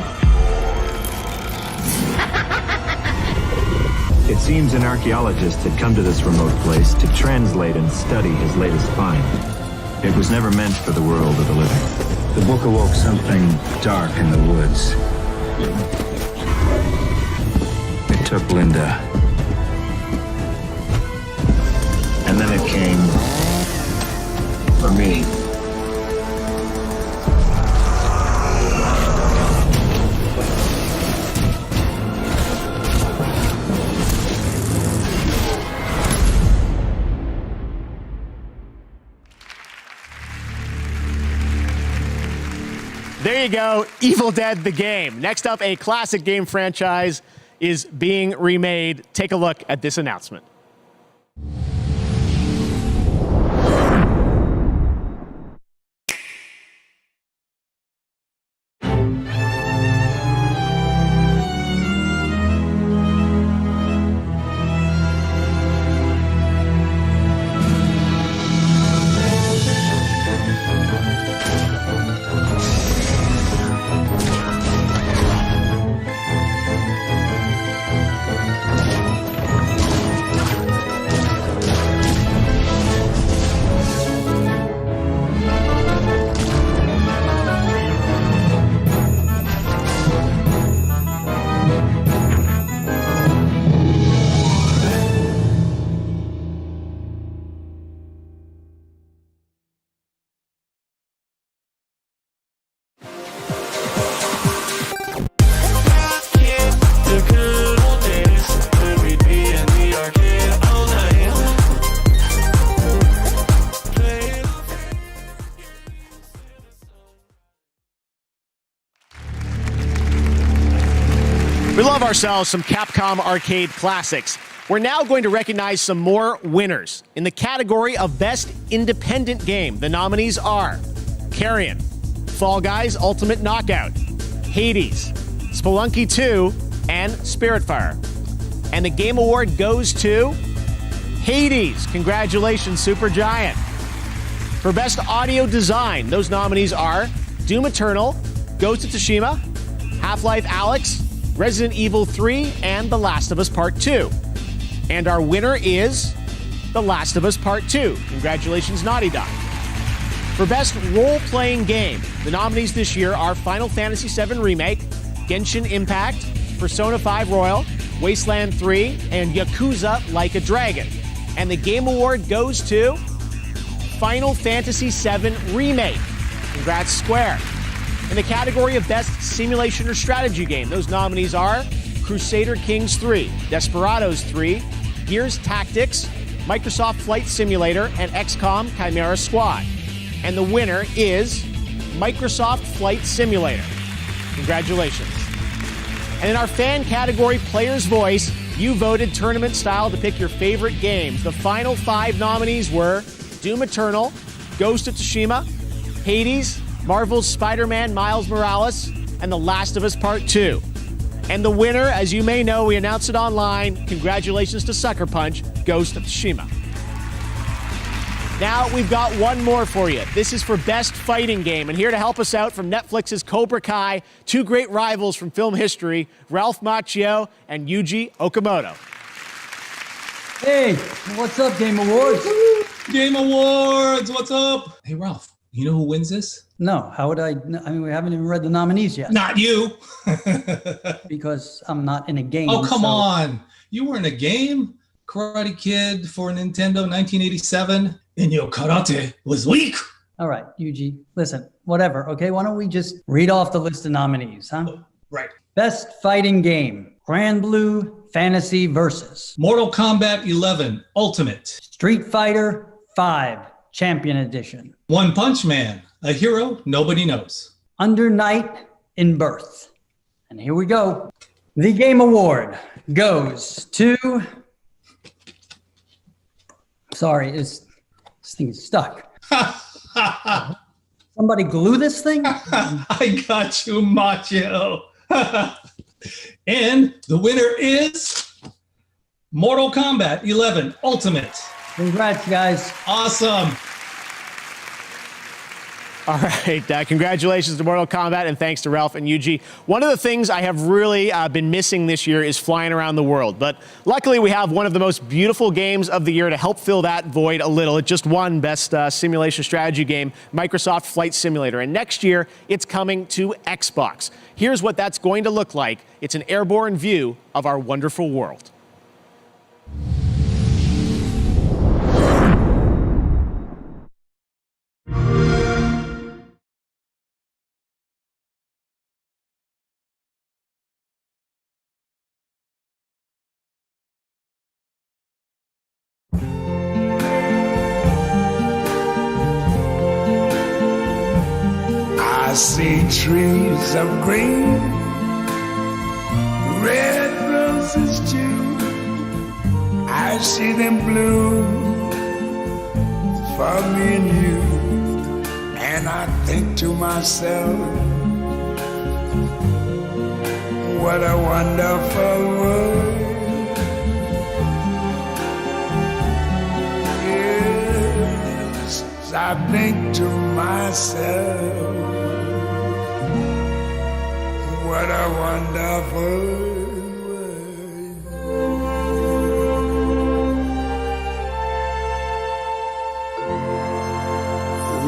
It seems an archaeologist had come to this remote place to translate and study his latest find. It was never meant for the world of the living. The book awoke something dark in the woods. It took Linda. And then it came for me. There you go, Evil Dead the game. Next up, a classic game franchise. is being remade. Take a look at this announcement. We love ourselves some Capcom arcade classics. We're now going to recognize some more winners. In the category of Best Independent Game, the nominees are Carrion, Fall Guys Ultimate Knockout, Hades, Spelunky 2, and Spiritfire. And the Game Award goes to Hades. Congratulations, Supergiant. For Best Audio Design, those nominees are Doom Eternal, Ghost of Tsushima, Half-Life Alyx, Resident Evil 3, and The Last of Us Part 2. And our winner is The Last of Us Part 2. Congratulations, Naughty Dog. For Best Role-Playing Game, the nominees this year are Final Fantasy VII Remake, Genshin Impact, Persona 5 Royal, Wasteland 3, and Yakuza Like a Dragon. And the Game Award goes to Final Fantasy VII Remake. Congrats, Square. In the category of Best Simulation or Strategy Game, those nominees are Crusader Kings 3, Desperados 3, Gears Tactics, Microsoft Flight Simulator, and XCOM Chimera Squad. And the winner is Microsoft Flight Simulator. Congratulations. And in our fan category, Player's Voice, you voted tournament style to pick your favorite games. The final 5 nominees were Doom Eternal, Ghost of Tsushima, Hades, Marvel's Spider-Man Miles Morales, and The Last of Us Part 2. And the winner, as you may know, we announced it online. Congratulations to Sucker Punch, Ghost of Tsushima. Now we've got one more for you. This is for Best Fighting Game. And here to help us out from Netflix's Cobra Kai, 2 great rivals from film history, Ralph Macchio and Yuji Okamoto. Hey, what's up, Game Awards? Game Awards, what's up? Hey, Ralph, you know who wins this? No, how would I? I mean, we haven't even read the nominees yet. Not you. Because I'm not in a game. Oh, come on. You were in a game? Karate Kid for Nintendo 1987, and your karate was weak. All right, Yuji, listen, whatever, okay? Why don't we just read off the list of nominees, huh? Right. Best Fighting Game, Grand Blue Fantasy Versus. Mortal Kombat 11 Ultimate. Street Fighter 5 Champion Edition. One Punch Man, a hero nobody knows. Under Night in Birth. And here we go. The Game Award goes to... Sorry, this thing is stuck. Somebody glue this thing? I got you, Macho. And the winner is Mortal Kombat 11 Ultimate. Congrats, guys. Awesome. All right, congratulations to Mortal Kombat, and thanks to Ralph and Yuji. One of the things I have really been missing this year is flying around the world, but luckily we have one of the most beautiful games of the year to help fill that void a little. It just won Best Simulation Strategy Game, Microsoft Flight Simulator, and next year it's coming to Xbox. Here's what that's going to look like. It's an airborne view of our wonderful world. I see trees of green, red roses roses too. I see them bloom for me and you. And I think to myself, what a wonderful world. Yes, I think to myself, what a wonderful world.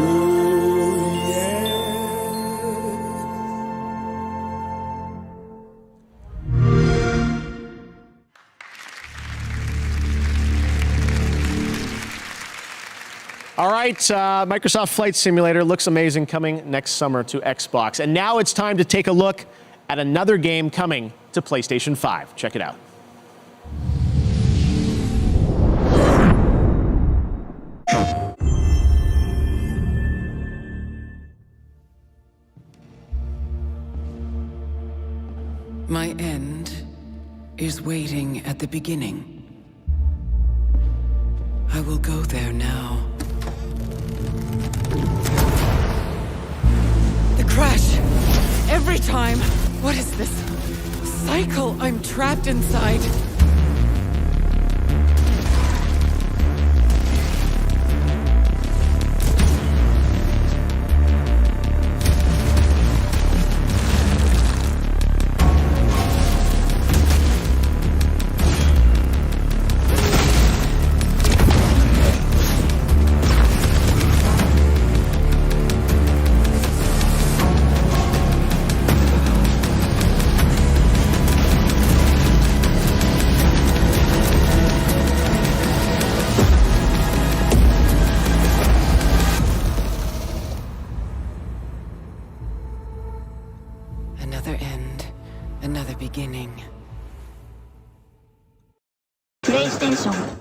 Ooh, yeah. All right, Microsoft Flight Simulator looks amazing, coming next summer to Xbox. And now it's time to take a look at another game coming to PlayStation 5. Check it out. My end is waiting at the beginning. I will go there now. The crash! Every time! What is this cycle I'm trapped inside? Another end, another beginning. PlayStation.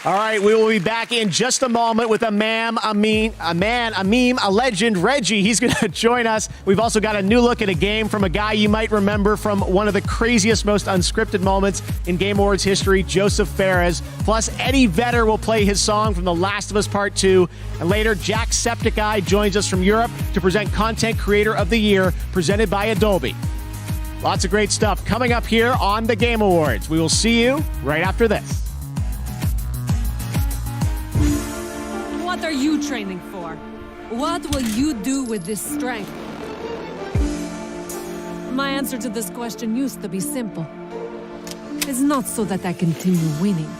All right, we will be back in just a moment with a meme, a legend, Reggie. He's going to join us. We've also got a new look at a game from a guy you might remember from one of the craziest, most unscripted moments in Game Awards history, Joseph Fares. Plus, Eddie Vedder will play his song from The Last of Us Part 2. And later, Jacksepticeye joins us from Europe to present Content Creator of the Year, presented by Adobe. Lots of great stuff coming up here on the Game Awards. We will see you right after this. What are you training for? What will you do with this strength? My answer to this question used to be simple. It's not so that I continue winning.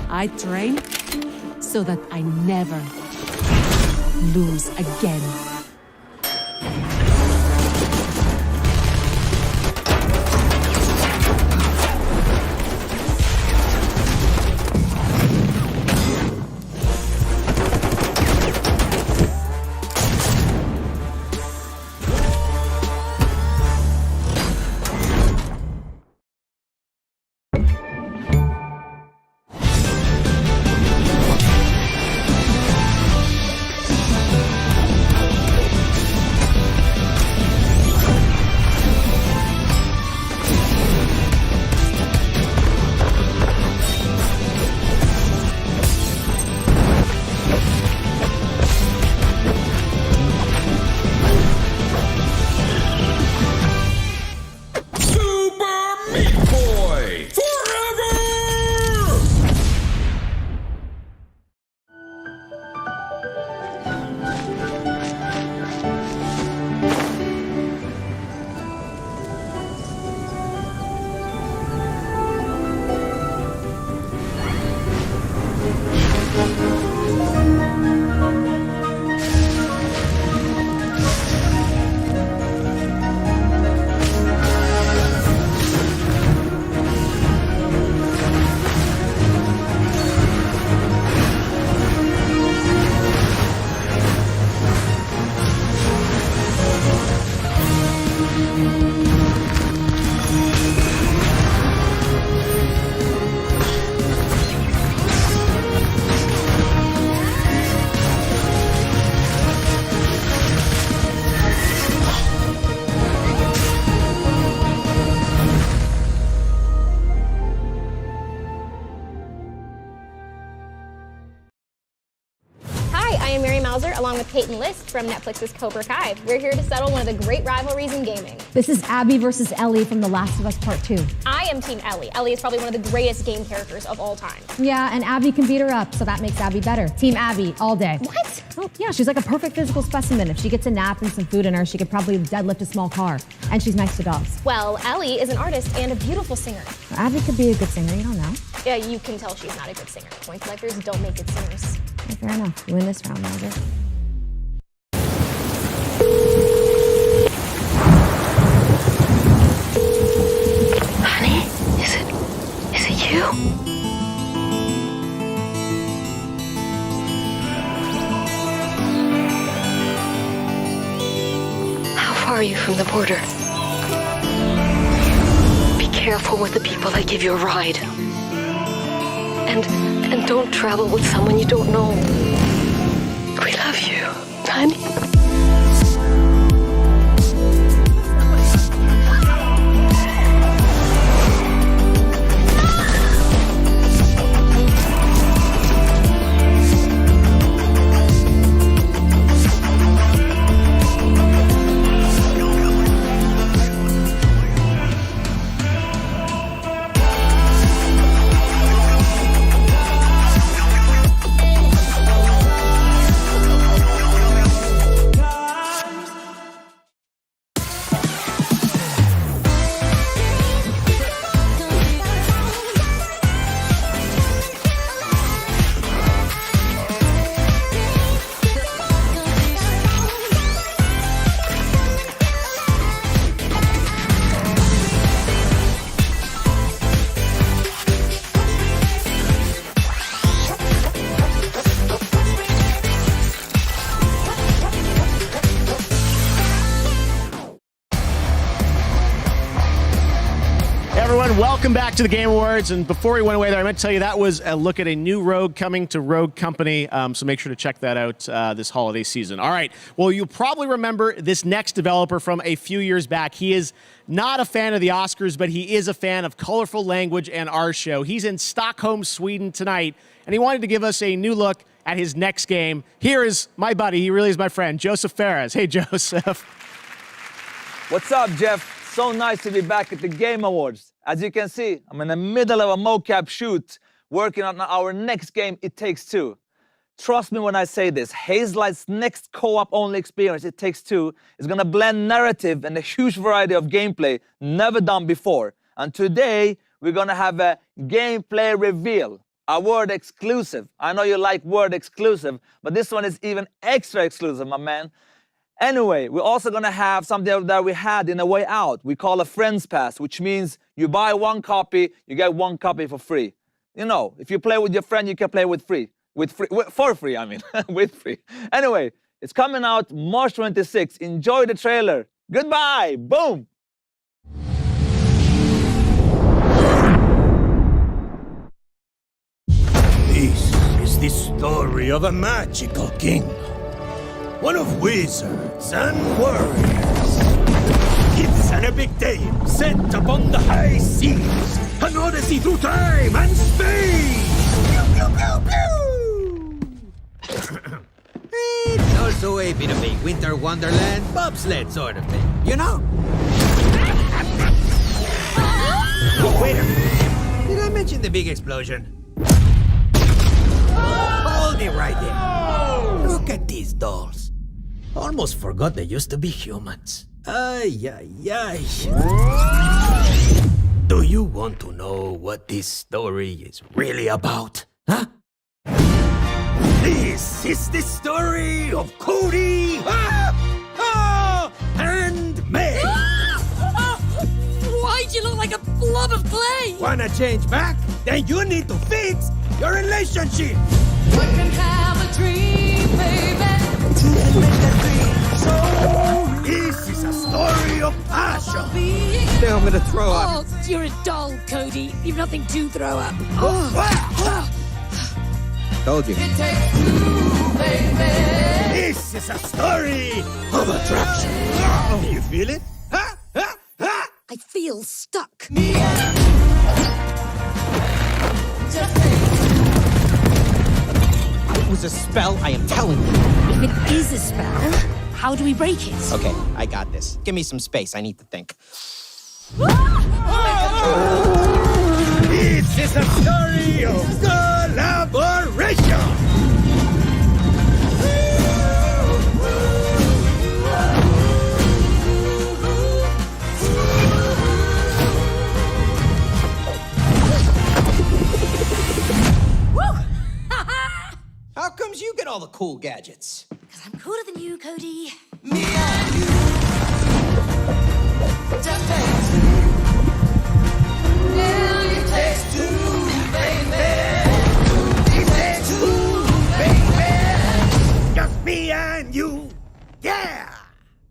I train so that I never lose again. along with Peyton List from Netflix's Cobra Kai. We're here to settle one of the great rivalries in gaming. This is Abby versus Ellie from The Last of Us Part 2. I am Team Ellie. Ellie is probably one of the greatest game characters of all time. Yeah, and Abby can beat her up, so that makes Abby better. Team Abby, all day. What? Oh, yeah, she's like a perfect physical specimen. If she gets a nap and some food in her, she could probably deadlift a small car. And she's nice to dogs. Well, Ellie is an artist and a beautiful singer. Well, Abby could be a good singer, you don't know. Yeah, you can tell she's not a good singer. Coin collectors don't make good singers. Yeah, fair enough. You win this round, Roger. Honey, is it you? How far are you from the border? Be careful with the people that give you a ride. And don't travel with someone you don't know. We love you, honey. Welcome back to the Game Awards, and before we went away there, I meant to tell you that was a look at a new Rogue coming to Rogue Company, so make sure to check that out this holiday season. All right, well, you'll probably remember this next developer from a few years back. He is not a fan of the Oscars, but he is a fan of colorful language and our show. He's in Stockholm, Sweden tonight, and he wanted to give us a new look at his next game. Here is my buddy, he really is my friend, Joseph Ferraz. Hey, Joseph. What's up, Jeff? So nice to be back at the Game Awards. As you can see, I'm in the middle of a mocap shoot, working on our next game, It Takes Two. Trust me when I say this, Hazelight's next co-op only experience, It Takes Two, is gonna blend narrative and a huge variety of gameplay never done before. And today, we're gonna have a gameplay reveal, a word exclusive. I know you like word exclusive, but this one is even extra exclusive, my man. Anyway, we're also gonna have something that we had in A Way Out. We call a Friends Pass, which means you buy one copy, you get one copy for free. You know, if you play with your friend, you can play for free, I mean, with free. Anyway, it's coming out March 26th. Enjoy the trailer. Goodbye, boom. This is the story of a magical kingdom. One of wizards and warriors. It's an epic tale set upon the high seas. An odyssey through time and space. Pew, pew, pew, pew. It's also a bit of a winter wonderland bobsled sort of thing, you know? Oh, wait a minute. Did I mention the big explosion? Hold it right there. Look at these dolls. Almost forgot they used to be humans. Ay, ay, ay. Do you want to know what this story is really about? Huh? This is the story of Cody and Meg. Why'd you look like a blob of clay? Wanna change back? Then you need to fix your relationship. One can have a dream, baby. So, this is a story of passion. I think I'm gonna throw up. Oh, you're a doll, Cody. You've nothing to throw up. Told you. It takes two, baby. This is a story of attraction. Do you feel it? I feel stuck. was a spell, I am telling you. If it is a spell, how do we break it? Okay, I got this. Give me some space, I need to think. This is a story of collaboration! How comes you get all the cool gadgets? Because I'm cooler than you, Cody. Me and you. It takes two, baby. It takes two, baby. Just me and you. Yeah.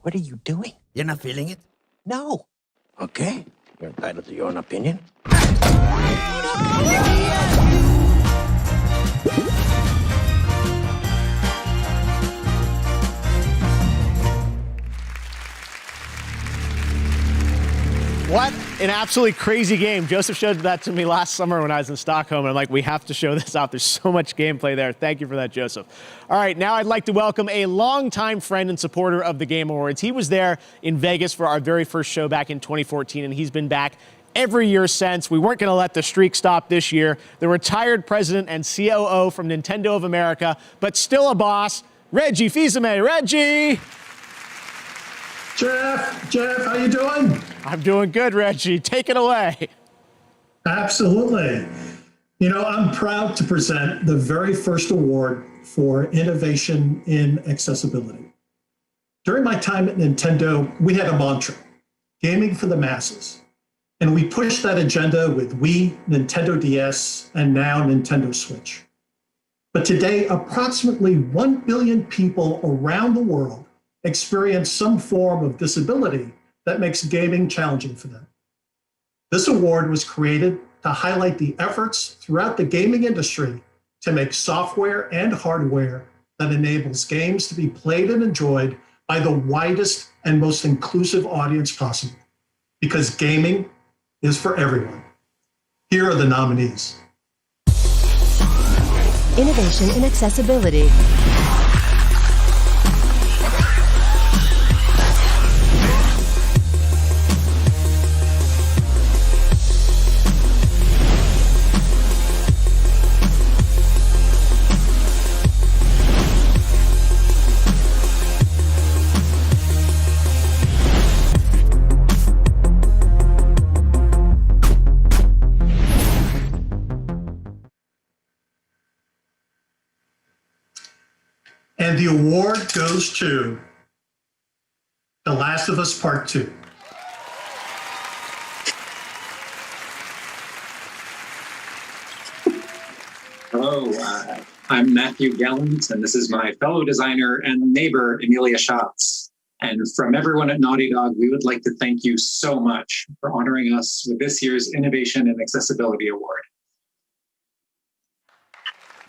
What are you doing? You're not feeling it? No. Okay. You're entitled to your own opinion. What an absolutely crazy game. Joseph showed that to me last summer when I was in Stockholm, and I'm like, we have to show this off. There's so much gameplay there. Thank you for that, Joseph. All right, now I'd like to welcome a longtime friend and supporter of the Game Awards. He was there in Vegas for our very first show back in 2014, and he's been back every year since. We weren't going to let the streak stop this year. The retired president and COO from Nintendo of America, but still a boss, Reggie Fils-Aime. Reggie! Jeff, how you doing? I'm doing good, Reggie. Take it away. Absolutely. You know, I'm proud to present the very first award for innovation in accessibility. During my time at Nintendo, we had a mantra, gaming for the masses. And we pushed that agenda with Wii, Nintendo DS, and now Nintendo Switch. But today, approximately 1 billion people around the world experience some form of disability that makes gaming challenging for them. This award was created to highlight the efforts throughout the gaming industry to make software and hardware that enables games to be played and enjoyed by the widest and most inclusive audience possible, because gaming is for everyone. Here are the nominees. Innovation in accessibility. And the award goes to The Last of Us Part 2. Hello, I'm Matthew Gallant, and this is my fellow designer and neighbor, Emilia Schatz. And from everyone at Naughty Dog, we would like to thank you so much for honoring us with this year's Innovation and Accessibility Award.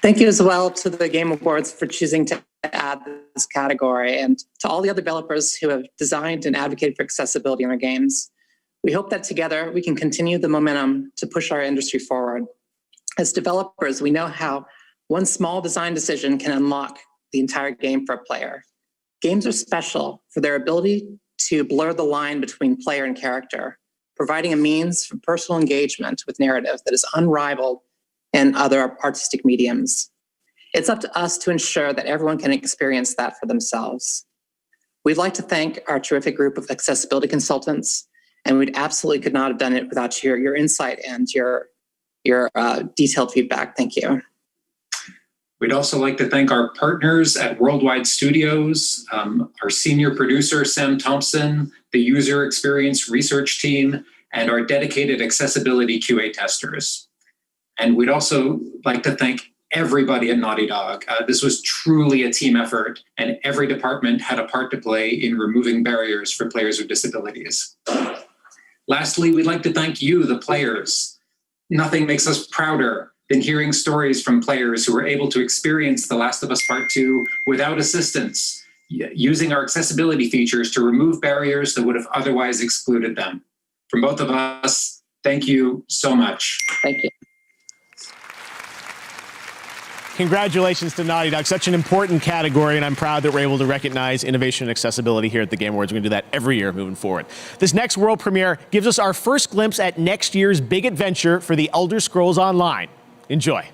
Thank you as well to the Game Awards for choosing to add this category, and to all the other developers who have designed and advocated for accessibility in their games. We hope that together we can continue the momentum to push our industry forward. As developers, we know how one small design decision can unlock the entire game for a player. Games are special for their ability to blur the line between player and character, providing a means for personal engagement with narrative that is unrivaled in other artistic mediums. It's up to us to ensure that everyone can experience that for themselves. We'd like to thank our terrific group of accessibility consultants, and we absolutely could not have done it without your insight and your detailed feedback. Thank you. We'd also like to thank our partners at Worldwide Studios, our senior producer, Sam Thompson, the user experience research team, and our dedicated accessibility QA testers. And we'd also like to thank everybody at Naughty Dog. This was truly a team effort, and every department had a part to play in removing barriers for players with disabilities. Lastly, we'd like to thank you, the players. Nothing makes us prouder than hearing stories from players who were able to experience The Last of Us Part 2 without assistance, using our accessibility features to remove barriers that would have otherwise excluded them. From both of us, thank you so much. Thank you. Congratulations to Naughty Dog. Such an important category, and I'm proud that we're able to recognize innovation and accessibility here at the Game Awards. We're going to do that every year moving forward. This next world premiere gives us our first glimpse at next year's big adventure for the Elder Scrolls Online. Enjoy.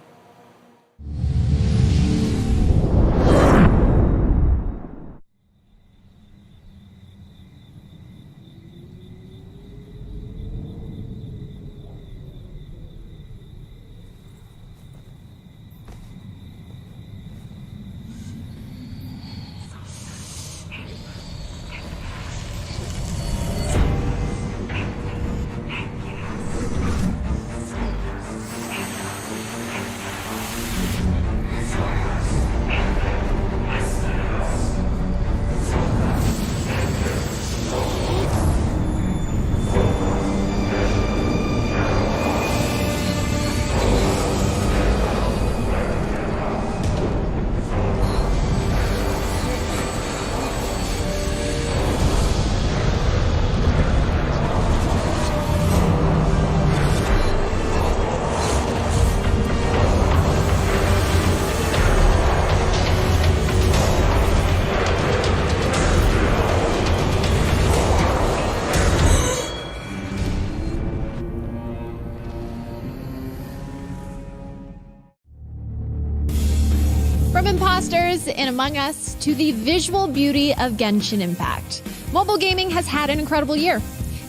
From imposters in Among Us to the visual beauty of Genshin Impact, mobile gaming has had an incredible year.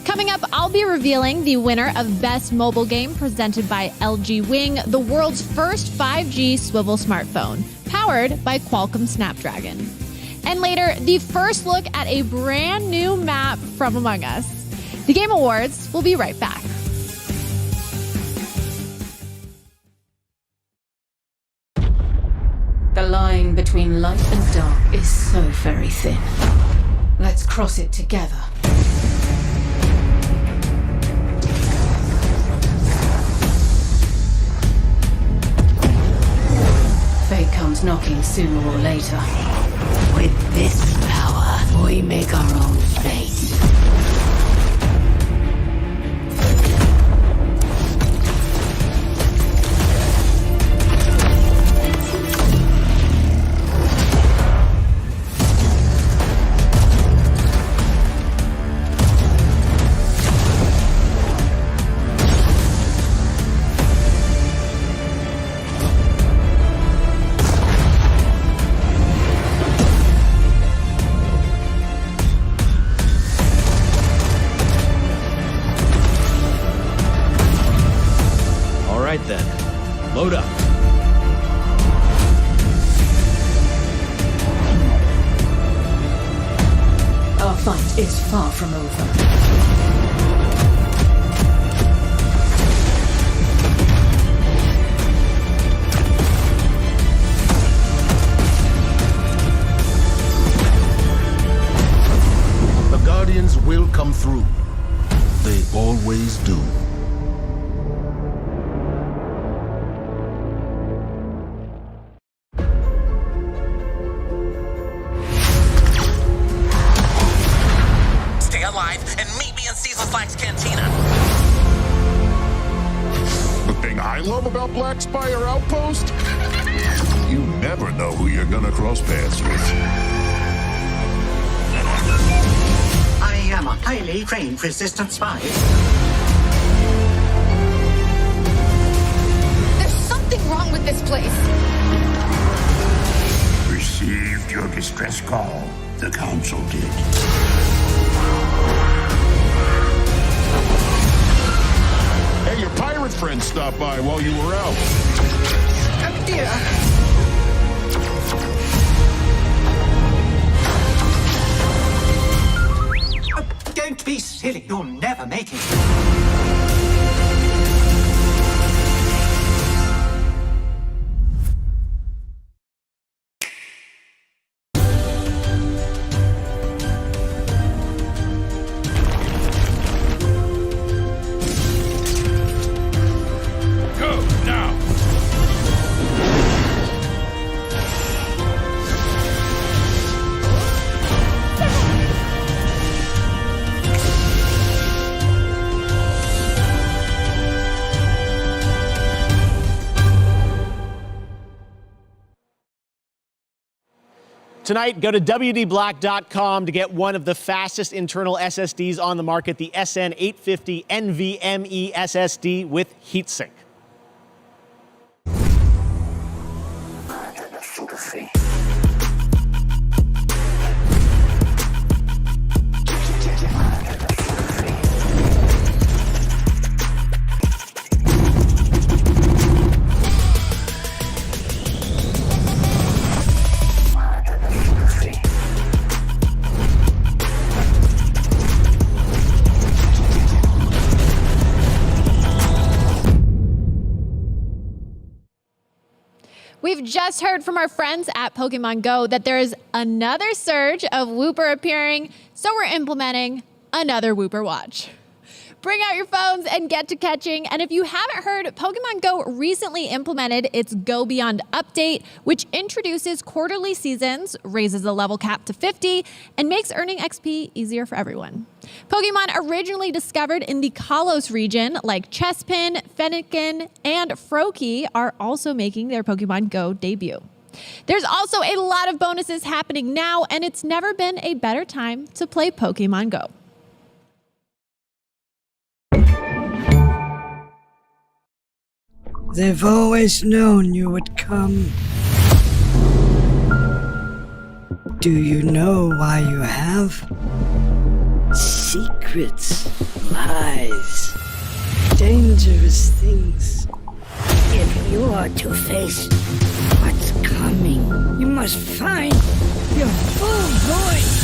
Coming up, I'll be revealing the winner of Best Mobile Game presented by LG Wing, the world's first 5G swivel smartphone, powered by Qualcomm Snapdragon. And later, the first look at a brand new map from Among Us. The Game Awards will be right back. The line between light and dark is so very thin. Let's cross it together. Fate comes knocking sooner or later. With this power, we make our own fate. Then, load up. Our fight is far from over. The Guardians will come through. They always do. Black Spire Outpost? You never know who you're gonna cross paths with. I am a highly trained resistant spy. There's something wrong with this place. Received your distress call. The Council did. Hey, your pirate friend stopped by while you were out. Oh, dear. Don't be silly. You'll never make it. Tonight, go to WDBlack.com to get one of the fastest internal SSDs on the market, the SN850 NVMe SSD with heatsink. We've just heard from our friends at Pokemon Go that there is another surge of Wooper appearing, so we're implementing another Wooper watch. Bring out your phones and get to catching. And if you haven't heard, Pokemon Go recently implemented its Go Beyond update, which introduces quarterly seasons, raises the level cap to 50, and makes earning XP easier for everyone. Pokemon originally discovered in the Kalos region, like Chespin, Fennekin, and Froakie, are also making their Pokemon Go debut. There's also a lot of bonuses happening now, and it's never been a better time to play Pokemon Go. They've always known you would come. Do you know why you have? Secrets, lies, dangerous things. If you are to face what's coming, you must find your full voice.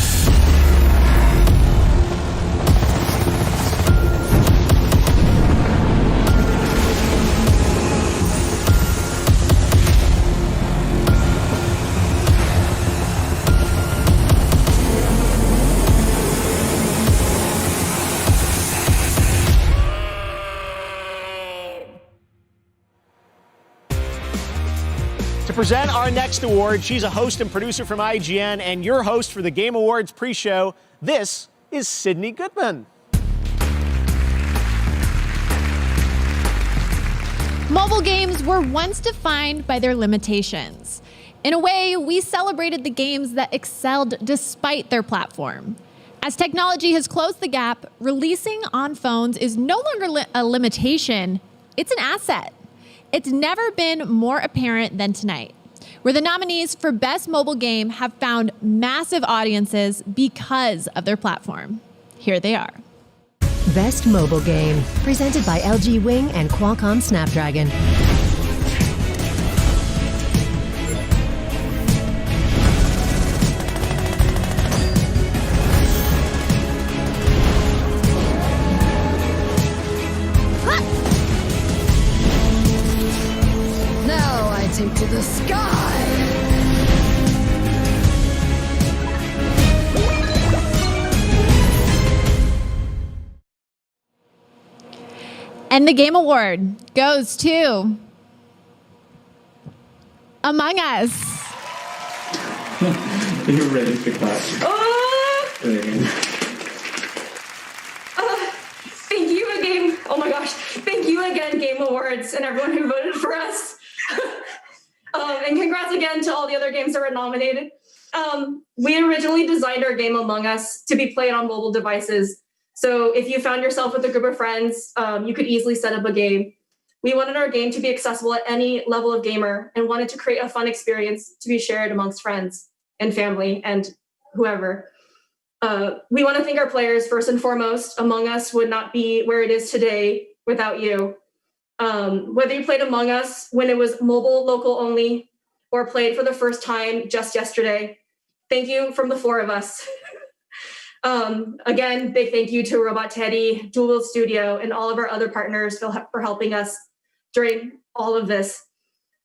To present our next award, she's a host and producer from IGN and your host for the Game Awards pre-show. This is Sydney Goodman. Mobile games were once defined by their limitations. In a way, we celebrated the games that excelled despite their platform. As technology has closed the gap, releasing on phones is no longer a limitation, it's an asset. It's never been more apparent than tonight, where the nominees for Best Mobile Game have found massive audiences because of their platform. Here they are. Best Mobile Game, presented by LG Wing and Qualcomm Snapdragon. To the sky. And the Game Award goes to Among Us. You're ready to clap. Thank you again. Oh my gosh. Thank you again, Game Awards, and everyone who voted for us. And congrats again to all the other games that were nominated. We originally designed our game Among Us to be played on mobile devices. So if you found yourself with a group of friends, you could easily set up a game. We wanted our game to be accessible at any level of gamer and wanted to create a fun experience to be shared amongst friends and family and whoever. We want to thank our players first and foremost. Among Us would not be where it is today without you. Whether you played Among Us when it was mobile, local only, or played for the first time just yesterday, thank you from the four of us. Again, big thank you to Robot Teddy, Dual Studio, and all of our other partners for helping us during all of this.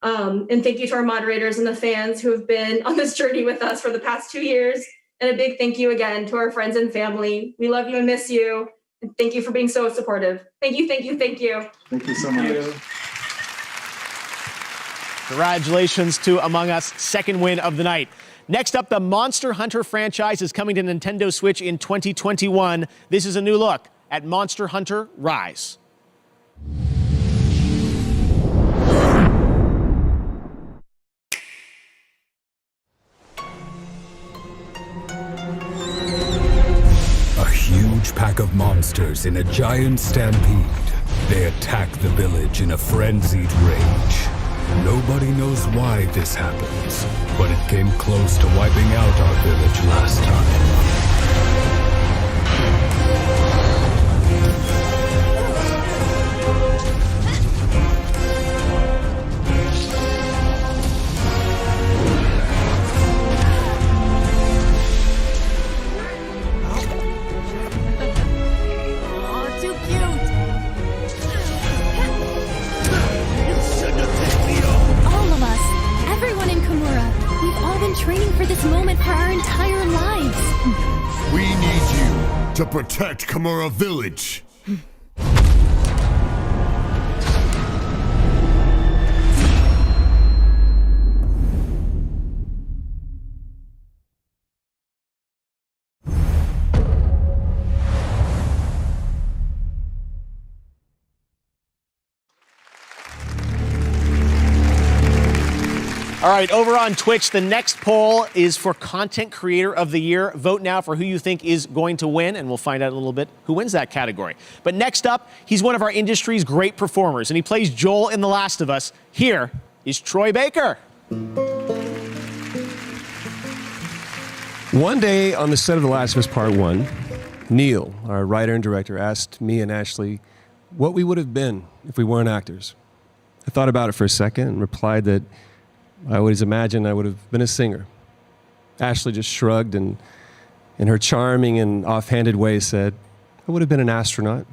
And thank you to our moderators and the fans who have been on this journey with us for the past 2 years. And a big thank you again to our friends and family. We love you and miss you. And thank you for being so supportive. Thank you, thank you, thank you. Thank you so much. Congratulations to Among Us, second win of the night. Next up, the Monster Hunter franchise is coming to Nintendo Switch in 2021. This is a new look at Monster Hunter Rise. huge pack of monsters in a giant stampede. They attack the village in a frenzied rage. Nobody knows why this happens, but it came close to wiping out our village last time. Training for this moment for our entire lives. We need you to protect Kimura Village. All right, over on Twitch, the next poll is for Content Creator of the Year. Vote now for who you think is going to win, and we'll find out in a little bit who wins that category. But next up, he's one of our industry's great performers, and he plays Joel in The Last of Us. Here is Troy Baker. One day on the set of The Last of Us Part 1, Neil, our writer and director, asked me and Ashley what we would have been if we weren't actors. I thought about it for a second and replied that I always imagined I would have been a singer. Ashley just shrugged and, in her charming and offhanded way, said, I would have been an astronaut.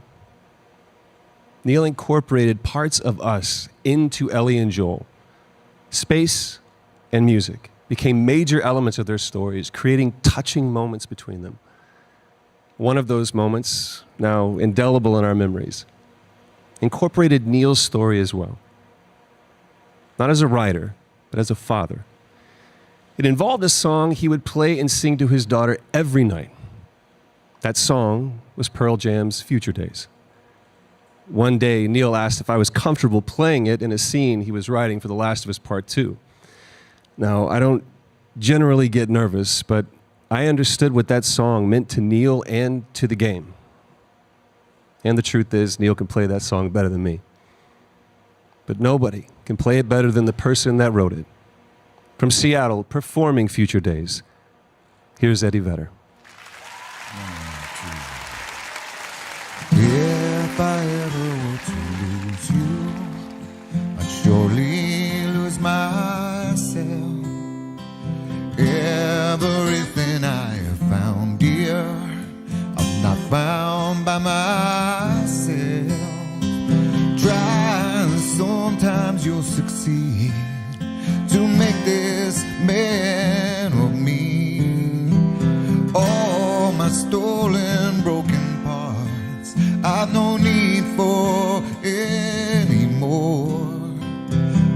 Neil incorporated parts of us into Ellie and Joel. Space and music became major elements of their stories, creating touching moments between them. One of those moments, now indelible in our memories, incorporated Neil's story as well. Not as a writer, but as a father. It involved a song he would play and sing to his daughter every night. That song was Pearl Jam's Future Days. One day, Neil asked if I was comfortable playing it in a scene he was writing for The Last of Us Part 2. Now, I don't generally get nervous, but I understood what that song meant to Neil and to the game. And the truth is, Neil can play that song better than me. But nobody can play it better than the person that wrote it. From Seattle, performing Future Days, here's Eddie Vedder. If I ever were to lose you, I'd surely lose myself. Everything I have found, dear, I'm not found by myself. Try and sometimes you'll succeed to make this man of me. All my stolen, broken parts I've no need for anymore.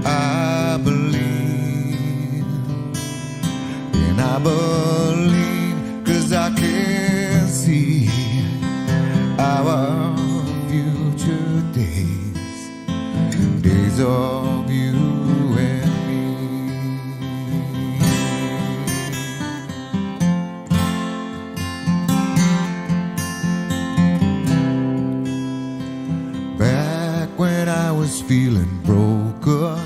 I believe, and I believe 'cause I can see our future days, days of you and when I was feeling broken,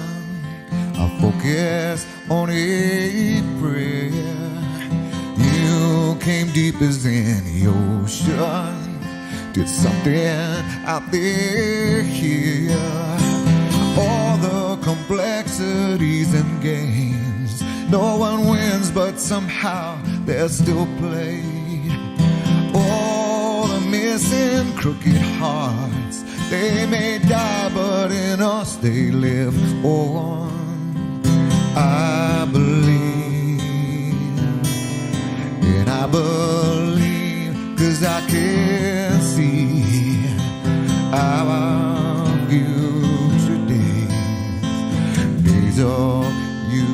I focused on a prayer. You came deep as any ocean, did something out there here. All the complexities and games, no one wins, but somehow they're still played. All the missing crooked hearts, they may die, but in us they live on. I believe, and I believe 'cause I can see our future days, days of you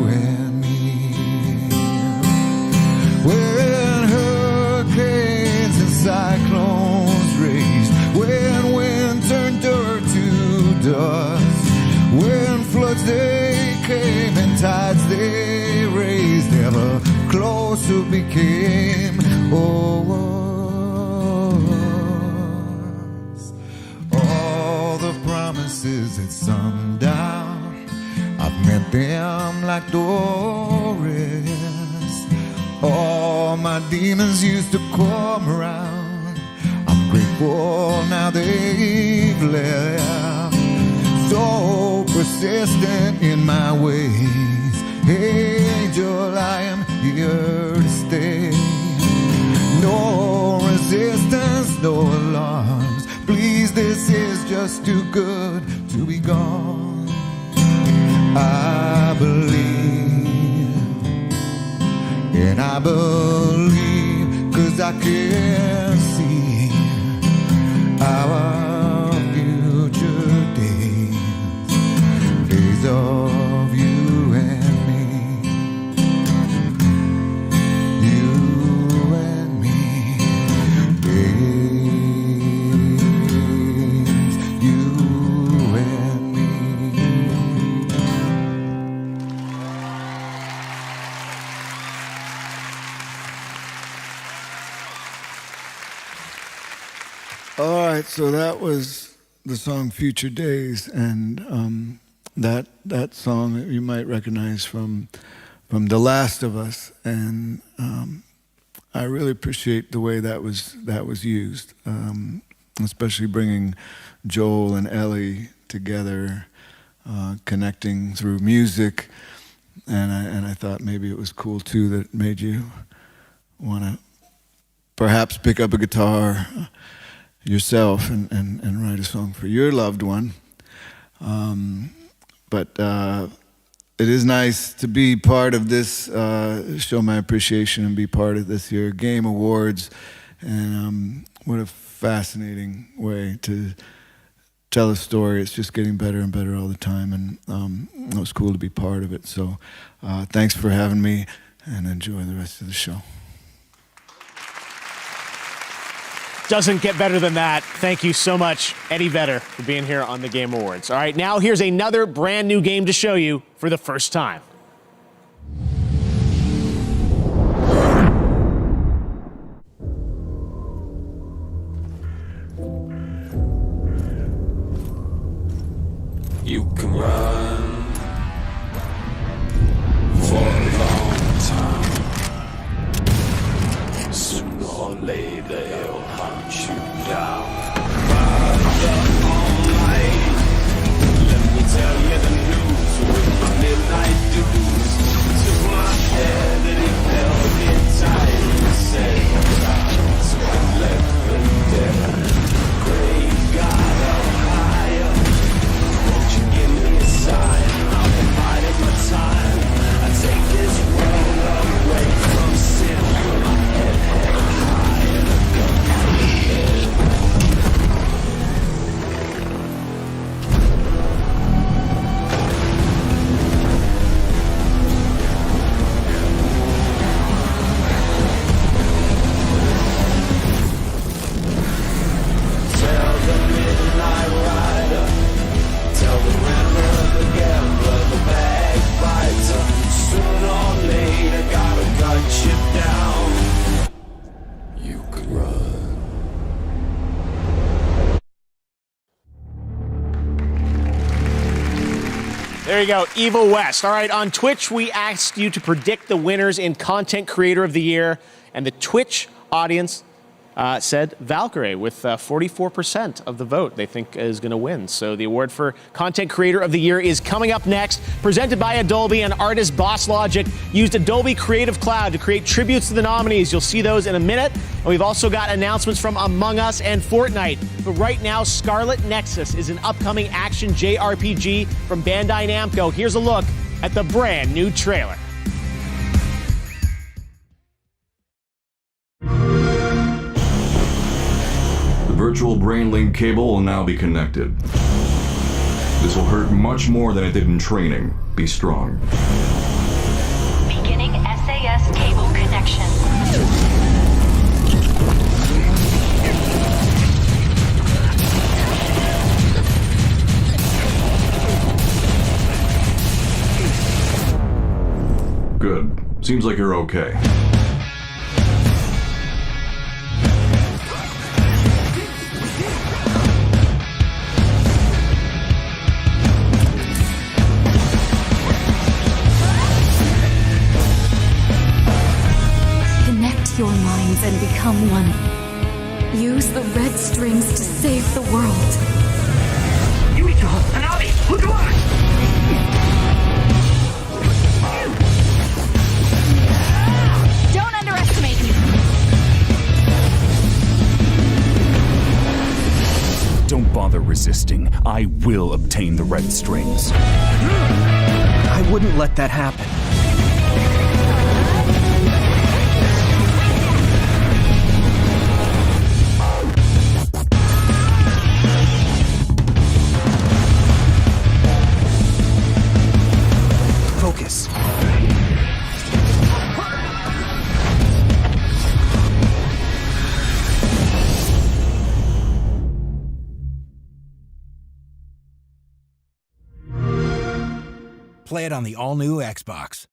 and me. When hurricanes and cyclones rage, when wind turned dirt to dust, when floods they came and tides they raised, ever closer became. Oh, them like Doris. All my demons used to come around. I'm grateful now they've left. So persistent in my ways. Angel, I am here to stay. No resistance, no alarms. Please, this is just too good to be gone. I believe, and I believe, 'cause I can see our future days, days of you and me, you and me, days, you and me. All right, so that was the song "Future Days," and that song you might recognize from "The Last of Us," and I really appreciate the way that was used, especially bringing Joel and Ellie together, connecting through music, and I thought maybe it was cool too that made you want to perhaps pick up a guitar yourself and write a song for your loved one. But it is nice to be part of this, show my appreciation and be part of this year Game Awards. And what a fascinating way to tell a story. It's just getting better and better all the time. And it was cool to be part of it. So thanks for having me, and enjoy the rest of the show. Doesn't get better than that. Thank you so much, Eddie Vedder, for being here on the Game Awards. All right, now here's another brand new game to show you for the first time. You can run for a long time. Sooner or later they'll hunt you down. Father Almighty, let me tell you the news with my midnight dues. Took my head and he held it tight and said, "Times when left for dead. Great God up higher, won't you give me a sign? I'll be biding my time. I take this world away from sin. Put my head high and a gun to the head." Tell the midnight rider, tell the rambler, the gambler, the backbiter, sooner or later gotta cut you down. You could run. There you go, Evil West. All right, on Twitch, we asked you to predict the winners in Content Creator of the Year, and the Twitch audience said Valkyrie with 44% of the vote they think is going to win. So the award for Content Creator of the Year is coming up next. Presented by Adobe, and artist Boss Logic used Adobe Creative Cloud to create tributes to the nominees. You'll see those in a minute. And we've also got announcements from Among Us and Fortnite. But right now, Scarlet Nexus is an upcoming action JRPG from Bandai Namco. Here's a look at the brand new trailer. The virtual brain link cable will now be connected. This will hurt much more than it did in training. Be strong. Beginning SAS cable connection. Good. Seems like you're okay. become one. Use the red strings to save the world. Don't underestimate me. Don't bother resisting. I will obtain the red strings. I wouldn't let that happen. Focus. Play it on the all-new Xbox.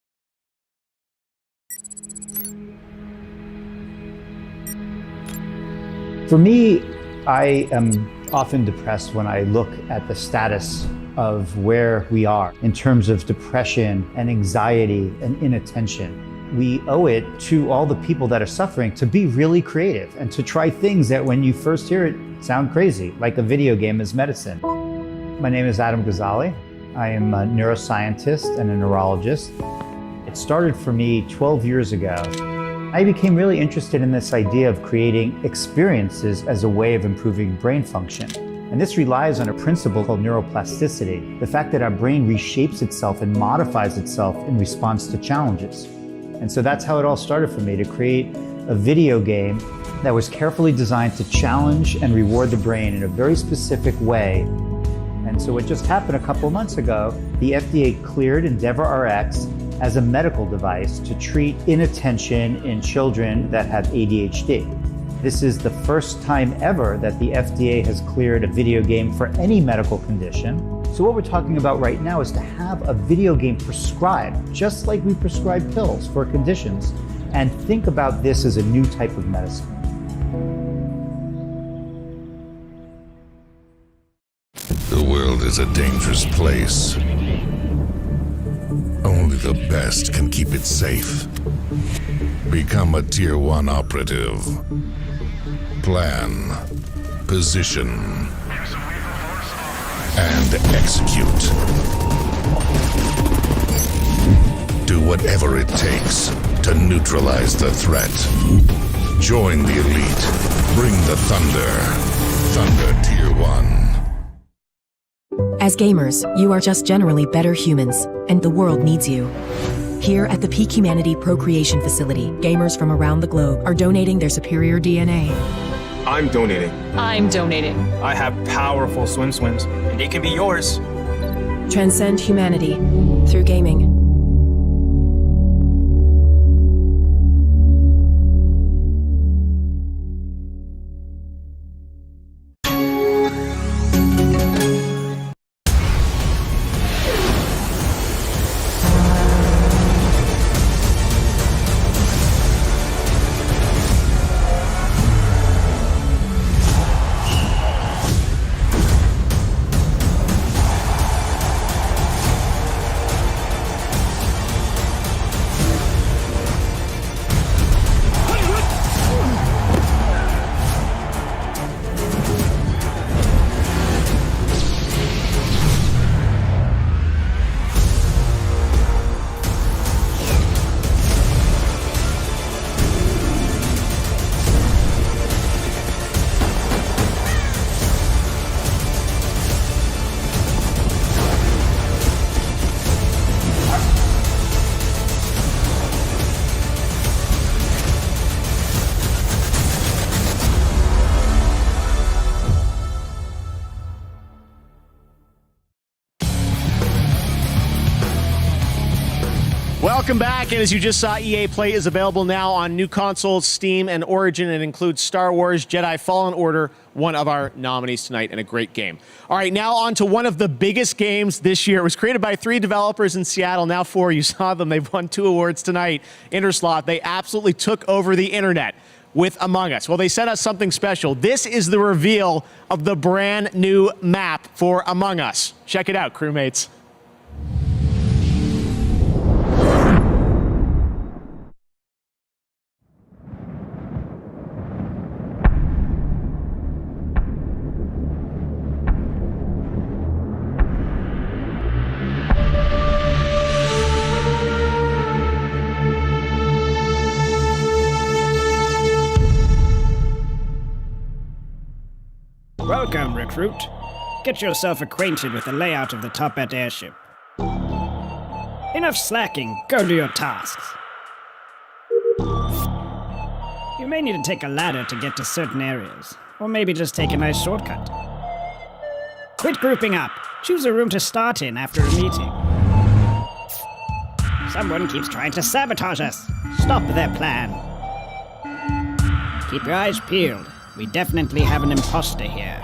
For me, I am often depressed when I look at the status of where we are in terms of depression and anxiety and inattention. We owe it to all the people that are suffering to be really creative and to try things that when you first hear it sound crazy, like a video game as medicine. My name is Adam Ghazali. I am a neuroscientist and a neurologist. It started for me 12 years ago. I became really interested in this idea of creating experiences as a way of improving brain function. And this relies on a principle called neuroplasticity, the fact that our brain reshapes itself and modifies itself in response to challenges. And so that's how it all started for me, to create a video game that was carefully designed to challenge and reward the brain in a very specific way. And so what just happened a couple of months ago, the FDA cleared EndeavorRx as a medical device to treat inattention in children that have ADHD. This is the first time ever that the FDA has cleared a video game for any medical condition. So what we're talking about right now is to have a video game prescribed, just like we prescribe pills for conditions, and think about this as a new type of medicine. The world is a dangerous place. Only the best can keep it safe. Become a Tier 1 operative. Plan, position, and execute. Do whatever it takes to neutralize the threat. Join the elite. Bring the thunder. Thunder Tier 1. As gamers, you are just generally better humans, and the world needs you. Here at the Peak Humanity Procreation Facility, gamers from around the globe are donating their superior DNA. I'm donating. I'm donating. I have powerful swims, and it can be yours. Transcend humanity through gaming. Welcome back, and as you just saw, EA Play is available now on new consoles, Steam, and Origin. It includes Star Wars Jedi Fallen Order, one of our nominees tonight, and a great game. All right, now on to one of the biggest games this year. It was created by 3 developers in Seattle, now 4. You saw them. They've won 2 awards tonight. Interslot, they absolutely took over the internet with Among Us. Well, they sent us something special. This is the reveal of the brand new map for Among Us. Check it out, crewmates. Welcome, recruit. Get yourself acquainted with the layout of the Toppat airship. Enough slacking. Go do your tasks. You may need to take a ladder to get to certain areas, or maybe just take a nice shortcut. Quit grouping up. Choose a room to start in after a meeting. Someone keeps trying to sabotage us. Stop their plan. Keep your eyes peeled. We definitely have an imposter here.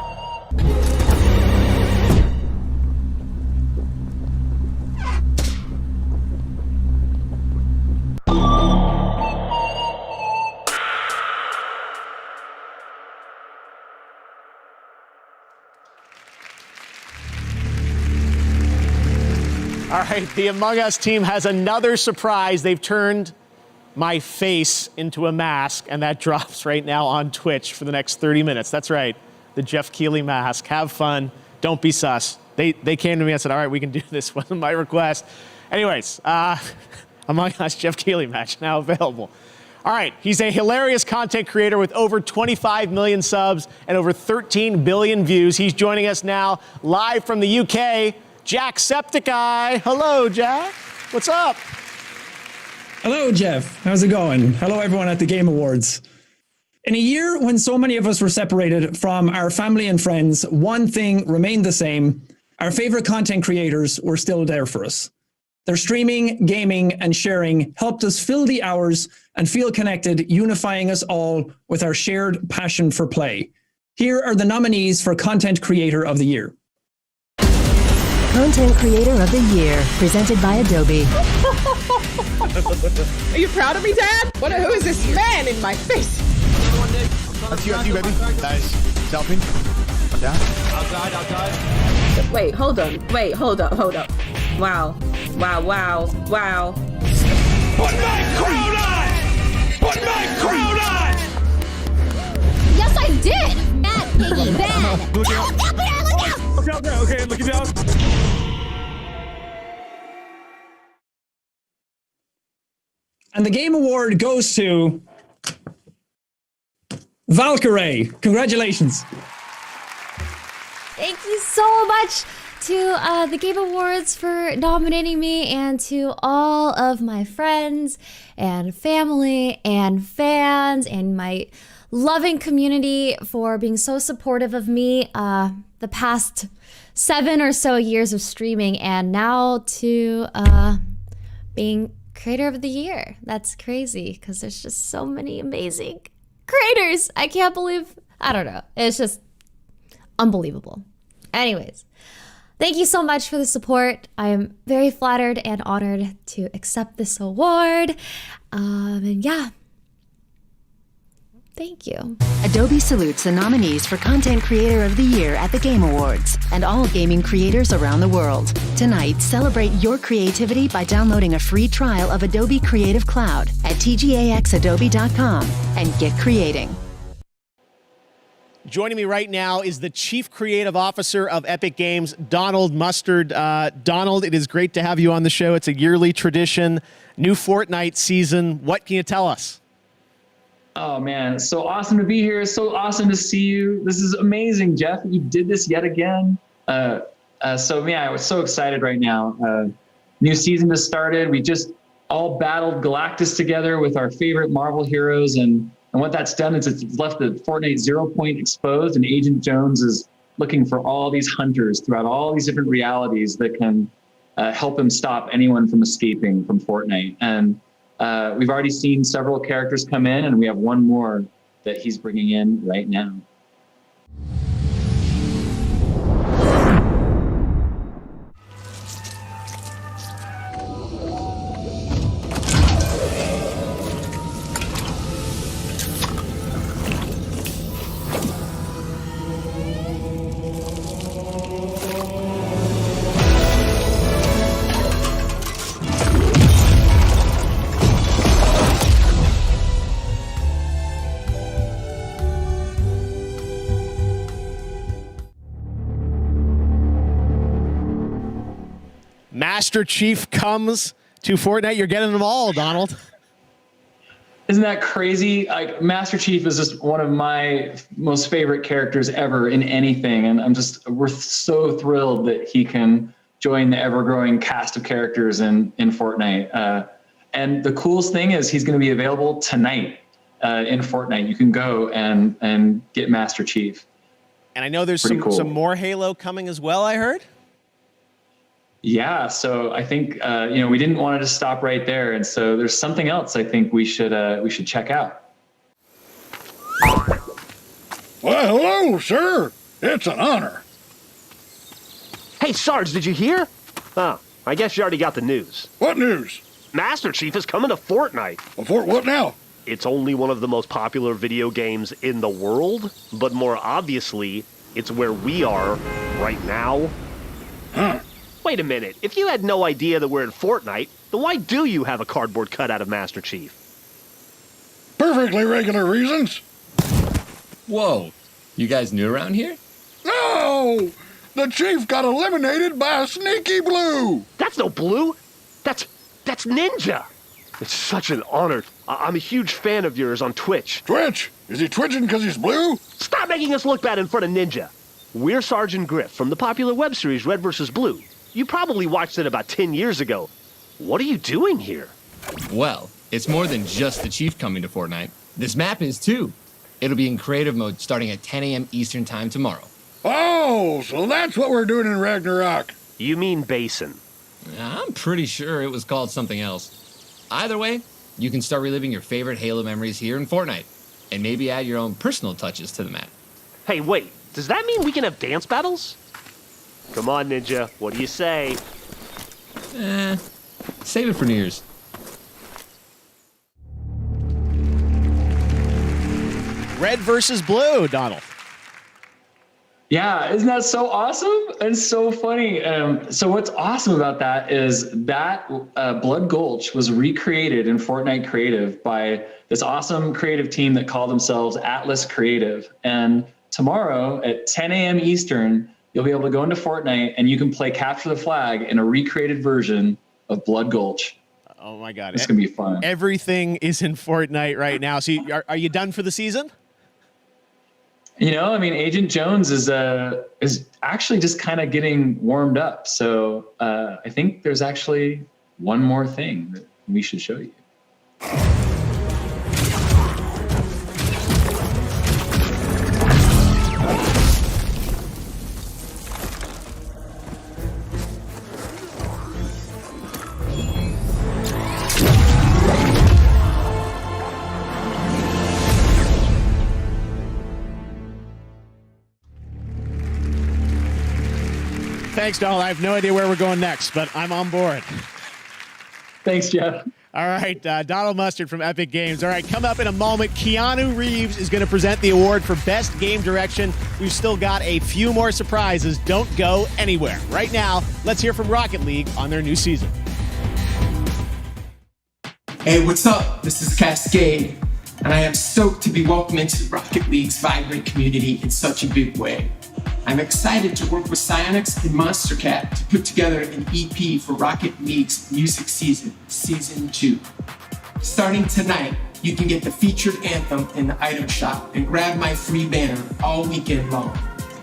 All right, the Among Us team has another surprise. They've turned my face into a mask, and that drops right now on Twitch for the next 30 minutes. That's right, the Jeff Keighley mask. Have fun. Don't be sus. They came to me and said, all right, we can do this. Wasn't my request. Anyways, Among Us Jeff Keighley match now available. All right, he's a hilarious content creator with over 25 million subs and over 13 billion views. He's joining us now live from the UK. Jacksepticeye. Hello, Jack. What's up? Hello, Jeff. How's it going? Hello, everyone at the Game Awards. In a year when so many of us were separated from our family and friends, one thing remained the same. Our favorite content creators were still there for us. Their streaming, gaming, and sharing helped us fill the hours and feel connected, unifying us all with our shared passion for play. Here are the nominees for Content Creator of the Year. Content Creator of the Year, presented by Adobe. Are you proud of me, Dad? Who is this man in my face? That's you, baby. Nice. Selfie. Down. Outside. Wait, hold up. Wow. Put my crown on! Put my crown on! Yes, I did! Bad, Piggy, bad! Look out! Look out! Look out there, okay, looking down. And the Game Award goes to Valkyrie. Congratulations. Thank you so much to the Game Awards for nominating me, and to all of my friends and family and fans and my loving community for being so supportive of me the past 7 or so years of streaming, and now to being Creator of the Year. That's crazy because there's just so many amazing creators. I can't believe, I don't know. It's just unbelievable. Anyways, thank you so much for the support. I am very flattered and honored to accept this award. And yeah, thank you. Adobe salutes the nominees for Content Creator of the Year at the Game Awards and all gaming creators around the world. Tonight, celebrate your creativity by downloading a free trial of Adobe Creative Cloud at tgaxadobe.com and get creating. Joining me right now is the Chief Creative Officer of Epic Games, Donald Mustard. Donald, it is great to have you on the show. It's a yearly tradition, new Fortnite season. What can you tell us? Oh, man, it's so awesome to be here. It's so awesome to see you. This is amazing, Jeff. You did this yet again. I was so excited right now. New season has started. We just all battled Galactus together with our favorite Marvel heroes, and what that's done is it's left the Fortnite 0 point exposed, and Agent Jones is looking for all these hunters throughout all these different realities that can help him stop anyone from escaping from Fortnite. And we've already seen several characters come in, and we have one more that he's bringing in right now. Master Chief comes to Fortnite. You're getting them all, Donald. Isn't that crazy? Like, Master Chief is just one of my most favorite characters ever in anything. And we're so thrilled that he can join the ever-growing cast of characters in Fortnite. And the coolest thing is he's going to be available tonight in Fortnite. You can go and get Master Chief. And I know there's some more Halo coming as well, I heard. Yeah, so I think we didn't want to just stop right there, and so there's something else I think we should check out. Well, hello, sir. It's an honor. Hey, Sarge, did you hear? Oh, I guess you already got the news. What news? Master Chief is coming to Fortnite. What now? It's only one of the most popular video games in the world, but more obviously, it's where we are right now. Huh. Wait a minute, if you had no idea that we're in Fortnite, then why do you have a cardboard cutout of Master Chief? Perfectly regular reasons. Whoa, you guys new around here? No! The Chief got eliminated by a sneaky blue! That's no blue! That's Ninja! It's such an honor. I'm a huge fan of yours on Twitch. Twitch? Is he twitching because he's blue? Stop making us look bad in front of Ninja! We're Sergeant Griff from the popular web series Red vs. Blue. You probably watched it about 10 years ago. What are you doing here? Well, it's more than just the Chief coming to Fortnite. This map is too. It'll be in creative mode starting at 10 a.m. Eastern time tomorrow. Oh, so that's what we're doing in Ragnarok. You mean Basin. I'm pretty sure it was called something else. Either way, you can start reliving your favorite Halo memories here in Fortnite, and maybe add your own personal touches to the map. Hey, wait, does that mean we can have dance battles? Come on, Ninja, what do you say? Save it for New Year's. Red versus blue, Donald. Yeah, isn't that so awesome and so funny? So what's awesome about that is that Blood Gulch was recreated in Fortnite Creative by this awesome creative team that call themselves Atlas Creative. And tomorrow at 10 a.m. Eastern, you'll be able to go into Fortnite and you can play Capture the Flag in a recreated version of Blood Gulch. Oh my God. It's going to be fun. Everything is in Fortnite right now. So are you done for the season? You know, I mean, Agent Jones is actually just kind of getting warmed up. So I think there's actually one more thing that we should show you. Thanks, Donald. I have no idea where we're going next, but I'm on board. Thanks, Jeff. All right, Donald Mustard from Epic Games. All right, coming up in a moment, Keanu Reeves is going to present the award for Best Game Direction. We've still got a few more surprises. Don't go anywhere. Right now, let's hear from Rocket League on their new season. Hey, what's up? This is Cascade, and I am stoked to be welcomed into Rocket League's vibrant community in such a big way. I'm excited to work with Psyonix and Monster Cat to put together an EP for Rocket League's music season, Season 2. Starting tonight, you can get the featured anthem in the item shop and grab my free banner all weekend long.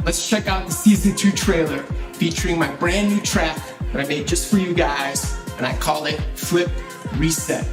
Let's check out the Season 2 trailer featuring my brand new track that I made just for you guys, and I call it Flip Reset.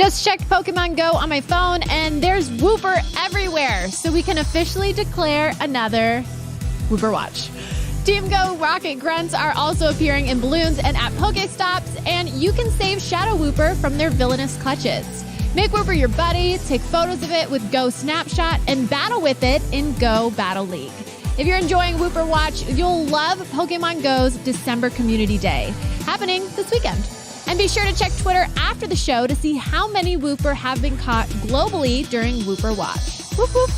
Just checked Pokemon Go on my phone, and there's Wooper everywhere, so we can officially declare another Wooper Watch. Team Go Rocket Grunts are also appearing in balloons and at Pokestops, and you can save Shadow Wooper from their villainous clutches. Make Wooper your buddy, take photos of it with Go Snapshot, and battle with it in Go Battle League. If you're enjoying Wooper Watch, you'll love Pokemon Go's December Community Day, happening this weekend. And be sure to check Twitter after the show to see how many Wooper have been caught globally during Wooper Watch. Whoop whoop.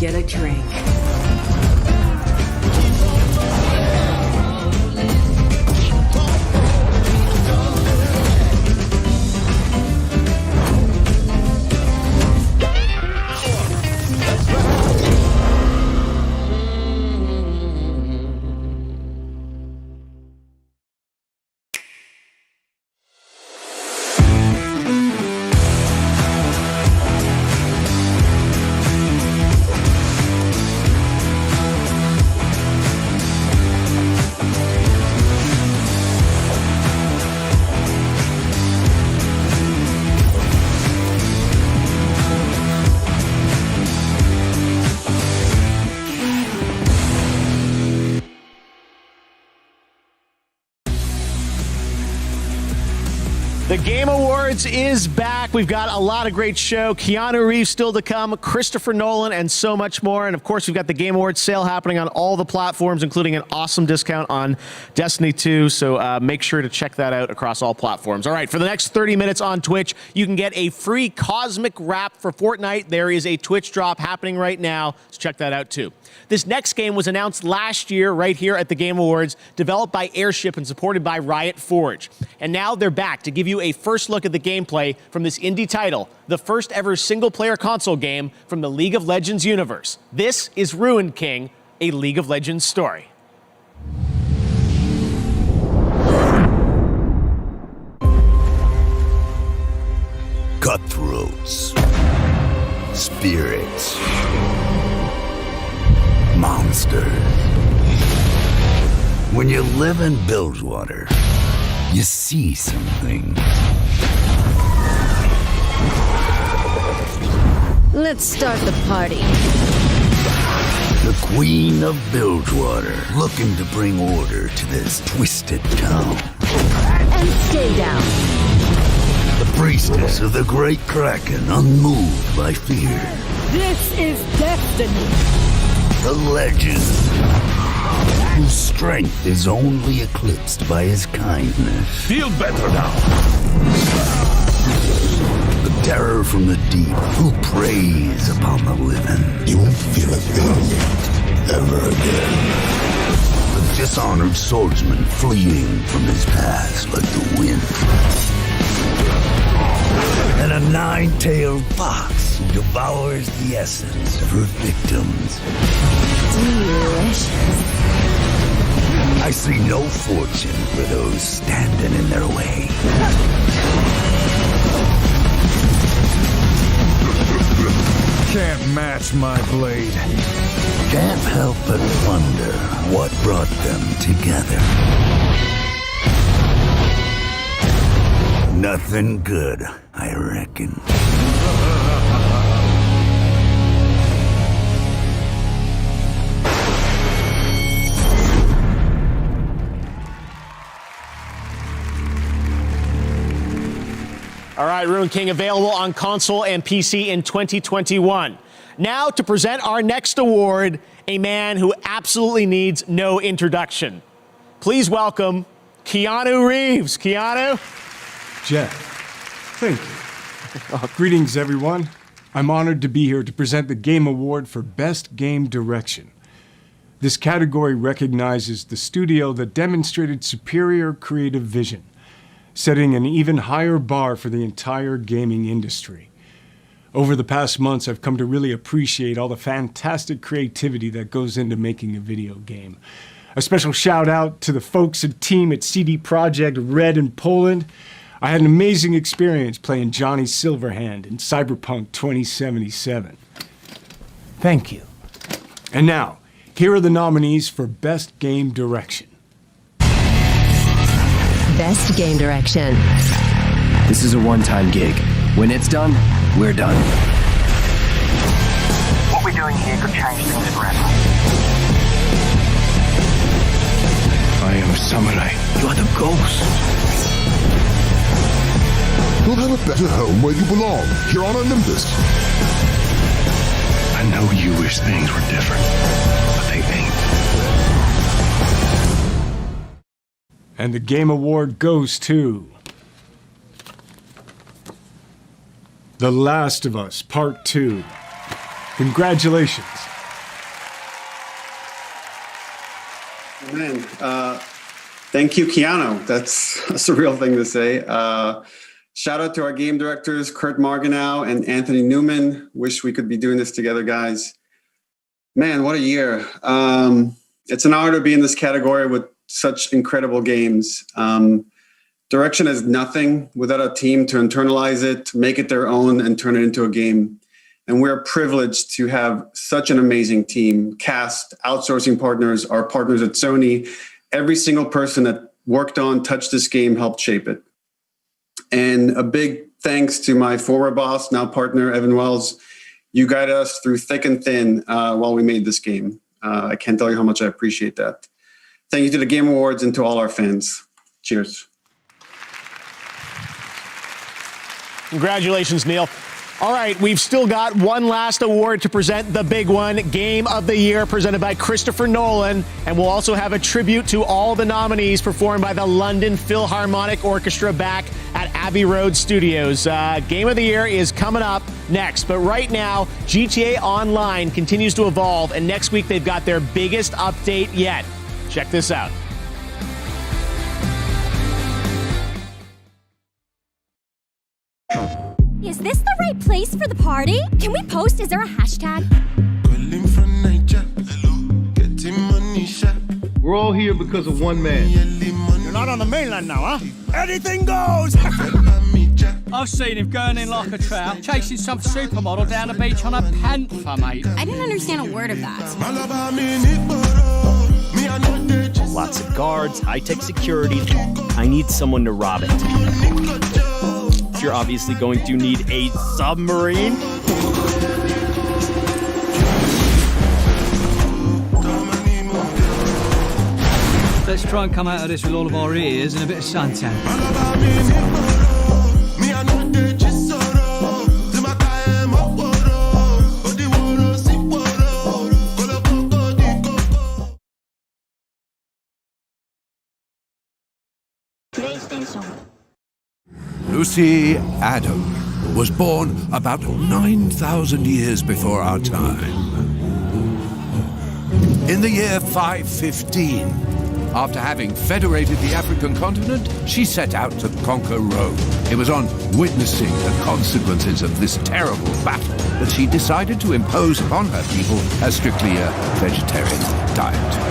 Get a drink. The Game Awards is back. We've got a lot of great show. Keanu Reeves still to come, Christopher Nolan, and so much more. And, of course, we've got the Game Awards sale happening on all the platforms, including an awesome discount on Destiny 2. So make sure to check that out across all platforms. All right, for the next 30 minutes on Twitch, you can get a free Cosmic Wrap for Fortnite. There is a Twitch drop happening right now, so check that out, too. This next game was announced last year right here at the Game Awards, developed by Airship and supported by Riot Forge. And now they're back to give you a first look at the gameplay from this indie title, the first ever single-player console game from the League of Legends universe. This is Ruined King, a League of Legends story. Cutthroats, spirits, monsters. When you live in Bilgewater, you see something. Let's start the party. The Queen of Bilgewater, looking to bring order to this twisted town. And stay down. The priestess of the Great Kraken, unmoved by fear. This is destiny. The legend, whose strength is only eclipsed by his kindness. Feel better now. The terror from the deep, who preys upon the living. You won't feel a thing ever again. The dishonored swordsman fleeing from his past like the wind. And a nine-tailed fox who devours the essence of her victims. Delicious. I see no fortune for those standing in their way. Can't match my blade. Can't help but wonder what brought them together. Nothing good, I reckon. right, Ruin King available on console and PC in 2021. Now to present our next award, a man who absolutely needs no introduction. Please welcome Keanu Reeves. Keanu? Jeff, thank you. Greetings, everyone. I'm honored to be here to present the Game Award for Best Game Direction. This category recognizes the studio that demonstrated superior creative vision, setting an even higher bar for the entire gaming industry. Over the past months, I've come to really appreciate all the fantastic creativity that goes into making a video game. A special shout out to the folks and team at CD Projekt Red in Poland. I had an amazing experience playing Johnny Silverhand in Cyberpunk 2077. Thank you. And now, here are the nominees for Best Game Direction. Best Game Direction. This is a one-time gig. When it's done, we're done. What we're doing here could change things forever. I am a samurai. You are the ghost. You'll have a better home where you belong, here on Olympus. I know you wish things were different, but they ain't. And the Game Award goes to The Last of Us Part 2. Congratulations. Man, thank you, Keanu. That's a real thing to say. Shout out to our game directors, Kurt Marganow and Anthony Newman. Wish we could be doing this together, guys. Man, what a year. It's an honor to be in this category with such incredible games. Direction is nothing without a team to internalize it, make it their own, and turn it into a game. And we're privileged to have such an amazing team, cast, outsourcing partners, our partners at Sony. Every single person that worked on, touched this game, helped shape it. And a big thanks to my former boss, now partner, Evan Wells. You guided us through thick and thin while we made this game. I can't tell you how much I appreciate that. Thank you to the Game Awards and to all our fans. Cheers. Congratulations, Neil. All right, we've still got one last award to present, the big one, Game of the Year, presented by Christopher Nolan. And we'll also have a tribute to all the nominees performed by the London Philharmonic Orchestra back at Abbey Road Studios. Game of the Year is coming up next. But right now, GTA Online continues to evolve. And next week, they've got their biggest update yet. Check this out. Is this the right place for the party? Can we post? Is there a hashtag? We're all here because of one man. You're not on the mainland now, huh? Anything goes! I've seen him going in like a trout, chasing some supermodel down the beach on a panther, mate. I didn't understand a word of that. Lots of guards, high-tech security. I need someone to rob it. You're obviously going to need a submarine. Let's try and come out of this with all of our ears and a bit of suntan. Lucy Adam was born about 9,000 years before our time. In the year 515, after having federated the African continent, she set out to conquer Rome. It was on witnessing the consequences of this terrible battle that she decided to impose upon her people a strictly vegetarian diet.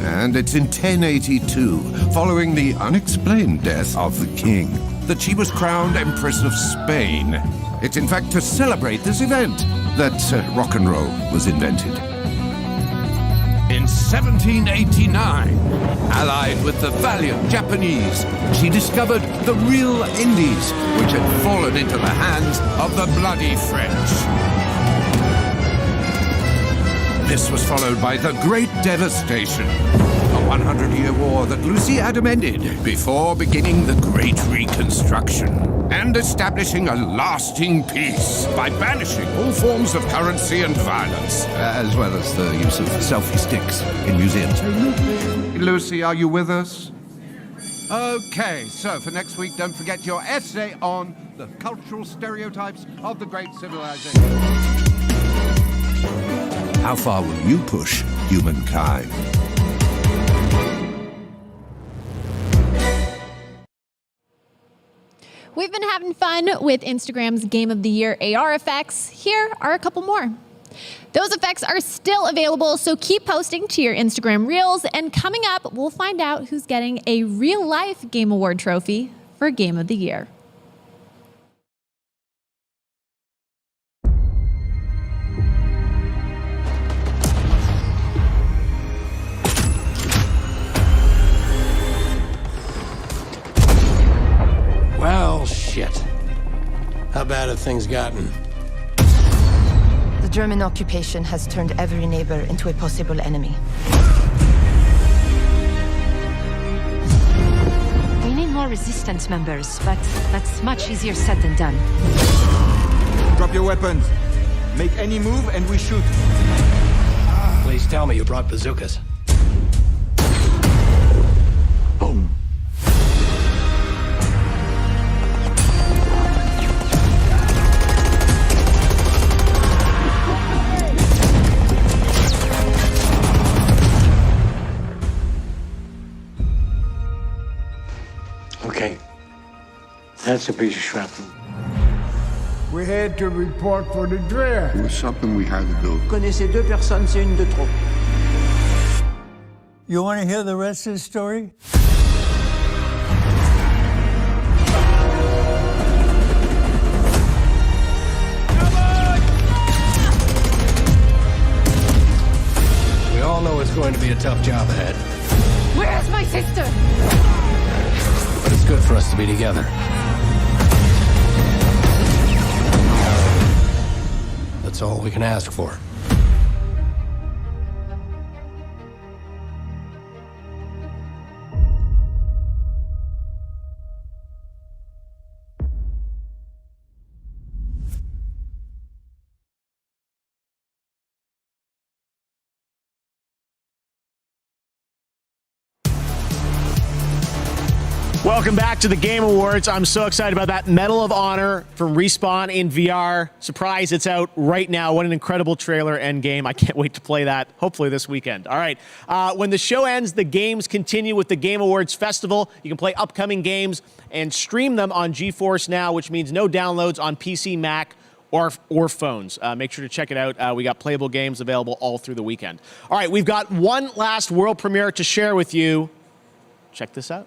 And it's in 1082, following the unexplained death of the king, that she was crowned Empress of Spain. It's in fact to celebrate this event that rock and roll was invented. In 1789, allied with the valiant Japanese, she discovered the real Indies, which had fallen into the hands of the bloody French. This was followed by the Great Devastation, a 100-year war that Lucy Adam ended before beginning the Great Reconstruction and establishing a lasting peace by banishing all forms of currency and violence, as well as the use of selfie sticks in museums. Lucy, are you with us? Okay, so for next week, don't forget your essay on the cultural stereotypes of the great civilization. How far will you push humankind? We've been having fun with Instagram's Game of the Year AR effects. Here are a couple more. Those effects are still available, so keep posting to your Instagram Reels. And coming up, we'll find out who's getting a real-life Game Award trophy for Game of the Year. Well, shit. How bad have things gotten? The German occupation has turned every neighbor into a possible enemy. We need more resistance members, but that's much easier said than done. Drop your weapons. Make any move and we shoot. Please tell me you brought bazookas. Boom. Okay. That's a piece of shrapnel. We had to report for the draft. It was something we had to do. Connaissez deux personnes, c'est une de trop. You want to hear the rest of the story? We all know it's going to be a tough job ahead. Where's my sister? But it's good for us to be together. That's all we can ask for. Welcome back to the Game Awards. I'm so excited about that Medal of Honor from Respawn in VR. Surprise, it's out right now. What an incredible trailer and game. I can't wait to play that, hopefully this weekend. All right, when the show ends, the games continue with the Game Awards Festival. You can play upcoming games and stream them on GeForce Now, which means no downloads on PC, Mac, or phones. Make sure to check it out. We got playable games available all through the weekend. All right, we've got one last world premiere to share with you. Check this out.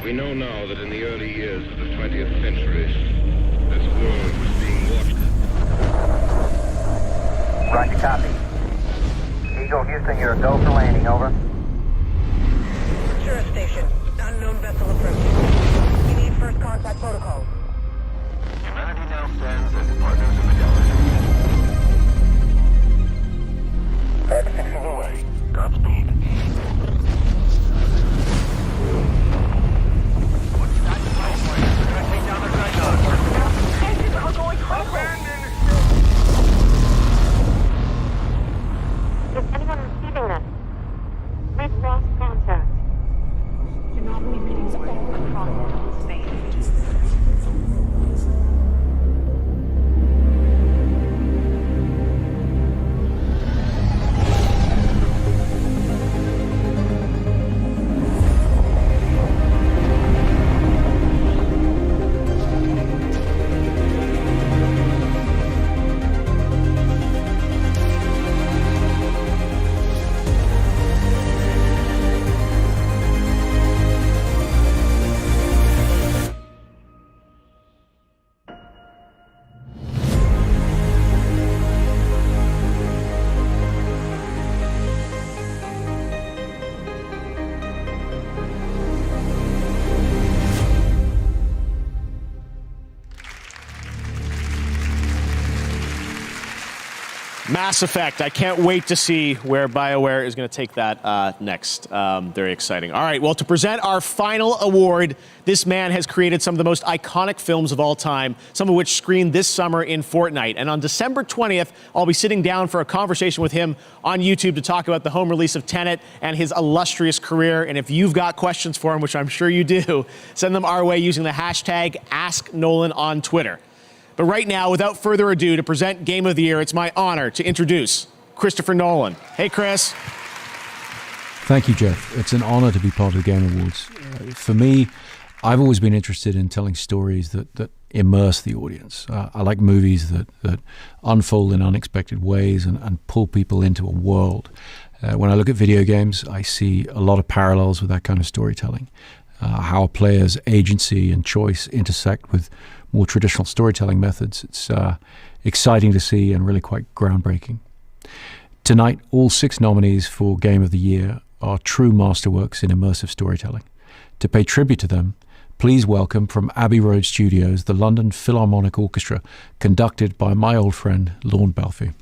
We know now that in the early years of the 20th century, this world was being watched. Roger, copy. Eagle, Houston, you're a go for landing, over. Sheriff Station, unknown vessel approaching. You need first contact protocol. Humanity now stands as partners in the galaxy. X6 away. Godspeed. Is anyone receiving this? We've lost contact. Anomaly readings all across space. Mass Effect. I can't wait to see where BioWare is going to take that next. Very exciting. All right, well, to present our final award, this man has created some of the most iconic films of all time, some of which screened this summer in Fortnite. And on December 20th, I'll be sitting down for a conversation with him on YouTube to talk about the home release of Tenet and his illustrious career. And if you've got questions for him, which I'm sure you do, send them our way using the hashtag AskNolan on Twitter. But right now, without further ado, to present Game of the Year, it's my honor to introduce Christopher Nolan. Hey, Chris. Thank you, Jeff. It's an honor to be part of the Game Awards. For me, I've always been interested in telling stories that immerse the audience. I like movies that unfold in unexpected ways and pull people into a world. When I look at video games, I see a lot of parallels with that kind of storytelling. How a player's agency and choice intersect with more traditional storytelling methods. It's exciting to see and really quite groundbreaking. Tonight, all 6 nominees for Game of the Year are true masterworks in immersive storytelling. To pay tribute to them, please welcome from Abbey Road Studios the London Philharmonic Orchestra, conducted by my old friend Lorne Balfe.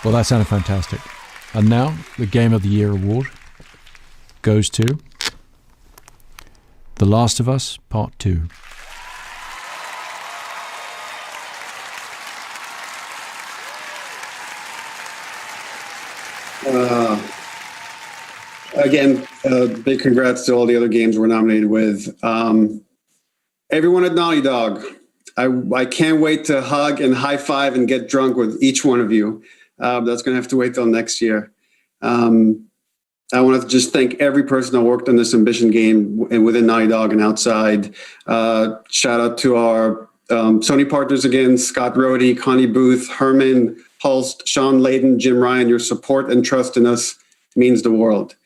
Well, that sounded fantastic. And now, the Game of the Year award goes to The Last of Us Part 2. Again, big congrats to all the other games we're nominated with. Everyone at Naughty Dog, I can't wait to hug and high five and get drunk with each one of you. That's going to have to wait till next year. I want to just thank every person that worked on this Ambition game within Naughty Dog and outside. Shout out to our Sony partners again, Scott Rohde, Connie Booth, Herman, Hulst, Sean Layden, Jim Ryan. Your support and trust in us means the world.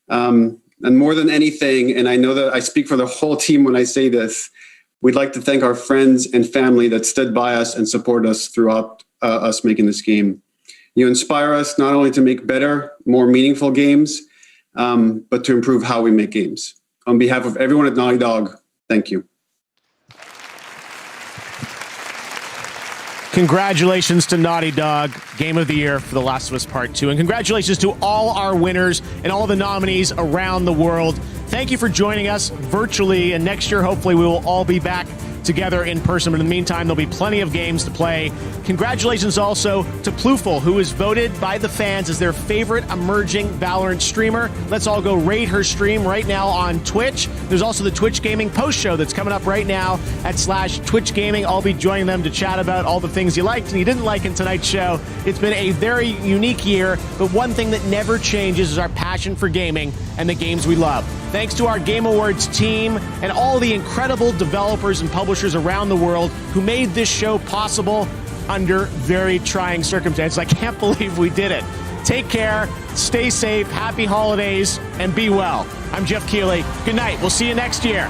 And more than anything, and I know that I speak for the whole team when I say this, we'd like to thank our friends and family that stood by us and support us throughout us making this game. You inspire us not only to make better, more meaningful games, but to improve how we make games. On behalf of everyone at Naughty Dog, thank you. Congratulations to Naughty Dog, Game of the Year for The Last of Us Part 2. And congratulations to all our winners and all the nominees around the world. Thank you for joining us virtually. And next year, hopefully, we will all be back together in person. But in the meantime, there'll be plenty of games to play. Congratulations also to Ploufel, who was voted by the fans as their favorite emerging Valorant streamer. Let's all go raid her stream right now on Twitch. There's also the Twitch Gaming post show that's coming up right now at /Twitch Gaming. I'll be joining them to chat about all the things you liked and you didn't like in tonight's show. It's been a very unique year, but one thing that never changes is our passion for gaming and the games we love. Thanks to our Game Awards team and all the incredible developers and publishers around the world who made this show possible under very trying circumstances. I can't believe we did it. Take care, stay safe, happy holidays, and be well. I'm Jeff Keighley. Good night. We'll see you next year.